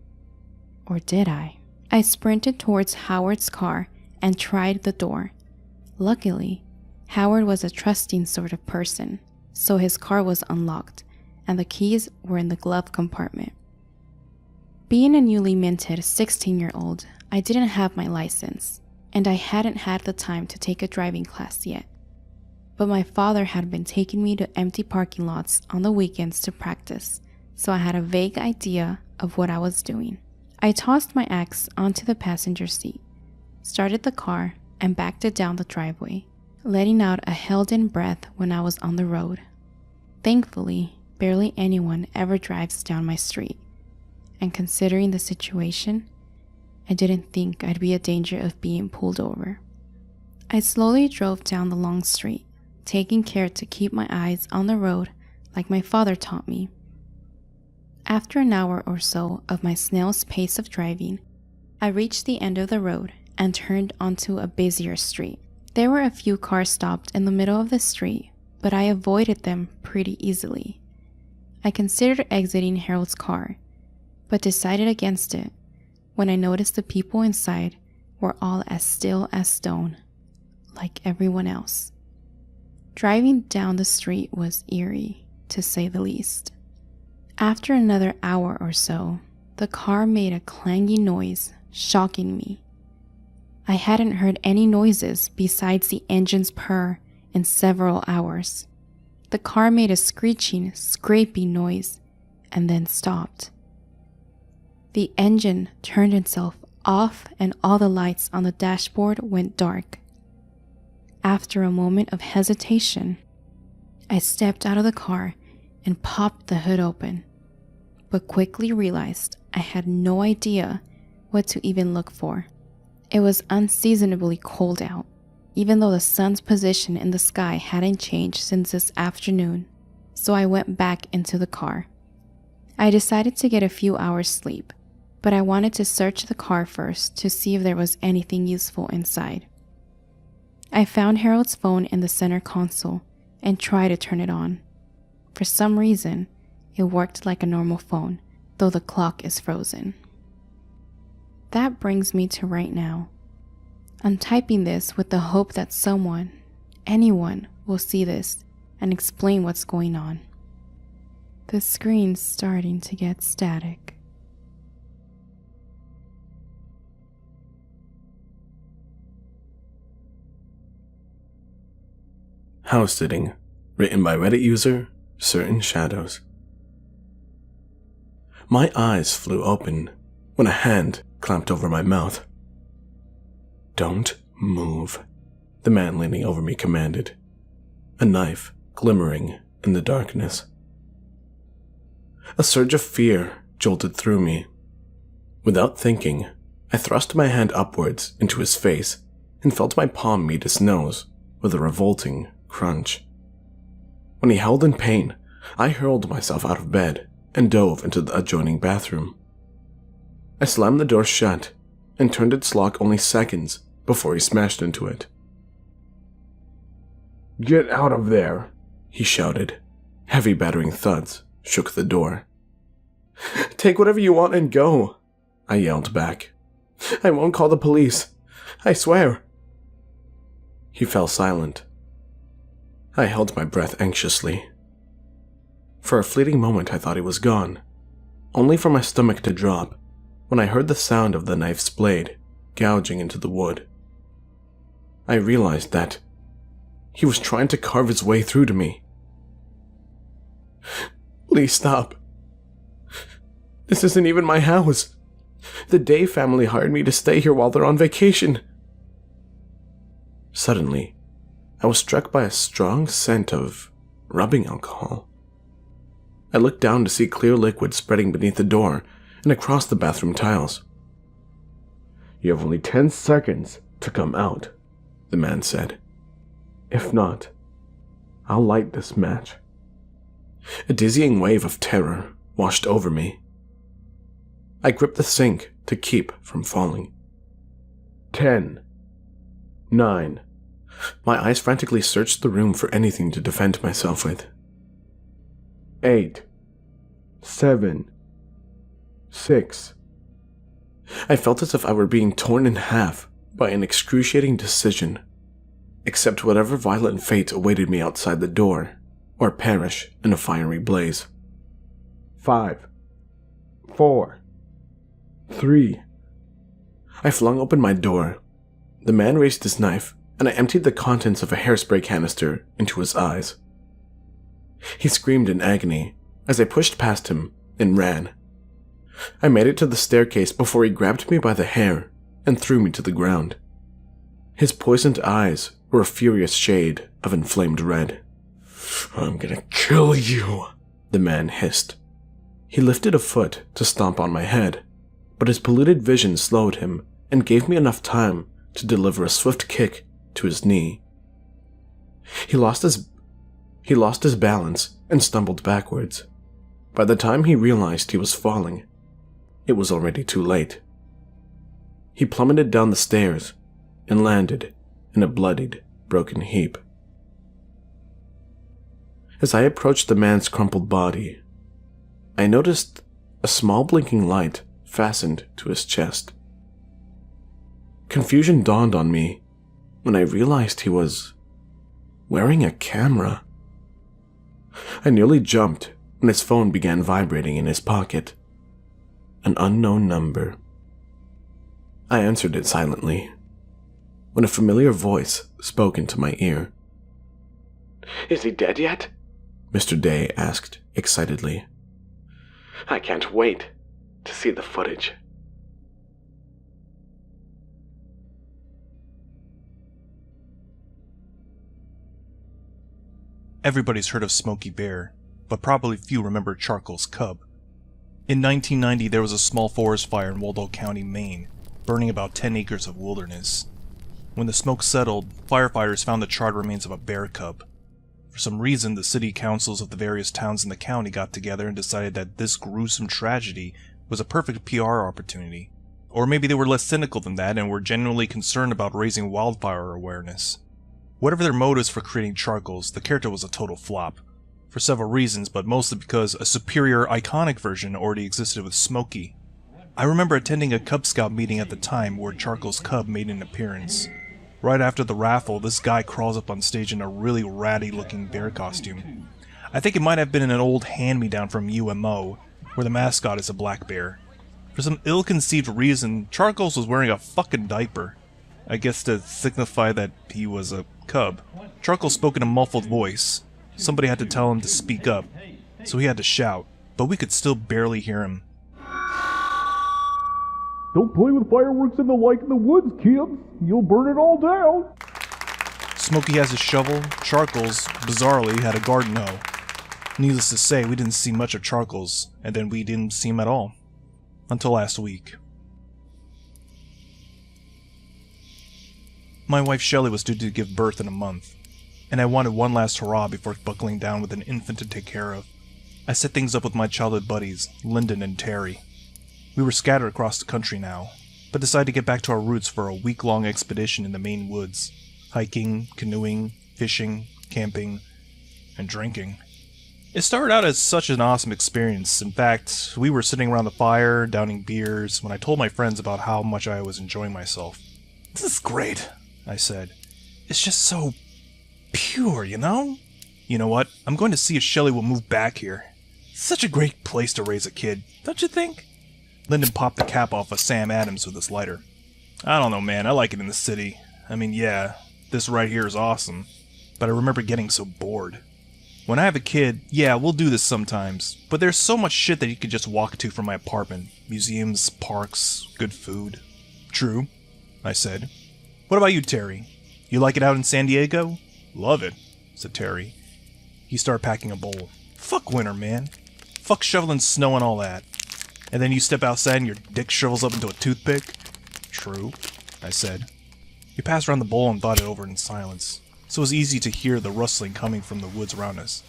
Or did I? I sprinted towards Howard's car and tried the door. Luckily, Howard was a trusting sort of person, so his car was unlocked, and the keys were in the glove compartment. Being a newly minted 16-year-old, I didn't have my license, and I hadn't had the time to take a driving class yet. But my father had been taking me to empty parking lots on the weekends to practice, so I had a vague idea of what I was doing. I tossed my axe onto the passenger seat, started the car, and backed it down the driveway, letting out a held-in breath when I was on the road. Thankfully, barely anyone ever drives down my street, and considering the situation, I didn't think I'd be in danger of being pulled over. I slowly drove down the long street, taking care to keep my eyes on the road like my father taught me. After an hour or so of my snail's pace of driving, I reached the end of the road and turned onto a busier street. There were a few cars stopped in the middle of the street, but I avoided them pretty easily. I considered exiting Harold's car, but decided against it when I noticed the people inside were all as still as stone, like everyone else. Driving down the street was eerie, to say the least. After another hour or so, the car made a clanging noise, shocking me. I hadn't heard any noises besides the engine's purr in several hours. The car made a screeching, scraping noise and then stopped. The engine turned itself off and all the lights on the dashboard went dark. After a moment of hesitation, I stepped out of the car and popped the hood open, but quickly realized I had no idea what to even look for. It was unseasonably cold out, even though the sun's position in the sky hadn't changed since this afternoon, so I went back into the car. I decided to get a few hours sleep, but I wanted to search the car first to see if there was anything useful inside. I found Harold's phone in the center console and tried to turn it on. For some reason, it worked like a normal phone, though the clock is frozen. That brings me to right now. I'm typing this with the hope that someone, anyone, will see this and explain what's going on. The screen's starting to get static. House Sitting, written by Reddit user Certain Shadows. My eyes flew open when a hand clamped over my mouth. "Don't move," the man leaning over me commanded, a knife glimmering in the darkness. A surge of fear jolted through me. Without thinking, I thrust my hand upwards into his face and felt my palm meet his nose with a revolting crunch. When he howled in pain, I hurled myself out of bed and dove into the adjoining bathroom. I slammed the door shut and turned its lock only seconds before he smashed into it. "Get out of there," he shouted. Heavy battering thuds shook the door. "Take whatever you want and go," I yelled back. "I won't call the police. I swear." He fell silent. I held my breath anxiously. For a fleeting moment I thought he was gone, only for my stomach to drop when I heard the sound of the knife's blade gouging into the wood. I realized that he was trying to carve his way through to me. "Please stop. This isn't even my house. The Day family hired me to stay here while they're on vacation." Suddenly, I was struck by a strong scent of rubbing alcohol. I looked down to see clear liquid spreading beneath the door and across the bathroom tiles. "You have only 10 seconds to come out," the man said. "If not, I'll light this match." A dizzying wave of terror washed over me. I gripped the sink to keep from falling. 10, 9. My eyes frantically searched the room for anything to defend myself with. 8, 7, 6. I felt as if I were being torn in half by an excruciating decision. Accept whatever violent fate awaited me outside the door, or perish in a fiery blaze. 5, 4, 3. I flung open my door. The man raised his knife, and I emptied the contents of a hairspray canister into his eyes. He screamed in agony as I pushed past him and ran. I made it to the staircase before he grabbed me by the hair and threw me to the ground. His poisoned eyes were a furious shade of inflamed red. "I'm gonna kill you," the man hissed. He lifted a foot to stomp on my head, but his polluted vision slowed him and gave me enough time to deliver a swift kick to his knee. He lost his balance and stumbled backwards. By the time he realized he was falling, it was already too late. He plummeted down the stairs and landed in a bloodied, broken heap. As I approached the man's crumpled body, I noticed a small blinking light fastened to his chest. Confusion dawned on me when I realized he was wearing a camera. I nearly jumped when his phone began vibrating in his pocket. An unknown number. I answered it silently when a familiar voice spoke into my ear. "Is he dead yet?" Mr. Day asked excitedly. "I can't wait to see the footage." Everybody's heard of Smokey Bear, but probably few remember Charcoal's Cub. In 1990, there was a small forest fire in Waldo County, Maine, burning about 10 acres of wilderness. When the smoke settled, firefighters found the charred remains of a bear cub. For some reason, the city councils of the various towns in the county got together and decided that this gruesome tragedy was a perfect PR opportunity. Or maybe they were less cynical than that and were genuinely concerned about raising wildfire awareness. Whatever their motives for creating Charcoals, the character was a total flop. For several reasons, but mostly because a superior, iconic version already existed with Smokey. I remember attending a Cub Scout meeting at the time where Charcoal's Cub made an appearance. Right after the raffle, this guy crawls up on stage in a really ratty-looking bear costume. I think it might have been an old hand-me-down from UMO, where the mascot is a black bear. For some ill-conceived reason, Charcoals was wearing a fucking diaper. I guess to signify that he was a cub. Charcoal spoke in a muffled voice. Somebody had to tell him to speak up, so he had to shout, but we could still barely hear him. Don't play with fireworks in the woods, kids. You'll burn it all down. Smokey has a shovel. Charcoals, bizarrely, had a garden hoe. Needless to say, we didn't see much of Charcoals, and then we didn't see him at all. Until last week. My wife Shelley was due to give birth in a month, and I wanted one last hurrah before buckling down with an infant to take care of. I set things up with my childhood buddies, Lyndon and Terry. We were scattered across the country now, but decided to get back to our roots for a week-long expedition in the Maine woods. Hiking, canoeing, fishing, camping, and drinking. It started out as such an awesome experience. In fact, we were sitting around the fire, downing beers, when I told my friends about how much I was enjoying myself. "This is great," I said. "It's just so pure, you know? You know what? I'm going to see if Shelley will move back here. It's such a great place to raise a kid, don't you think?" Lyndon popped the cap off of Sam Adams with his lighter. "I don't know, man. I like it in the city. I mean, yeah, this right here is awesome. But I remember getting so bored. When I have a kid, yeah, we'll do this sometimes, but there's so much shit that you could just walk to from my apartment. Museums, parks, good food." "True," I said. "What about you, Terry? You like it out in San Diego?" "Love it," said Terry. He started packing a bowl. "Fuck winter, man. Fuck shoveling snow and all that. And then you step outside and your dick shrivels up into a toothpick?" "True," I said. We passed around the bowl and thought it over in silence, so it was easy to hear the rustling coming from the woods around us.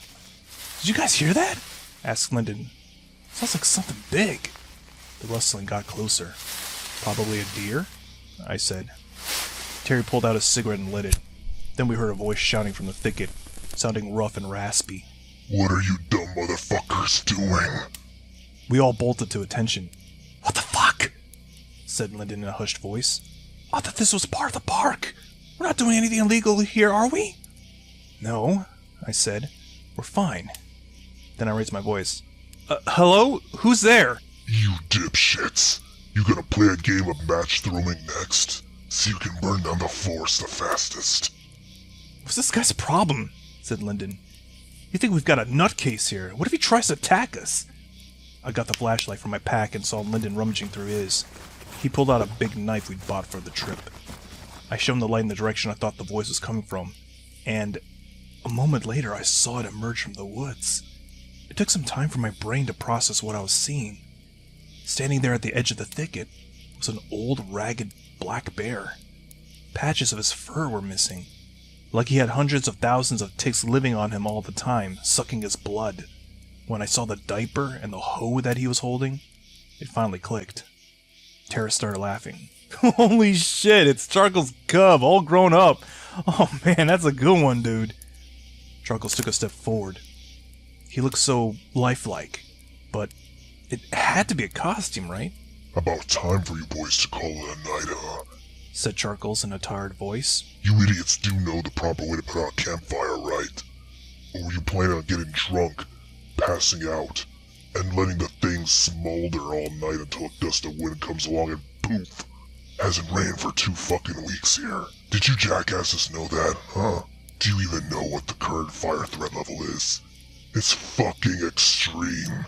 "Did you guys hear that?" asked Lyndon. "Sounds like something big." The rustling got closer. "Probably a deer?" I said. Terry pulled out a cigarette and lit it. Then we heard a voice shouting from the thicket, sounding rough and raspy. What are you dumb motherfuckers doing? We all bolted to attention. "What the fuck?" said Lyndon in a hushed voice. "I thought this was part of the park. We're not doing anything illegal here, are we?" "No," I said. "We're fine." Then I raised my voice. Hello? Who's there?" You dipshits. You gonna play a game of match throwing next? So you can burn down the forest the fastest. "What's this guy's problem?" said Lyndon. "You think we've got a nutcase here? What if he tries to attack us?" I got the flashlight from my pack and saw Lyndon rummaging through his. He pulled out a big knife we'd bought for the trip. I shone the light in the direction I thought the voice was coming from, and a moment later I saw it emerge from the woods. It took some time for my brain to process what I was seeing. Standing there at the edge of the thicket was an old, ragged black bear. Patches of his fur were missing, like he had hundreds of thousands of ticks living on him all the time, sucking his blood. When I saw the diaper and the hoe that he was holding, it finally clicked. Tara started laughing. "Holy shit, it's Charcoal's cub, all grown up. Oh man, that's a good one, dude." Charcoals took a step forward. He looked so lifelike, but it had to be a costume, right? About time for you boys to call it a night, huh? Said Charcoals in a tired voice. You idiots do know the proper way to put out a campfire, right? Or were you planning on getting drunk, passing out, and letting the thing smolder all night until a gust of wind comes along and poof? Hasn't rained for 2 fucking weeks here. Did you jackasses know that, huh? Do you even know what the current fire threat level is? It's fucking extreme,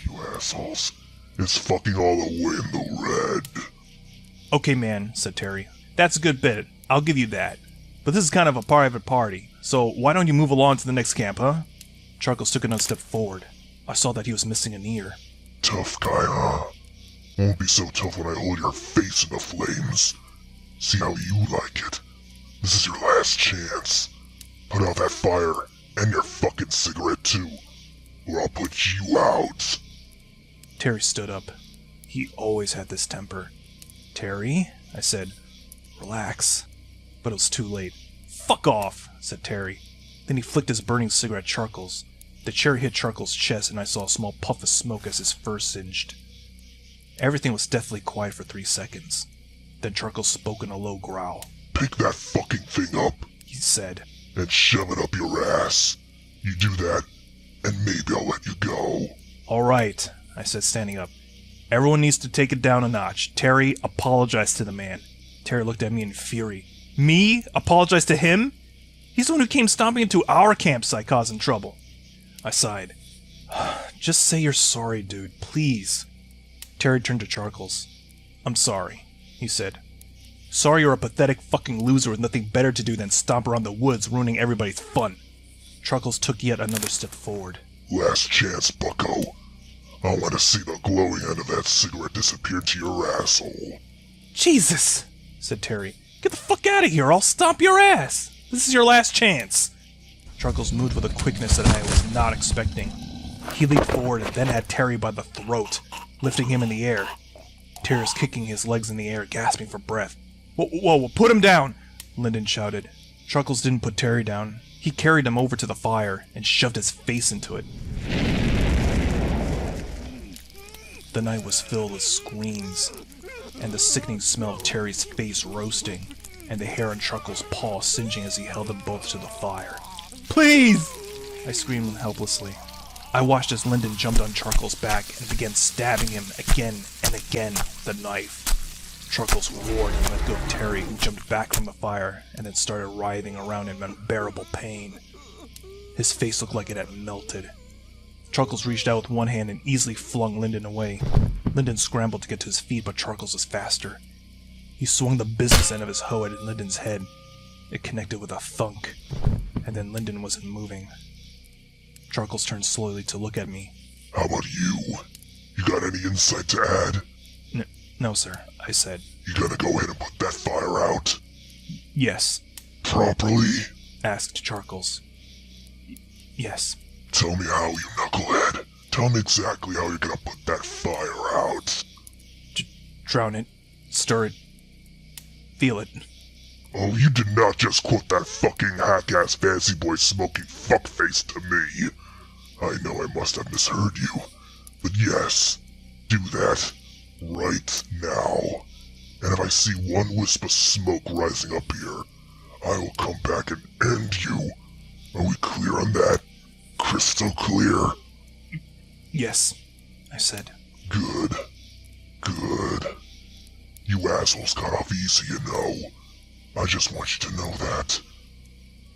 you assholes. It's fucking all the way in the red. "Okay, man," said Terry. "That's a good bit. I'll give you that. But this is kind of a private party, so why don't you move along to the next camp, huh?" Charcoals took another step forward. I saw that he was missing an ear. Tough guy, huh? Won't be so tough when I hold your face in the flames. See how you like it. This is your last chance. Put out that fire, and your fucking cigarette too, or I'll put you out. Terry stood up. He always had this temper. "Terry?" I said. "Relax." But it was too late. "Fuck off," said Terry. Then he flicked his burning cigarette at Charcoals. The cherry hit Charcoals' chest and I saw a small puff of smoke as his fur singed. Everything was deathly quiet for 3 seconds. Then Charcoals spoke in a low growl. "Pick that fucking thing up," he said, "and shove it up your ass. You do that, and maybe I'll let you go." "All right," I said, standing up. "Everyone needs to take it down a notch. Terry, apologize to the man." Terry looked at me in fury. "Me? Apologize to him? He's the one who came stomping into our campsite causing trouble. I sighed. Just say you're sorry, dude, please. Terry turned to Charcoals. I'm sorry, he said. Sorry you're a pathetic fucking loser with nothing better to do than stomp around the woods ruining everybody's fun. Charcoals took yet another step forward. Last chance, bucko. I want to see the glowing end of that cigarette disappear into your asshole. Jesus, said Terry. Get the fuck out of here, I'll stomp your ass. This is your last chance. Charcoals moved with a quickness that I was not expecting. He leaped forward and then had Terry by the throat, lifting him in the air. Terry was kicking his legs in the air, gasping for breath. Whoa, put him down! Lyndon shouted. Charcoals didn't put Terry down. He carried him over to the fire and shoved his face into it. The night was filled with screams, and the sickening smell of Terry's face roasting, and the hair on Charcoals' paw singeing as he held them both to the fire. Please! I screamed helplessly. I watched as Lyndon jumped on Charcoals' back and began stabbing him again and again with the knife. Charcoals roared and let go of Terry, who jumped back from the fire and then started writhing around in unbearable pain. His face looked like it had melted. Charcoals reached out with one hand and easily flung Lyndon away. Lyndon scrambled to get to his feet, but Charcoals was faster. He swung the business end of his hoe at Lyndon's head. It connected with a thunk, and then Lyndon wasn't moving. Charcoals turned slowly to look at me. How about you? You got any insight to add? No, sir, I said. You gonna go ahead and put that fire out? Yes. Properly? Asked Charcoals. Yes. Tell me how, you knucklehead. Tell me exactly how you're gonna put that fire out. Drown it. Stir it. Feel it. Oh, you did not just quote that fucking hack-ass fancy boy smoking fuckface to me. I know I must have misheard you, but yes, do that. Right now. And if I see one wisp of smoke rising up here, I will come back and end you. Are we clear on that? Crystal clear? Yes, I said. Good. You assholes got off easy, you know. I just want you to know that.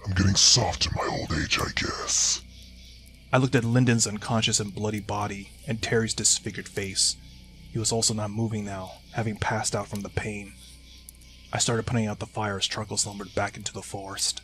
I'm getting soft in my old age, I guess. I looked at Lyndon's unconscious and bloody body and Terry's disfigured face. He was also not moving now, having passed out from the pain. I started putting out the fire as Charcoals lumbered back into the forest.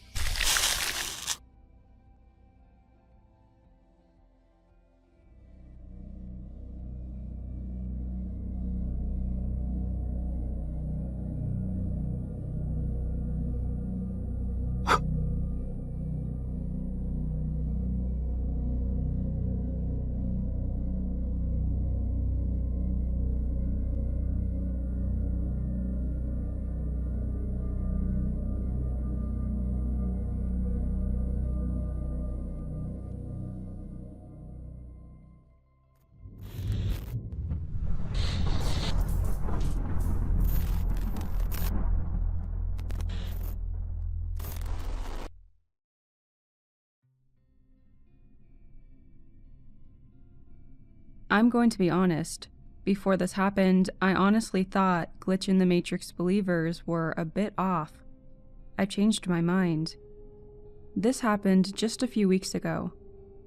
I'm going to be honest. Before this happened, I honestly thought Glitch in the Matrix believers were a bit off. I changed my mind. This happened just a few weeks ago.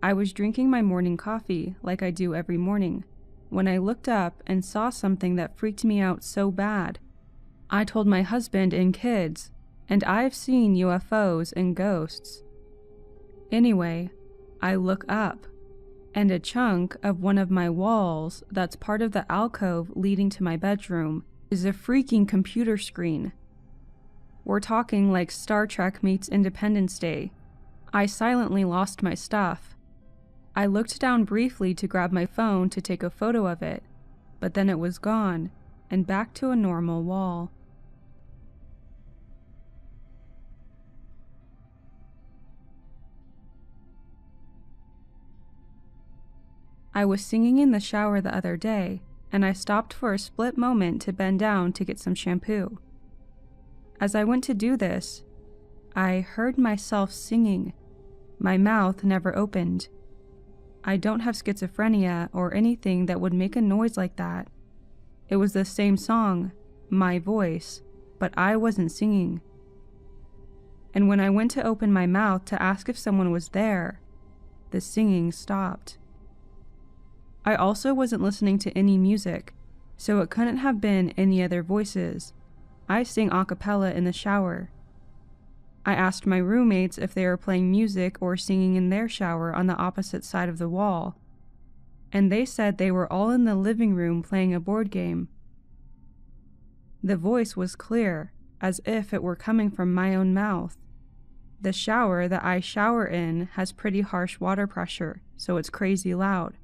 I was drinking my morning coffee like I do every morning, when I looked up and saw something that freaked me out so bad. I told my husband and kids, and I've seen UFOs and ghosts. Anyway, I look up, and a chunk of one of my walls that's part of the alcove leading to my bedroom is a freaking computer screen. We're talking like Star Trek meets Independence Day. I silently lost my stuff. I looked down briefly to grab my phone to take a photo of it, but then it was gone and back to a normal wall. I was singing in the shower the other day, and I stopped for a split moment to bend down to get some shampoo. As I went to do this, I heard myself singing. My mouth never opened. I don't have schizophrenia or anything that would make a noise like that. It was the same song, my voice, but I wasn't singing. and when I went to open my mouth to ask if someone was there, the singing stopped. I also wasn't listening to any music, so it couldn't have been any other voices. I sing a cappella in the shower. I asked my roommates if they were playing music or singing in their shower on the opposite side of the wall, and they said they were all in the living room playing a board game. The voice was clear, as if it were coming from my own mouth. The shower that I shower in has pretty harsh water pressure, so it's crazy loud.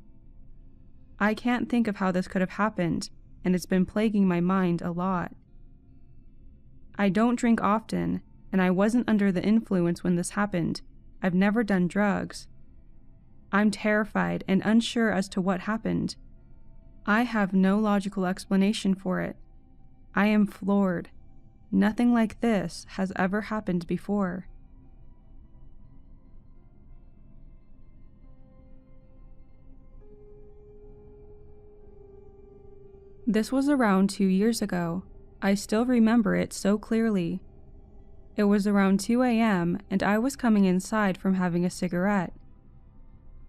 I can't think of how this could have happened, and it's been plaguing my mind a lot. I don't drink often, and I wasn't under the influence when this happened. I've never done drugs. I'm terrified and unsure as to what happened. I have no logical explanation for it. I am floored. Nothing like this has ever happened before. This was around 2 years ago. I still remember it so clearly. It was around 2 a.m. and I was coming inside from having a cigarette.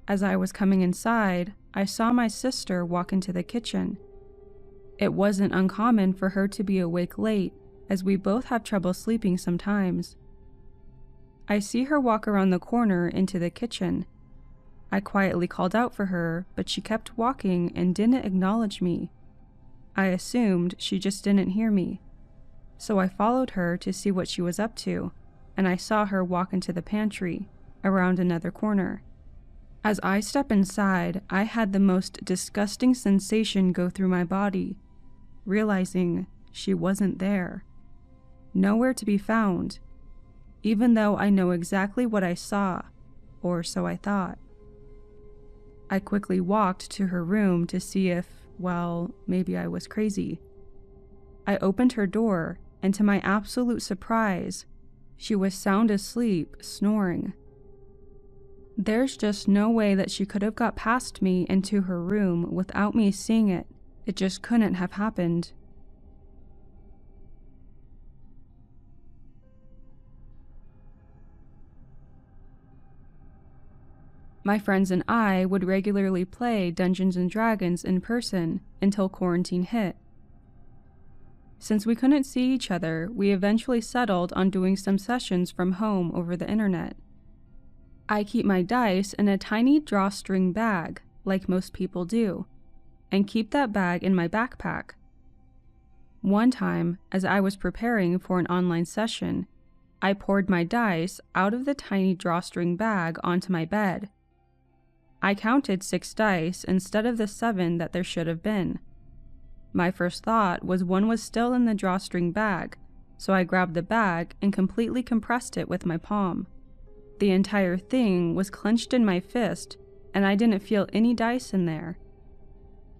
As I was coming inside, I saw my sister walk into the kitchen. It wasn't uncommon for her to be awake late, as we both have trouble sleeping sometimes. I see her walk around the corner into the kitchen. I quietly called out for her, but she kept walking and didn't acknowledge me. I assumed she just didn't hear me. So I followed her to see what she was up to, and I saw her walk into the pantry, around another corner. As I stepped inside, I had the most disgusting sensation go through my body, realizing she wasn't there. Nowhere to be found, even though I know exactly what I saw, or so I thought. I quickly walked to her room to see if, well, maybe I was crazy. I opened her door, and to my absolute surprise, she was sound asleep, snoring. There's just no way that she could have got past me into her room without me seeing it. It just couldn't have happened. My friends and I would regularly play Dungeons & Dragons in person until quarantine hit. Since we couldn't see each other, we eventually settled on doing some sessions from home over the internet. I keep my dice in a tiny drawstring bag, like most people do, and keep that bag in my backpack. One time, as I was preparing for an online session, I poured my dice out of the tiny drawstring bag onto my bed. I counted 6 dice instead of the 7 that there should have been. My first thought was one was still in the drawstring bag, so I grabbed the bag and completely compressed it with my palm. The entire thing was clenched in my fist, and I didn't feel any dice in there.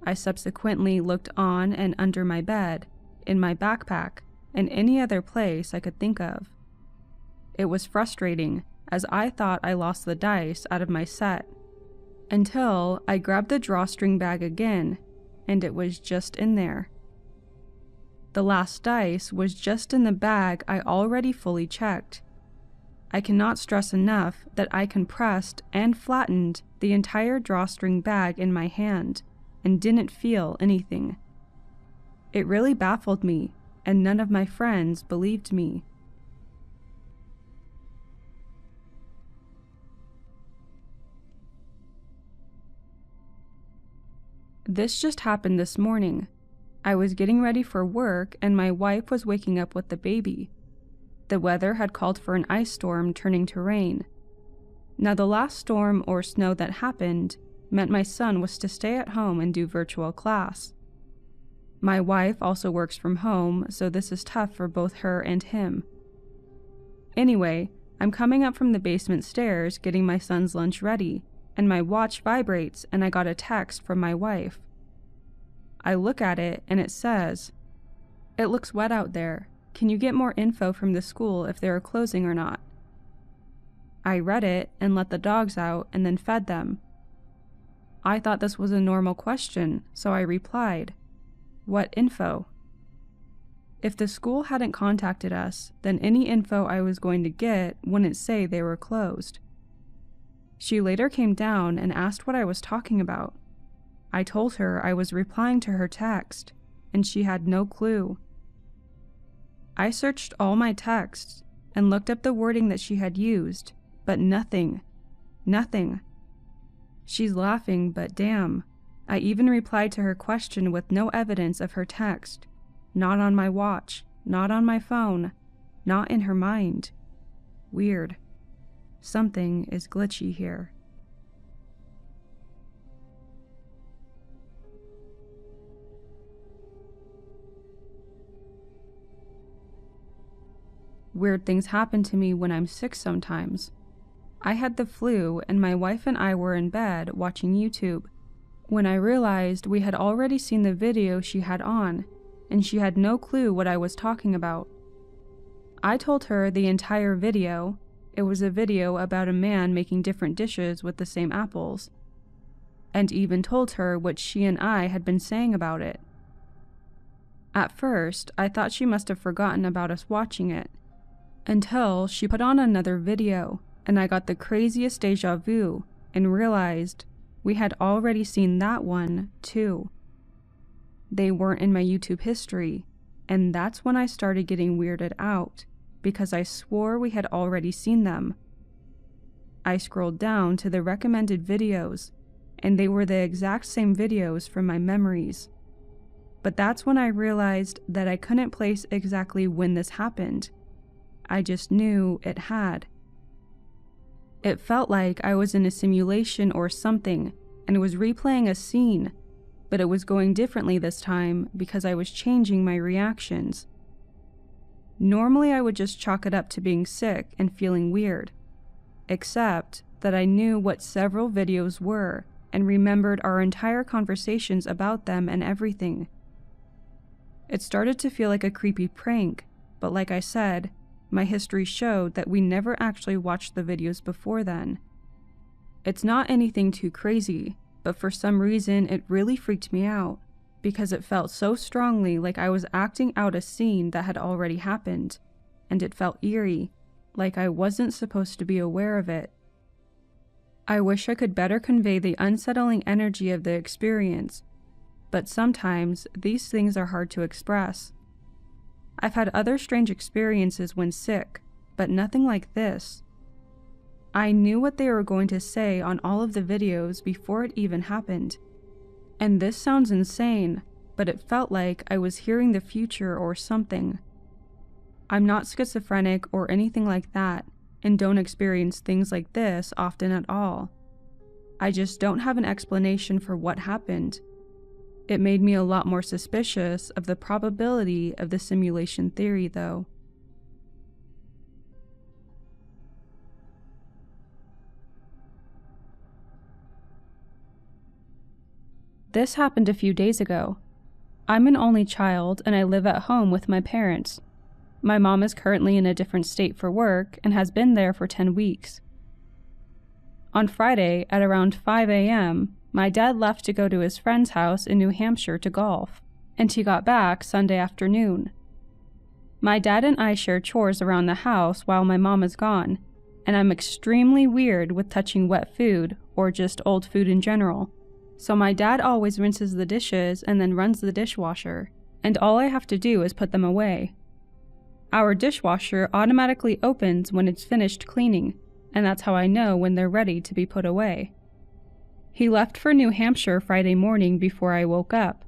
I subsequently looked on and under my bed, in my backpack, and any other place I could think of. It was frustrating, as I thought I lost the dice out of my set, until I grabbed the drawstring bag again, and it was just in there. The last dice was just in the bag I already fully checked. I cannot stress enough that I compressed and flattened the entire drawstring bag in my hand and didn't feel anything. It really baffled me, and none of my friends believed me. This just happened this morning. I was getting ready for work and my wife was waking up with the baby. The weather had called for an ice storm turning to rain. Now the last storm or snow that happened meant my son was to stay at home and do virtual class. My wife also works from home, so this is tough for both her and him. Anyway, I'm coming up from the basement stairs getting my son's lunch ready, and my watch vibrates and I got a text from my wife. I look at it and it says, "It looks wet out there. Can you get more info from the school if they are closing or not?" I read it and let the dogs out and then fed them. I thought this was a normal question, so I replied, "What info?" If the school hadn't contacted us, then any info I was going to get wouldn't say they were closed. She later came down and asked what I was talking about. I told her I was replying to her text, and she had no clue. I searched all my texts and looked up the wording that she had used, but nothing. Nothing. She's laughing, but damn. I even replied to her question with no evidence of her text. Not on my watch, not on my phone, not in her mind. Weird. Something is glitchy here. Weird things happen to me when I'm sick sometimes. I had the flu and my wife and I were in bed watching YouTube when I realized we had already seen the video she had on, and she had no clue what I was talking about. I told her the entire video. It was a video about a man making different dishes with the same apples, and even told her what she and I had been saying about it. At first, I thought she must have forgotten about us watching it, until she put on another video, and I got the craziest deja vu and realized we had already seen that one, too. They weren't in my YouTube history, and that's when I started getting weirded out, because I swore we had already seen them. I scrolled down to the recommended videos, and they were the exact same videos from my memories. But that's when I realized that I couldn't place exactly when this happened. I just knew it had. It felt like I was in a simulation or something and was replaying a scene, but it was going differently this time because I was changing my reactions. Normally I would just chalk it up to being sick and feeling weird, except that I knew what several videos were and remembered our entire conversations about them and everything. It started to feel like a creepy prank, but like I said, my history showed that we never actually watched the videos before then. It's not anything too crazy, but for some reason it really freaked me out, because it felt so strongly like I was acting out a scene that had already happened, and it felt eerie, like I wasn't supposed to be aware of it. I wish I could better convey the unsettling energy of the experience, but sometimes these things are hard to express. I've had other strange experiences when sick, but nothing like this. I knew what they were going to say on all of the videos before it even happened. And this sounds insane, but it felt like I was hearing the future or something. I'm not schizophrenic or anything like that, and don't experience things like this often at all. I just don't have an explanation for what happened. It made me a lot more suspicious of the probability of the simulation theory, though. This happened a few days ago. I'm an only child and I live at home with my parents. My mom is currently in a different state for work and has been there for 10 weeks. On Friday at around 5 a.m., my dad left to go to his friend's house in New Hampshire to golf, and he got back Sunday afternoon. My dad and I share chores around the house while my mom is gone, and I'm extremely weird with touching wet food or just old food in general. So my dad always rinses the dishes and then runs the dishwasher, and all I have to do is put them away. Our dishwasher automatically opens when it's finished cleaning, and that's how I know when they're ready to be put away. He left for New Hampshire Friday morning before I woke up.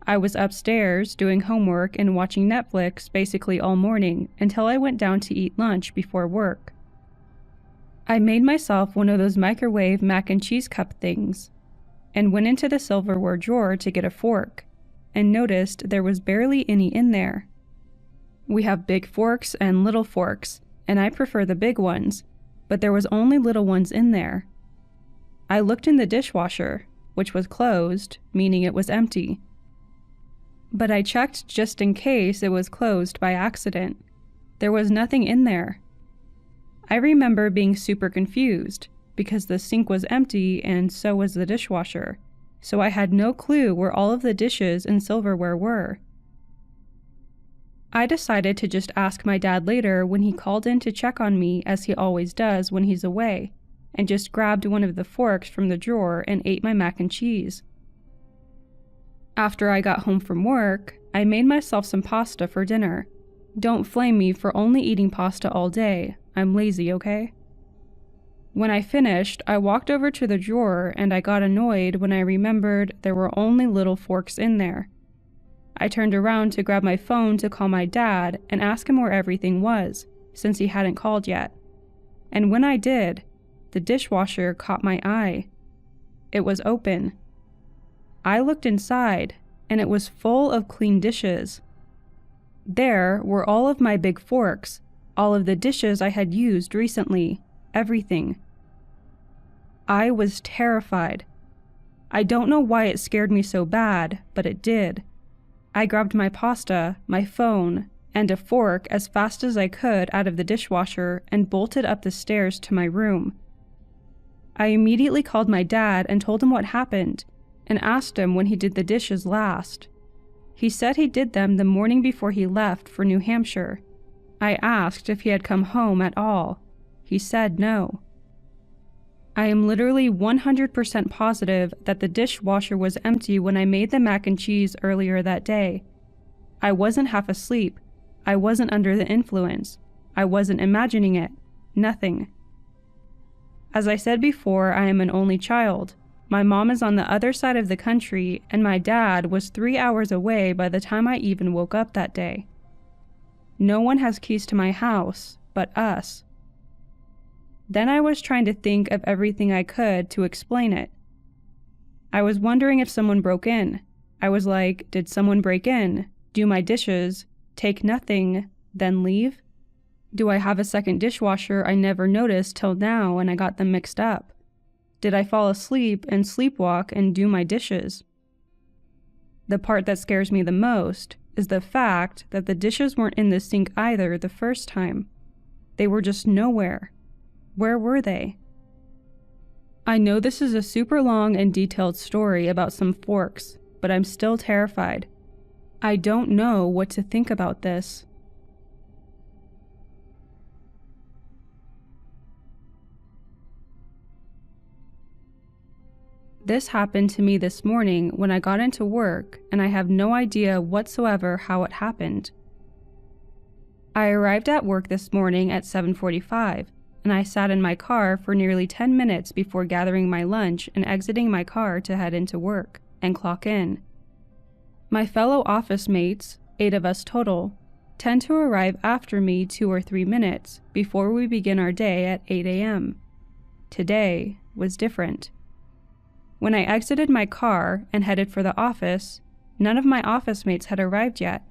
I was upstairs doing homework and watching Netflix basically all morning until I went down to eat lunch before work. I made myself one of those microwave mac and cheese cup things, and went into the silverware drawer to get a fork, and noticed there was barely any in there. We have big forks and little forks, and I prefer the big ones, but there was only little ones in there. I looked in the dishwasher, which was closed, meaning it was empty. But I checked just in case it was closed by accident. There was nothing in there. I remember being super confused, because the sink was empty and so was the dishwasher, so I had no clue where all of the dishes and silverware were. I decided to just ask my dad later when he called in to check on me, as he always does when he's away, and just grabbed one of the forks from the drawer and ate my mac and cheese. After I got home from work, I made myself some pasta for dinner. Don't flame me for only eating pasta all day. I'm lazy, okay? When I finished, I walked over to the drawer and I got annoyed when I remembered there were only little forks in there. I turned around to grab my phone to call my dad and ask him where everything was, since he hadn't called yet. And when I did, the dishwasher caught my eye. It was open. I looked inside, and it was full of clean dishes. There were all of my big forks, all of the dishes I had used recently, everything. I was terrified. I don't know why it scared me so bad, but it did. I grabbed my pasta, my phone, and a fork as fast as I could out of the dishwasher and bolted up the stairs to my room. I immediately called my dad and told him what happened, and asked him when he did the dishes last. He said he did them the morning before he left for New Hampshire. I asked if he had come home at all. He said no. I am literally 100% positive that the dishwasher was empty when I made the mac and cheese earlier that day. I wasn't half asleep. I wasn't under the influence. I wasn't imagining it. Nothing. As I said before, I am an only child. My mom is on the other side of the country, and my dad was 3 hours away by the time I even woke up that day. No one has keys to my house but us. Then I was trying to think of everything I could to explain it. I was wondering if someone broke in. I was like, did someone break in, do my dishes, take nothing, then leave? Do I have a second dishwasher I never noticed till now and I got them mixed up? Did I fall asleep and sleepwalk and do my dishes? The part that scares me the most is the fact that the dishes weren't in the sink either the first time. They were just nowhere. Where were they? I know this is a super long and detailed story about some forks, but I'm still terrified. I don't know what to think about this. This happened to me this morning when I got into work, and I have no idea whatsoever how it happened. I arrived at work this morning at 7:45, and I sat in my car for nearly 10 minutes before gathering my lunch and exiting my car to head into work and clock in. My fellow office mates, 8 of us total, tend to arrive after me 2 or 3 minutes before we begin our day at 8 a.m. Today was different. When I exited my car and headed for the office, none of my office mates had arrived yet.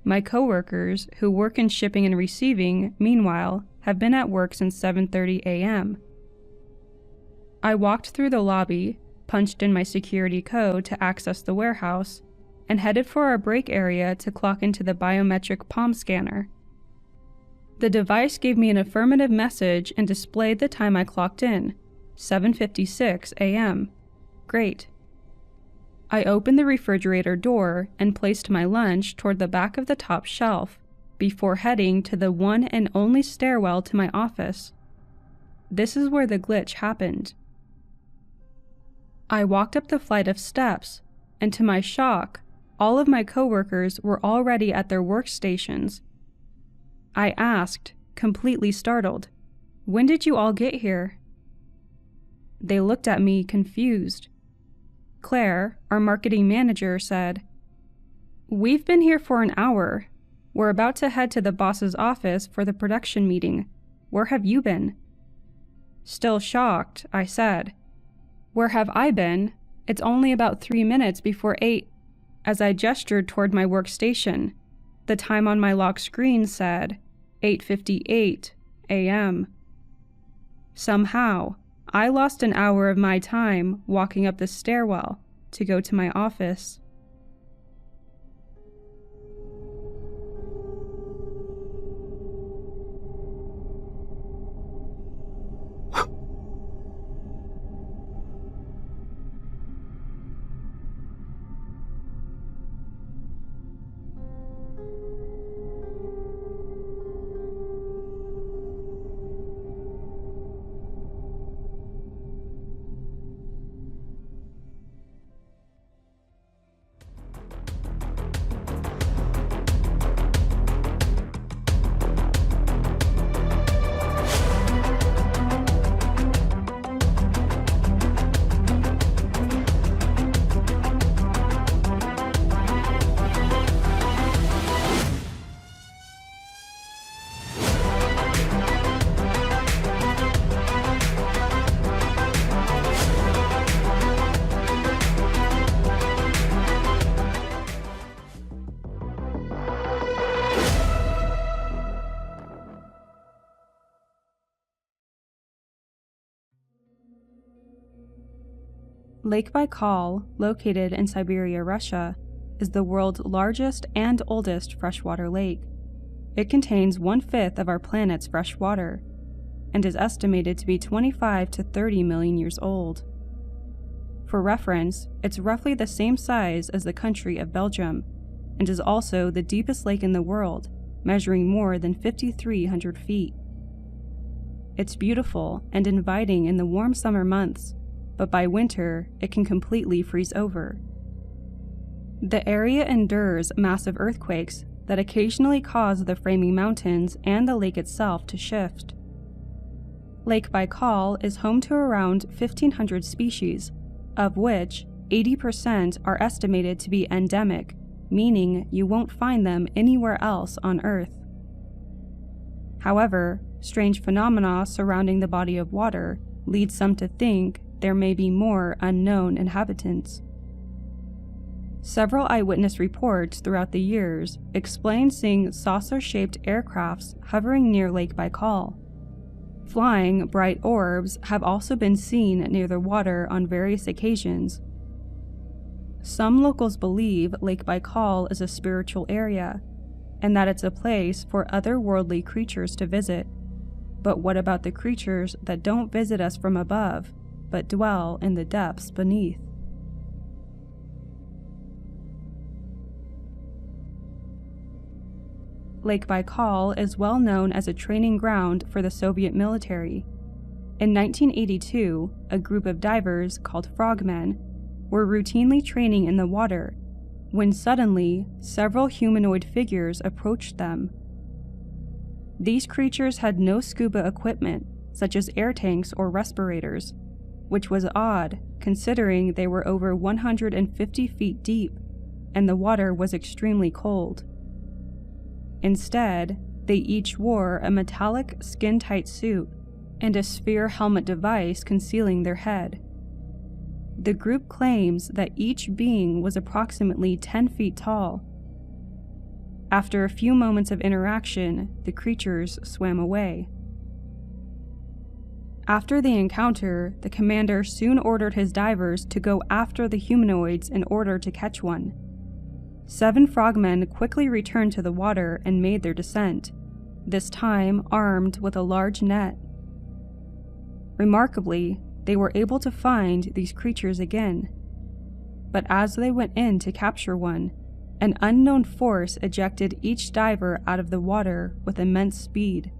My coworkers, who work in shipping and receiving, meanwhile, have been at work since 7:30 a.m. I walked through the lobby, punched in my security code to access the warehouse, and headed for our break area to clock into the biometric palm scanner. The device gave me an affirmative message and displayed the time I clocked in, 7:56 a.m. Great. I opened the refrigerator door and placed my lunch toward the back of the top shelf before heading to the one and only stairwell to my office. This is where the glitch happened. I walked up the flight of steps, and to my shock, all of my coworkers were already at their workstations. I asked, completely startled, "When did you all get here?" They looked at me confused. Claire, our marketing manager, said, "We've been here for an hour. We're about to head to the boss's office for the production meeting. Where have you been?" Still shocked, I said, "Where have I been? It's only about 3 minutes before 8, as I gestured toward my workstation. The time on my lock screen said 8:58 a.m. Somehow, I lost an hour of my time walking up the stairwell to go to my office. Lake Baikal, located in Siberia, Russia, is the world's largest and oldest freshwater lake. It contains 1/5 of our planet's fresh water and is estimated to be 25 to 30 million years old. For reference, it's roughly the same size as the country of Belgium and is also the deepest lake in the world, measuring more than 5,300 feet. It's beautiful and inviting in the warm summer months, but by winter, it can completely freeze over. The area endures massive earthquakes that occasionally cause the framing mountains and the lake itself to shift. Lake Baikal is home to around 1,500 species, of which 80% are estimated to be endemic, meaning you won't find them anywhere else on Earth. However, strange phenomena surrounding the body of water lead some to think there may be more unknown inhabitants. Several eyewitness reports throughout the years explain seeing saucer-shaped aircrafts hovering near Lake Baikal. Flying bright orbs have also been seen near the water on various occasions. Some locals believe Lake Baikal is a spiritual area, and that it's a place for otherworldly creatures to visit. But what about the creatures that don't visit us from above, but dwell in the depths beneath? Lake Baikal is well known as a training ground for the Soviet military. In 1982, a group of divers called frogmen were routinely training in the water when suddenly several humanoid figures approached them. These creatures had no scuba equipment, such as air tanks or respirators, which was odd considering they were over 150 feet deep and the water was extremely cold. Instead, they each wore a metallic skin-tight suit and a sphere helmet device concealing their head. The group claims that each being was approximately 10 feet tall. After a few moments of interaction, the creatures swam away. After the encounter, the commander soon ordered his divers to go after the humanoids in order to catch one. 7 frogmen quickly returned to the water and made their descent, this time armed with a large net. Remarkably, they were able to find these creatures again. But as they went in to capture one, an unknown force ejected each diver out of the water with immense speed.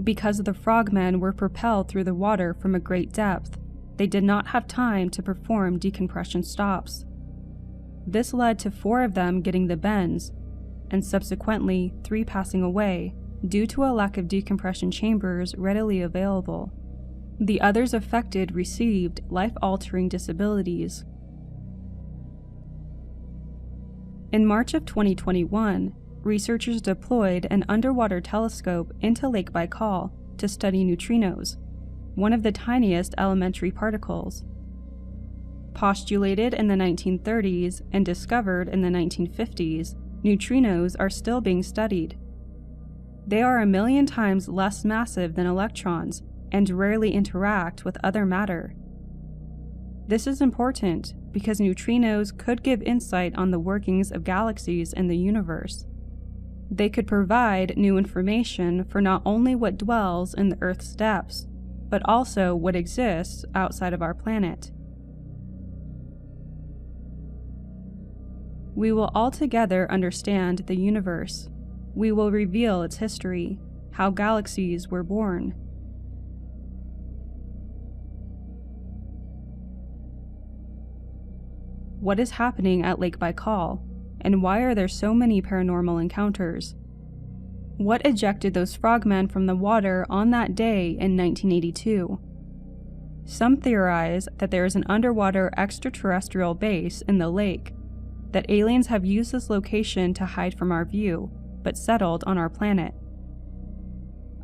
Because the frogmen were propelled through the water from a great depth, they did not have time to perform decompression stops. This led to 4 of them getting the bends, and subsequently 3 passing away due to a lack of decompression chambers readily available. The others affected received life-altering disabilities. In March of 2021, researchers deployed an underwater telescope into Lake Baikal to study neutrinos, one of the tiniest elementary particles. Postulated in the 1930s and discovered in the 1950s, neutrinos are still being studied. They are 1 million times less massive than electrons and rarely interact with other matter. This is important because neutrinos could give insight on the workings of galaxies in the universe. They could provide new information for not only what dwells in the Earth's depths, but also what exists outside of our planet. We will altogether understand the universe. We will reveal its history, how galaxies were born. What is happening at Lake Baikal, and why are there so many paranormal encounters? What ejected those frogmen from the water on that day in 1982? Some theorize that there is an underwater extraterrestrial base in the lake, that aliens have used this location to hide from our view, but settled on our planet.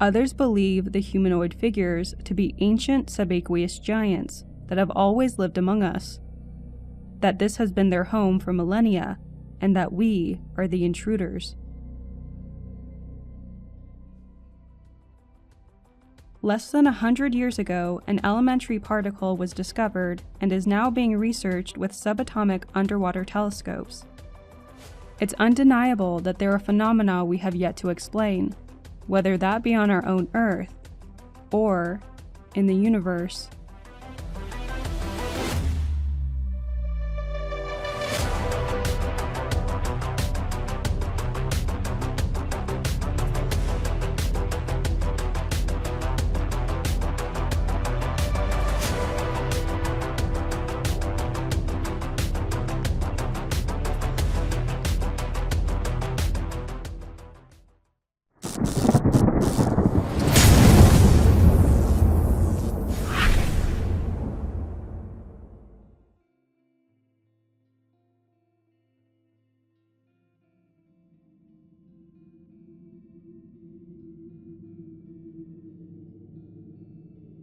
Others believe the humanoid figures to be ancient subaqueous giants that have always lived among us, that this has been their home for millennia, and that we are the intruders. Less than 100 years ago, an elementary particle was discovered and is now being researched with subatomic underwater telescopes. It's undeniable that there are phenomena we have yet to explain, whether that be on our own Earth or in the universe.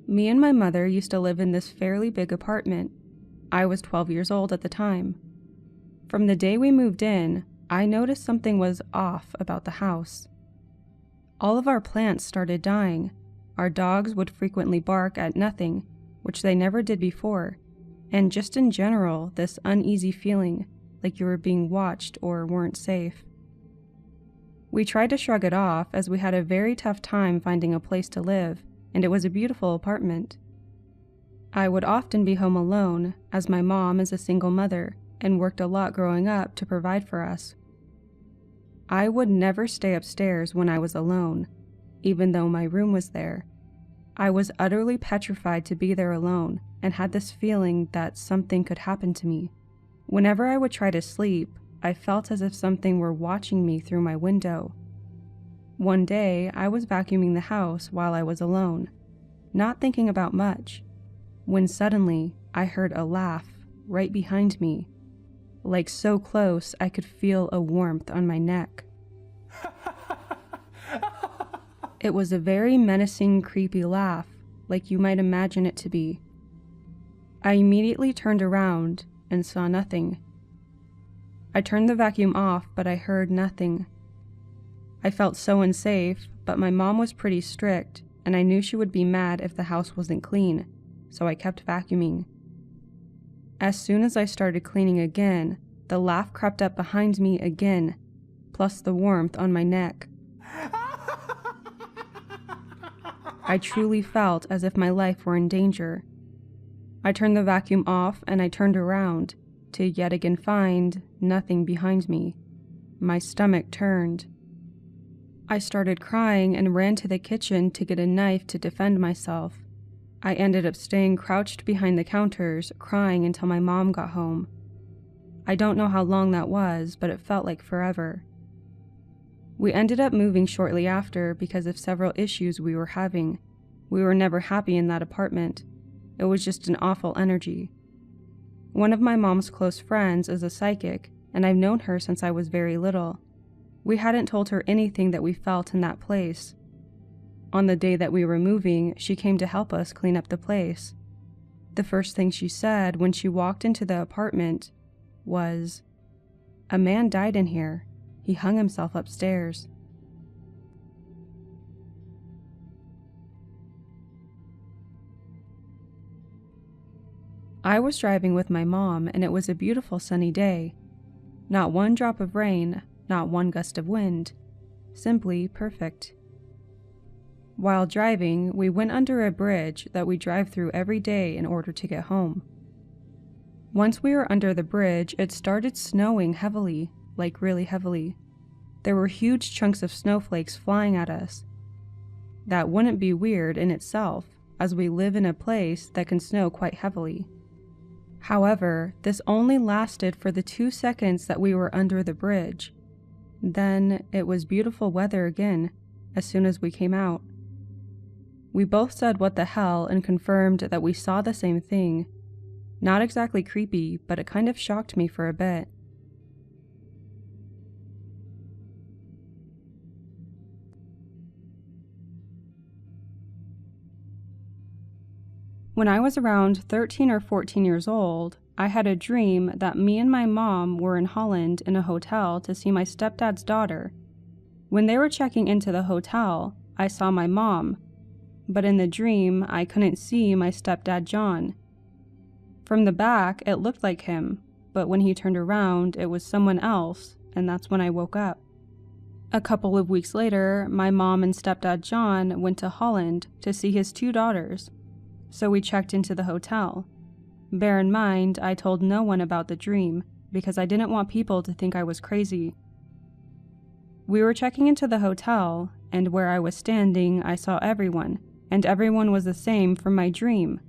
Me and my mother used to live in this fairly big apartment. I was 12 years old at the time. From the day we moved in, I noticed something was off about the house. All of our plants started dying. Our dogs would frequently bark at nothing, which they never did before, and just in general, this uneasy feeling like you were being watched or weren't safe. We tried to shrug it off as we had a very tough time finding a place to live, and it was a beautiful apartment. I would often be home alone, as my mom is a single mother and worked a lot growing up to provide for us. I would never stay upstairs when I was alone, even though my room was there. I was utterly petrified to be there alone and had this feeling that something could happen to me. Whenever I would try to sleep, I felt as if something were watching me through my window. One day, I was vacuuming the house while I was alone, not thinking about much, when suddenly I heard a laugh right behind me, like so close I could feel a warmth on my neck. It was a very menacing, creepy laugh, like you might imagine it to be. I immediately turned around and saw nothing. I turned the vacuum off, but I heard nothing. I felt so unsafe, but my mom was pretty strict, and I knew she would be mad if the house wasn't clean, so I kept vacuuming. As soon as I started cleaning again, the laugh crept up behind me again, plus the warmth on my neck. I truly felt as if my life were in danger. I turned the vacuum off and I turned around, to yet again find nothing behind me. My stomach turned. I started crying and ran to the kitchen to get a knife to defend myself. I ended up staying crouched behind the counters, crying until my mom got home. I don't know how long that was, but it felt like forever. We ended up moving shortly after because of several issues we were having. We were never happy in that apartment. It was just an awful energy. One of my mom's close friends is a psychic, and I've known her since I was very little. We hadn't told her anything that we felt in that place. On the day that we were moving, she came to help us clean up the place. The first thing she said when she walked into the apartment was, "A man died in here. He hung himself upstairs." I was driving with my mom, and it was a beautiful sunny day. Not one drop of rain, not one gust of wind. Simply perfect. While driving, we went under a bridge that we drive through every day in order to get home. Once we were under the bridge, it started snowing heavily, like really heavily. There were huge chunks of snowflakes flying at us. That wouldn't be weird in itself, as we live in a place that can snow quite heavily. However, this only lasted for the 2 seconds that we were under the bridge. Then it was beautiful weather again, as soon as we came out. We both said what the hell and confirmed that we saw the same thing. Not exactly creepy, but it kind of shocked me for a bit. When I was around 13 or 14 years old, I had a dream that me and my mom were in Holland in a hotel to see my stepdad's daughter. When they were checking into the hotel, I saw my mom, but in the dream, I couldn't see my stepdad John. From the back, it looked like him, but when he turned around, it was someone else, and that's when I woke up. A couple of weeks later, my mom and stepdad John went to Holland to see his 2 daughters, so we checked into the hotel. Bear in mind, I told no one about the dream, because I didn't want people to think I was crazy. We were checking into the hotel, and where I was standing, I saw everyone, and everyone was the same from my dream.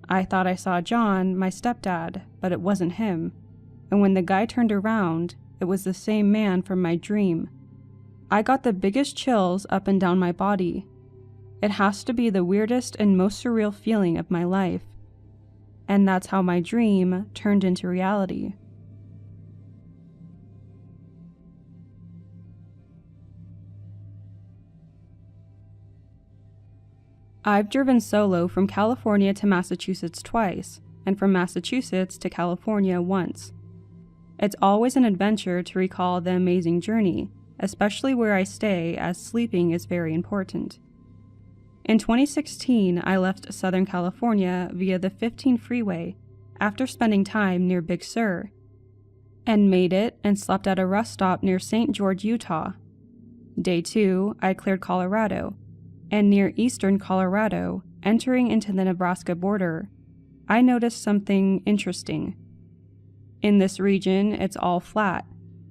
I thought I saw John, my stepdad, but it wasn't him, and when the guy turned around, it was the same man from my dream. I got the biggest chills up and down my body. It has to be the weirdest and most surreal feeling of my life. And that's how my dream turned into reality. I've driven solo from California to Massachusetts twice, and from Massachusetts to California once. It's always an adventure to recall the amazing journey, especially where I stay, as sleeping is very important. In 2016, I left Southern California via the 15 freeway after spending time near Big Sur, and made it and slept at a rest stop near St. George, Utah. Day 2, I cleared Colorado, and near eastern Colorado, entering into the Nebraska border, I noticed something interesting. In this region, it's all flat,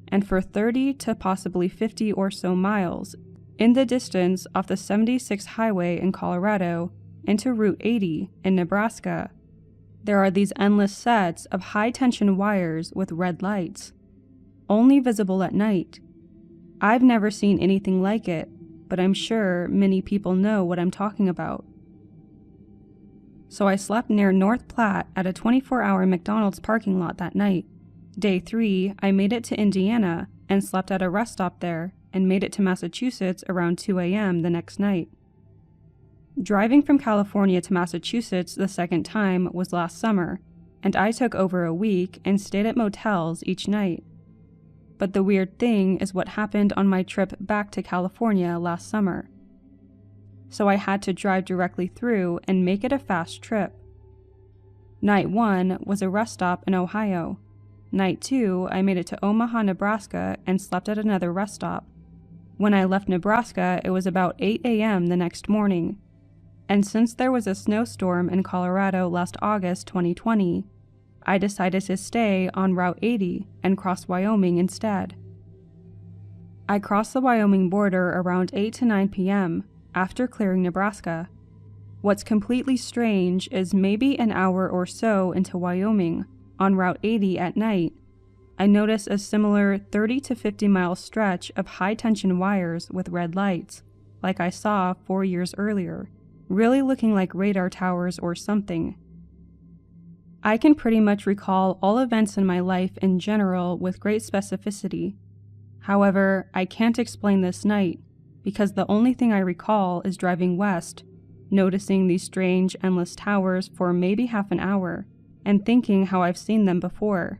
and for 30 to possibly 50 or so miles, in the distance off the 76 highway in Colorado into Route 80 in Nebraska, there are these endless sets of high-tension wires with red lights, only visible at night. I've never seen anything like it, but I'm sure many people know what I'm talking about. So I slept near North Platte at a 24-hour McDonald's parking lot that night. Day 3, I made it to Indiana and slept at a rest stop there and made it to Massachusetts around 2 a.m. the next night. Driving from California to Massachusetts the second time was last summer, and I took over a week and stayed at motels each night. But the weird thing is what happened on my trip back to California last summer. So I had to drive directly through and make it a fast trip. Night 1 was a rest stop in Ohio. Night 2, I made it to Omaha, Nebraska and slept at another rest stop. When I left Nebraska, it was about 8 a.m. the next morning. And since there was a snowstorm in Colorado last August 2020, I decided to stay on Route 80 and cross Wyoming instead. I crossed the Wyoming border around 8 to 9 p.m. after clearing Nebraska. What's completely strange is maybe an hour or so into Wyoming, on Route 80 at night, I noticed a similar 30 to 50 mile stretch of high-tension wires with red lights, like I saw 4 years earlier, really looking like radar towers or something. I can pretty much recall all events in my life in general with great specificity. However, I can't explain this night, because the only thing I recall is driving west, noticing these strange endless towers for maybe half an hour, and thinking how I've seen them before.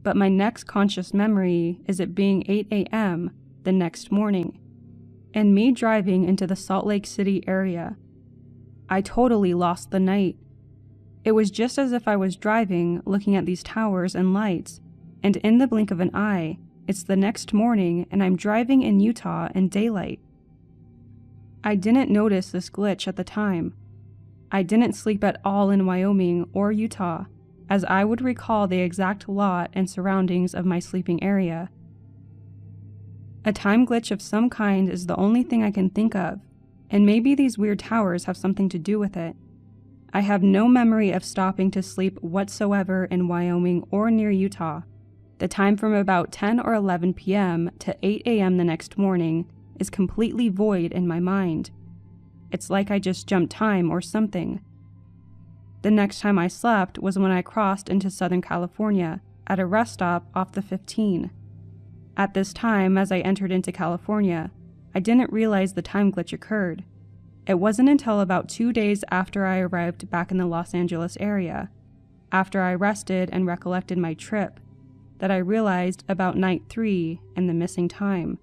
But my next conscious memory is it being 8 a.m. the next morning, and me driving into the Salt Lake City area. I totally lost the night. It was just as if I was driving, looking at these towers and lights, and in the blink of an eye, it's the next morning and I'm driving in Utah in daylight. I didn't notice this glitch at the time. I didn't sleep at all in Wyoming or Utah, as I would recall the exact lot and surroundings of my sleeping area. A time glitch of some kind is the only thing I can think of, and maybe these weird towers have something to do with it. I have no memory of stopping to sleep whatsoever in Wyoming or near Utah. The time from about 10 or 11 p.m. to 8 a.m. the next morning is completely void in my mind. It's like I just jumped time or something. The next time I slept was when I crossed into Southern California at a rest stop off the 15. At this time, as I entered into California, I didn't realize the time glitch occurred. It wasn't until about 2 days after I arrived back in the Los Angeles area, after I rested and recollected my trip, that I realized about night 3 and the missing time.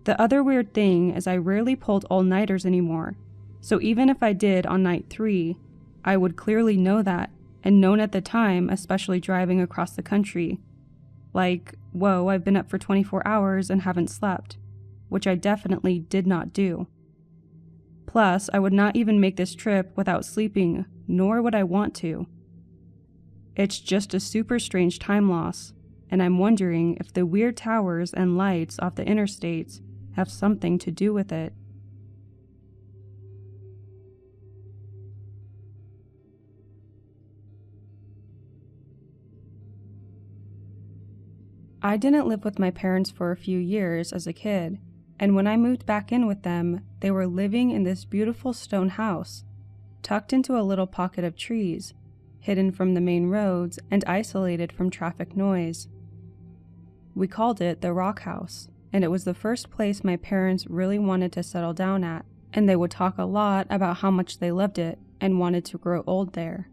The other weird thing is I rarely pulled all-nighters anymore, so even if I did on night 3, I would clearly know that, and known at the time, especially driving across the country. Like, whoa, I've been up for 24 hours and haven't slept, which I definitely did not do. Plus, I would not even make this trip without sleeping, nor would I want to. It's just a super strange time loss, and I'm wondering if the weird towers and lights off the interstates have something to do with it. I didn't live with my parents for a few years as a kid, and when I moved back in with them, they were living in this beautiful stone house, tucked into a little pocket of trees, hidden from the main roads and isolated from traffic noise. We called it the Rock House, and it was the first place my parents really wanted to settle down at, and they would talk a lot about how much they loved it and wanted to grow old there.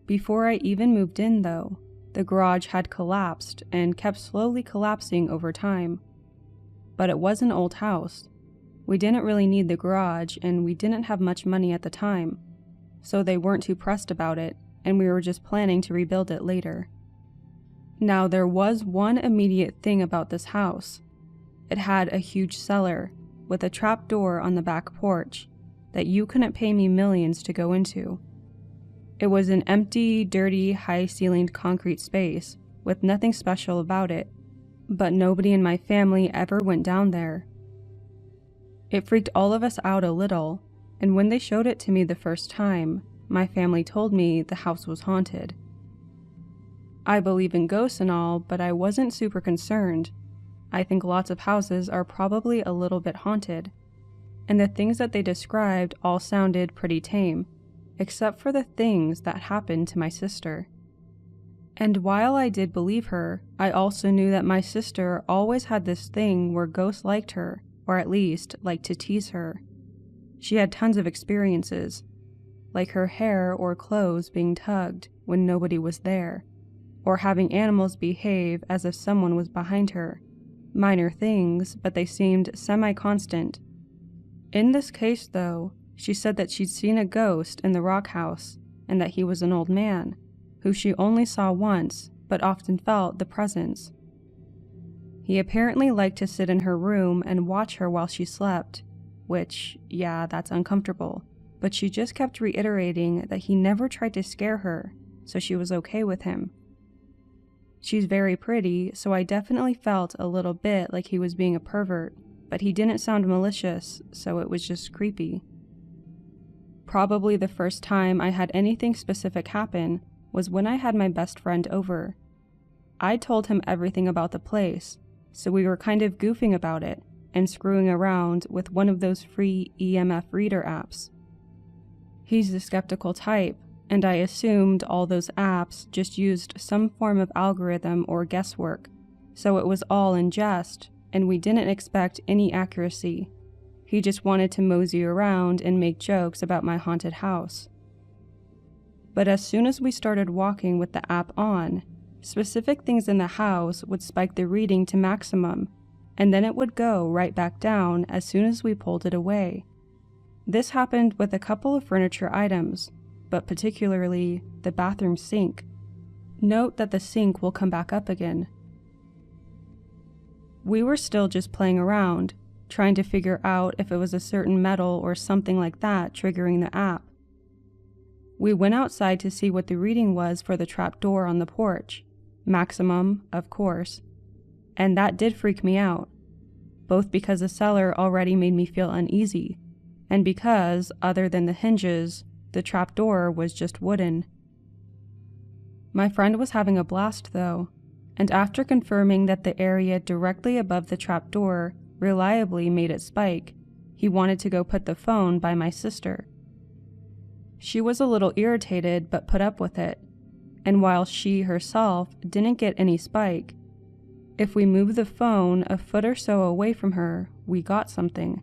Before I even moved in, though, the garage had collapsed and kept slowly collapsing over time. But it was an old house. We didn't really need the garage, and we didn't have much money at the time, so they weren't too pressed about it, and we were just planning to rebuild it later. Now, there was one immediate thing about this house. It had a huge cellar with a trap door on the back porch that you couldn't pay me millions to go into. It was an empty, dirty, high-ceilinged concrete space with nothing special about it, but nobody in my family ever went down there. It freaked all of us out a little, and when they showed it to me the first time, my family told me the house was haunted. I believe in ghosts and all, but I wasn't super concerned. I think lots of houses are probably a little bit haunted, and the things that they described all sounded pretty tame, except for the things that happened to my sister. And while I did believe her, I also knew that my sister always had this thing where ghosts liked her, or at least liked to tease her. She had tons of experiences, like her hair or clothes being tugged when nobody was there, or having animals behave as if someone was behind her. Minor things, but they seemed semi-constant. In this case, though, she said that she'd seen a ghost in the Rock House, and that he was an old man, who she only saw once, but often felt the presence. He apparently liked to sit in her room and watch her while she slept, which, yeah, that's uncomfortable, but she just kept reiterating that he never tried to scare her, so she was okay with him. She's very pretty, so I definitely felt a little bit like he was being a pervert, but he didn't sound malicious, so it was just creepy. Probably the first time I had anything specific happen was when I had my best friend over. I told him everything about the place, so we were kind of goofing about it and screwing around with one of those free EMF reader apps. He's the skeptical type, and I assumed all those apps just used some form of algorithm or guesswork, so it was all in jest, and we didn't expect any accuracy. He just wanted to mosey around and make jokes about my haunted house. But as soon as we started walking with the app on, specific things in the house would spike the reading to maximum, and then it would go right back down as soon as we pulled it away. This happened with a couple of furniture items, but particularly the bathroom sink. Note that the sink will come back up again. We were still just playing around, trying to figure out if it was a certain metal or something like that triggering the app. We went outside to see what the reading was for the trap door on the porch. Maximum, of course. And that did freak me out, both because the cellar already made me feel uneasy, and because, other than the hinges, the trap door was just wooden. My friend was having a blast, though, and after confirming that the area directly above the trap door reliably made it spike, he wanted to go put the phone by my sister. She was a little irritated but put up with it, and while she herself didn't get any spike, if we moved the phone a foot or so away from her, we got something.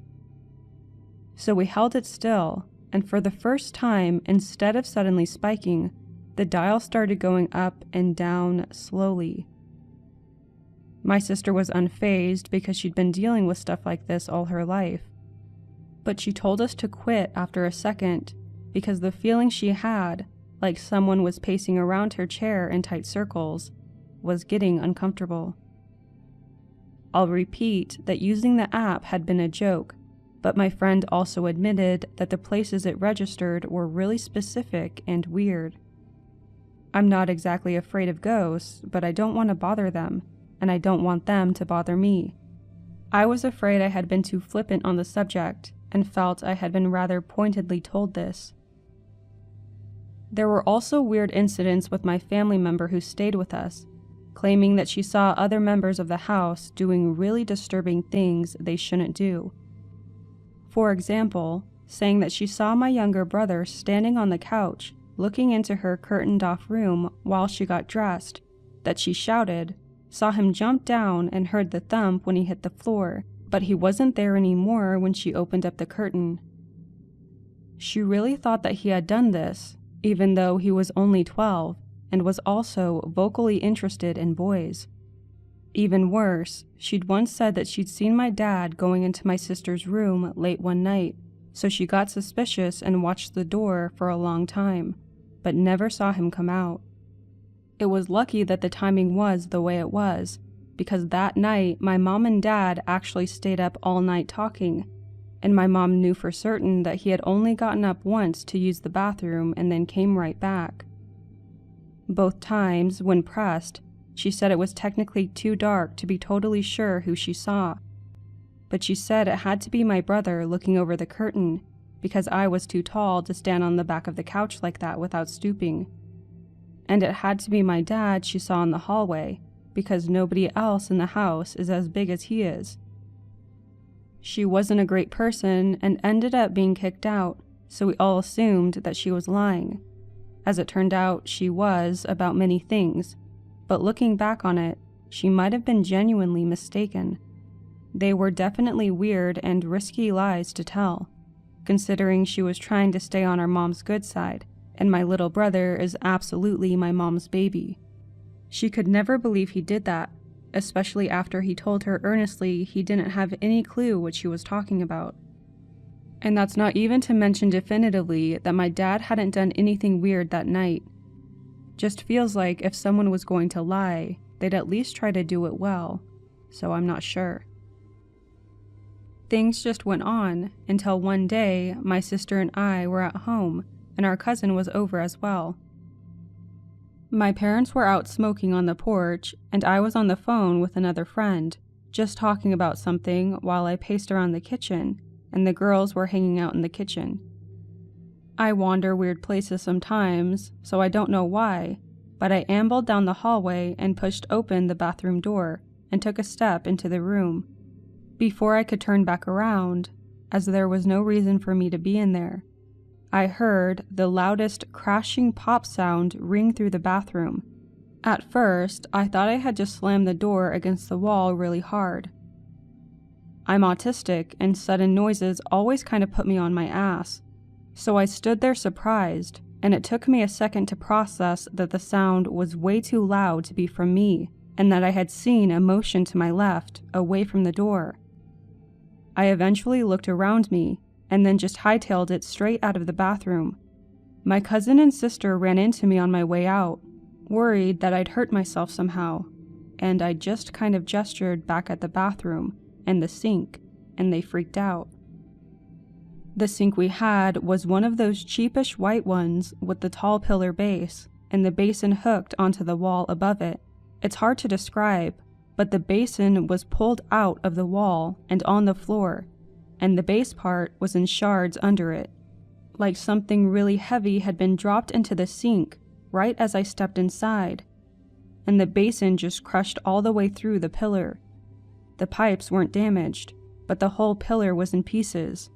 So we held it still, and for the first time, instead of suddenly spiking, the dial started going up and down slowly. My sister was unfazed because she'd been dealing with stuff like this all her life. But she told us to quit after a second because the feeling she had, like someone was pacing around her chair in tight circles, was getting uncomfortable. I'll repeat that using the app had been a joke, but my friend also admitted that the places it registered were really specific and weird. I'm not exactly afraid of ghosts, but I don't want to bother them, and I don't want them to bother me. I was afraid I had been too flippant on the subject, and felt I had been rather pointedly told this. There were also weird incidents with my family member who stayed with us, claiming that she saw other members of the house doing really disturbing things they shouldn't do. For example, saying that she saw my younger brother standing on the couch, looking into her curtained-off room while she got dressed, that she shouted, saw him jump down and heard the thump when he hit the floor, but he wasn't there anymore when she opened up the curtain. She really thought that he had done this, even though he was only 12, and was also vocally interested in boys. Even worse, she'd once said that she'd seen my dad going into my sister's room late one night, so she got suspicious and watched the door for a long time, but never saw him come out. It was lucky that the timing was the way it was, because that night my mom and dad actually stayed up all night talking, and my mom knew for certain that he had only gotten up once to use the bathroom and then came right back. Both times, when pressed, she said it was technically too dark to be totally sure who she saw, but she said it had to be my brother looking over the curtain, because I was too tall to stand on the back of the couch like that without stooping. And it had to be my dad she saw in the hallway, because nobody else in the house is as big as he is. She wasn't a great person and ended up being kicked out, so we all assumed that she was lying. As it turned out, she was about many things, but looking back on it, she might have been genuinely mistaken. They were definitely weird and risky lies to tell, considering she was trying to stay on her mom's good side, and my little brother is absolutely my mom's baby. She could never believe he did that, especially after he told her earnestly he didn't have any clue what she was talking about. And that's not even to mention definitively that my dad hadn't done anything weird that night. Just feels like if someone was going to lie, they'd at least try to do it well, so I'm not sure. Things just went on until one day my sister and I were at home and our cousin was over as well. My parents were out smoking on the porch and I was on the phone with another friend, just talking about something while I paced around the kitchen and the girls were hanging out in the kitchen. I wander weird places sometimes, so I don't know why, but I ambled down the hallway and pushed open the bathroom door and took a step into the room. Before I could turn back around, as there was no reason for me to be in there, I heard the loudest crashing pop sound ring through the bathroom. At first, I thought I had just slammed the door against the wall really hard. I'm autistic, and sudden noises always kind of put me on my ass, so I stood there surprised, and it took me a second to process that the sound was way too loud to be from me, and that I had seen a motion to my left, away from the door. I eventually looked around me, and then just hightailed it straight out of the bathroom. My cousin and sister ran into me on my way out, worried that I'd hurt myself somehow, and I just kind of gestured back at the bathroom and the sink, and they freaked out. The sink we had was one of those cheapish white ones with the tall pillar base, and the basin hooked onto the wall above it. It's hard to describe, but the basin was pulled out of the wall and on the floor, and the base part was in shards under it, like something really heavy had been dropped into the sink right as I stepped inside, and the basin just crushed all the way through the pillar. The pipes weren't damaged, but the whole pillar was in pieces.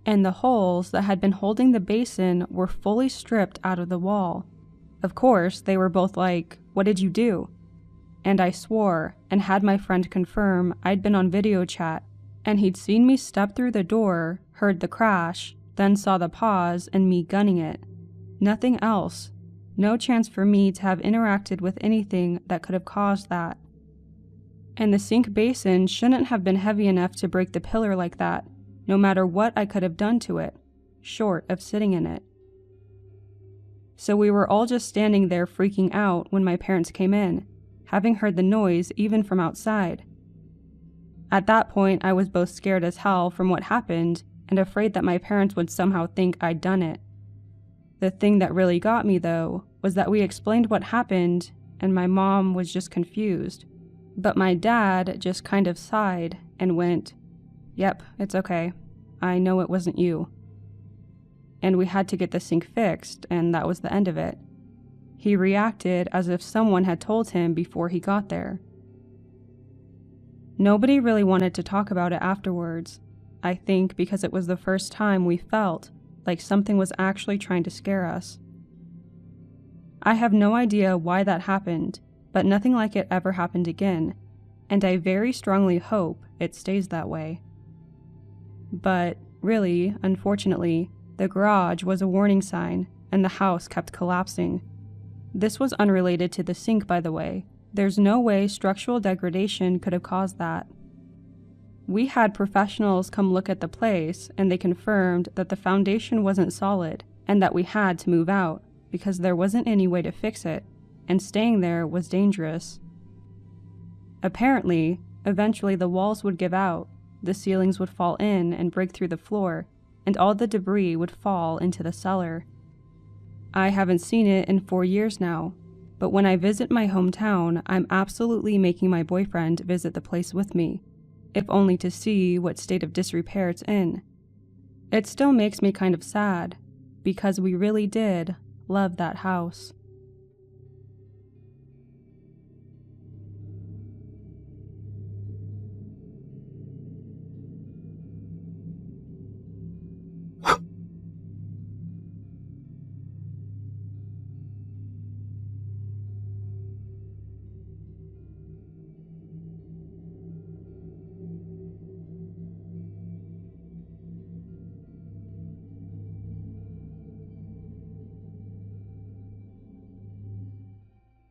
And the holes that had been holding the basin were fully stripped out of the wall. Of course, they were both like, "What did you do?" And I swore and had my friend confirm I'd been on video chat, and he'd seen me step through the door, heard the crash, then saw the pause and me gunning it. Nothing else. No chance for me to have interacted with anything that could have caused that. And the sink basin shouldn't have been heavy enough to break the pillar like that, no matter what I could have done to it, short of sitting in it. So we were all just standing there freaking out when my parents came in, having heard the noise even from outside. At that point, I was both scared as hell from what happened and afraid that my parents would somehow think I'd done it. The thing that really got me, though, was that we explained what happened and my mom was just confused. But my dad just kind of sighed and went, "Yep, it's okay. I know it wasn't you." And we had to get the sink fixed, and that was the end of it. He reacted as if someone had told him before he got there. Nobody really wanted to talk about it afterwards, I think because it was the first time we felt like something was actually trying to scare us. I have no idea why that happened, but nothing like it ever happened again, and I very strongly hope it stays that way. But really, unfortunately, the garage was a warning sign, and the house kept collapsing. This was unrelated to the sink, by the way. There's no way structural degradation could have caused that. We had professionals come look at the place, and they confirmed that the foundation wasn't solid, and that we had to move out, because there wasn't any way to fix it, and staying there was dangerous. Apparently, eventually the walls would give out, the ceilings would fall in and break through the floor, and all the debris would fall into the cellar. I haven't seen it in 4 years now, but when I visit my hometown, I'm absolutely making my boyfriend visit the place with me, if only to see what state of disrepair it's in. It still makes me kind of sad, because we really did love that house.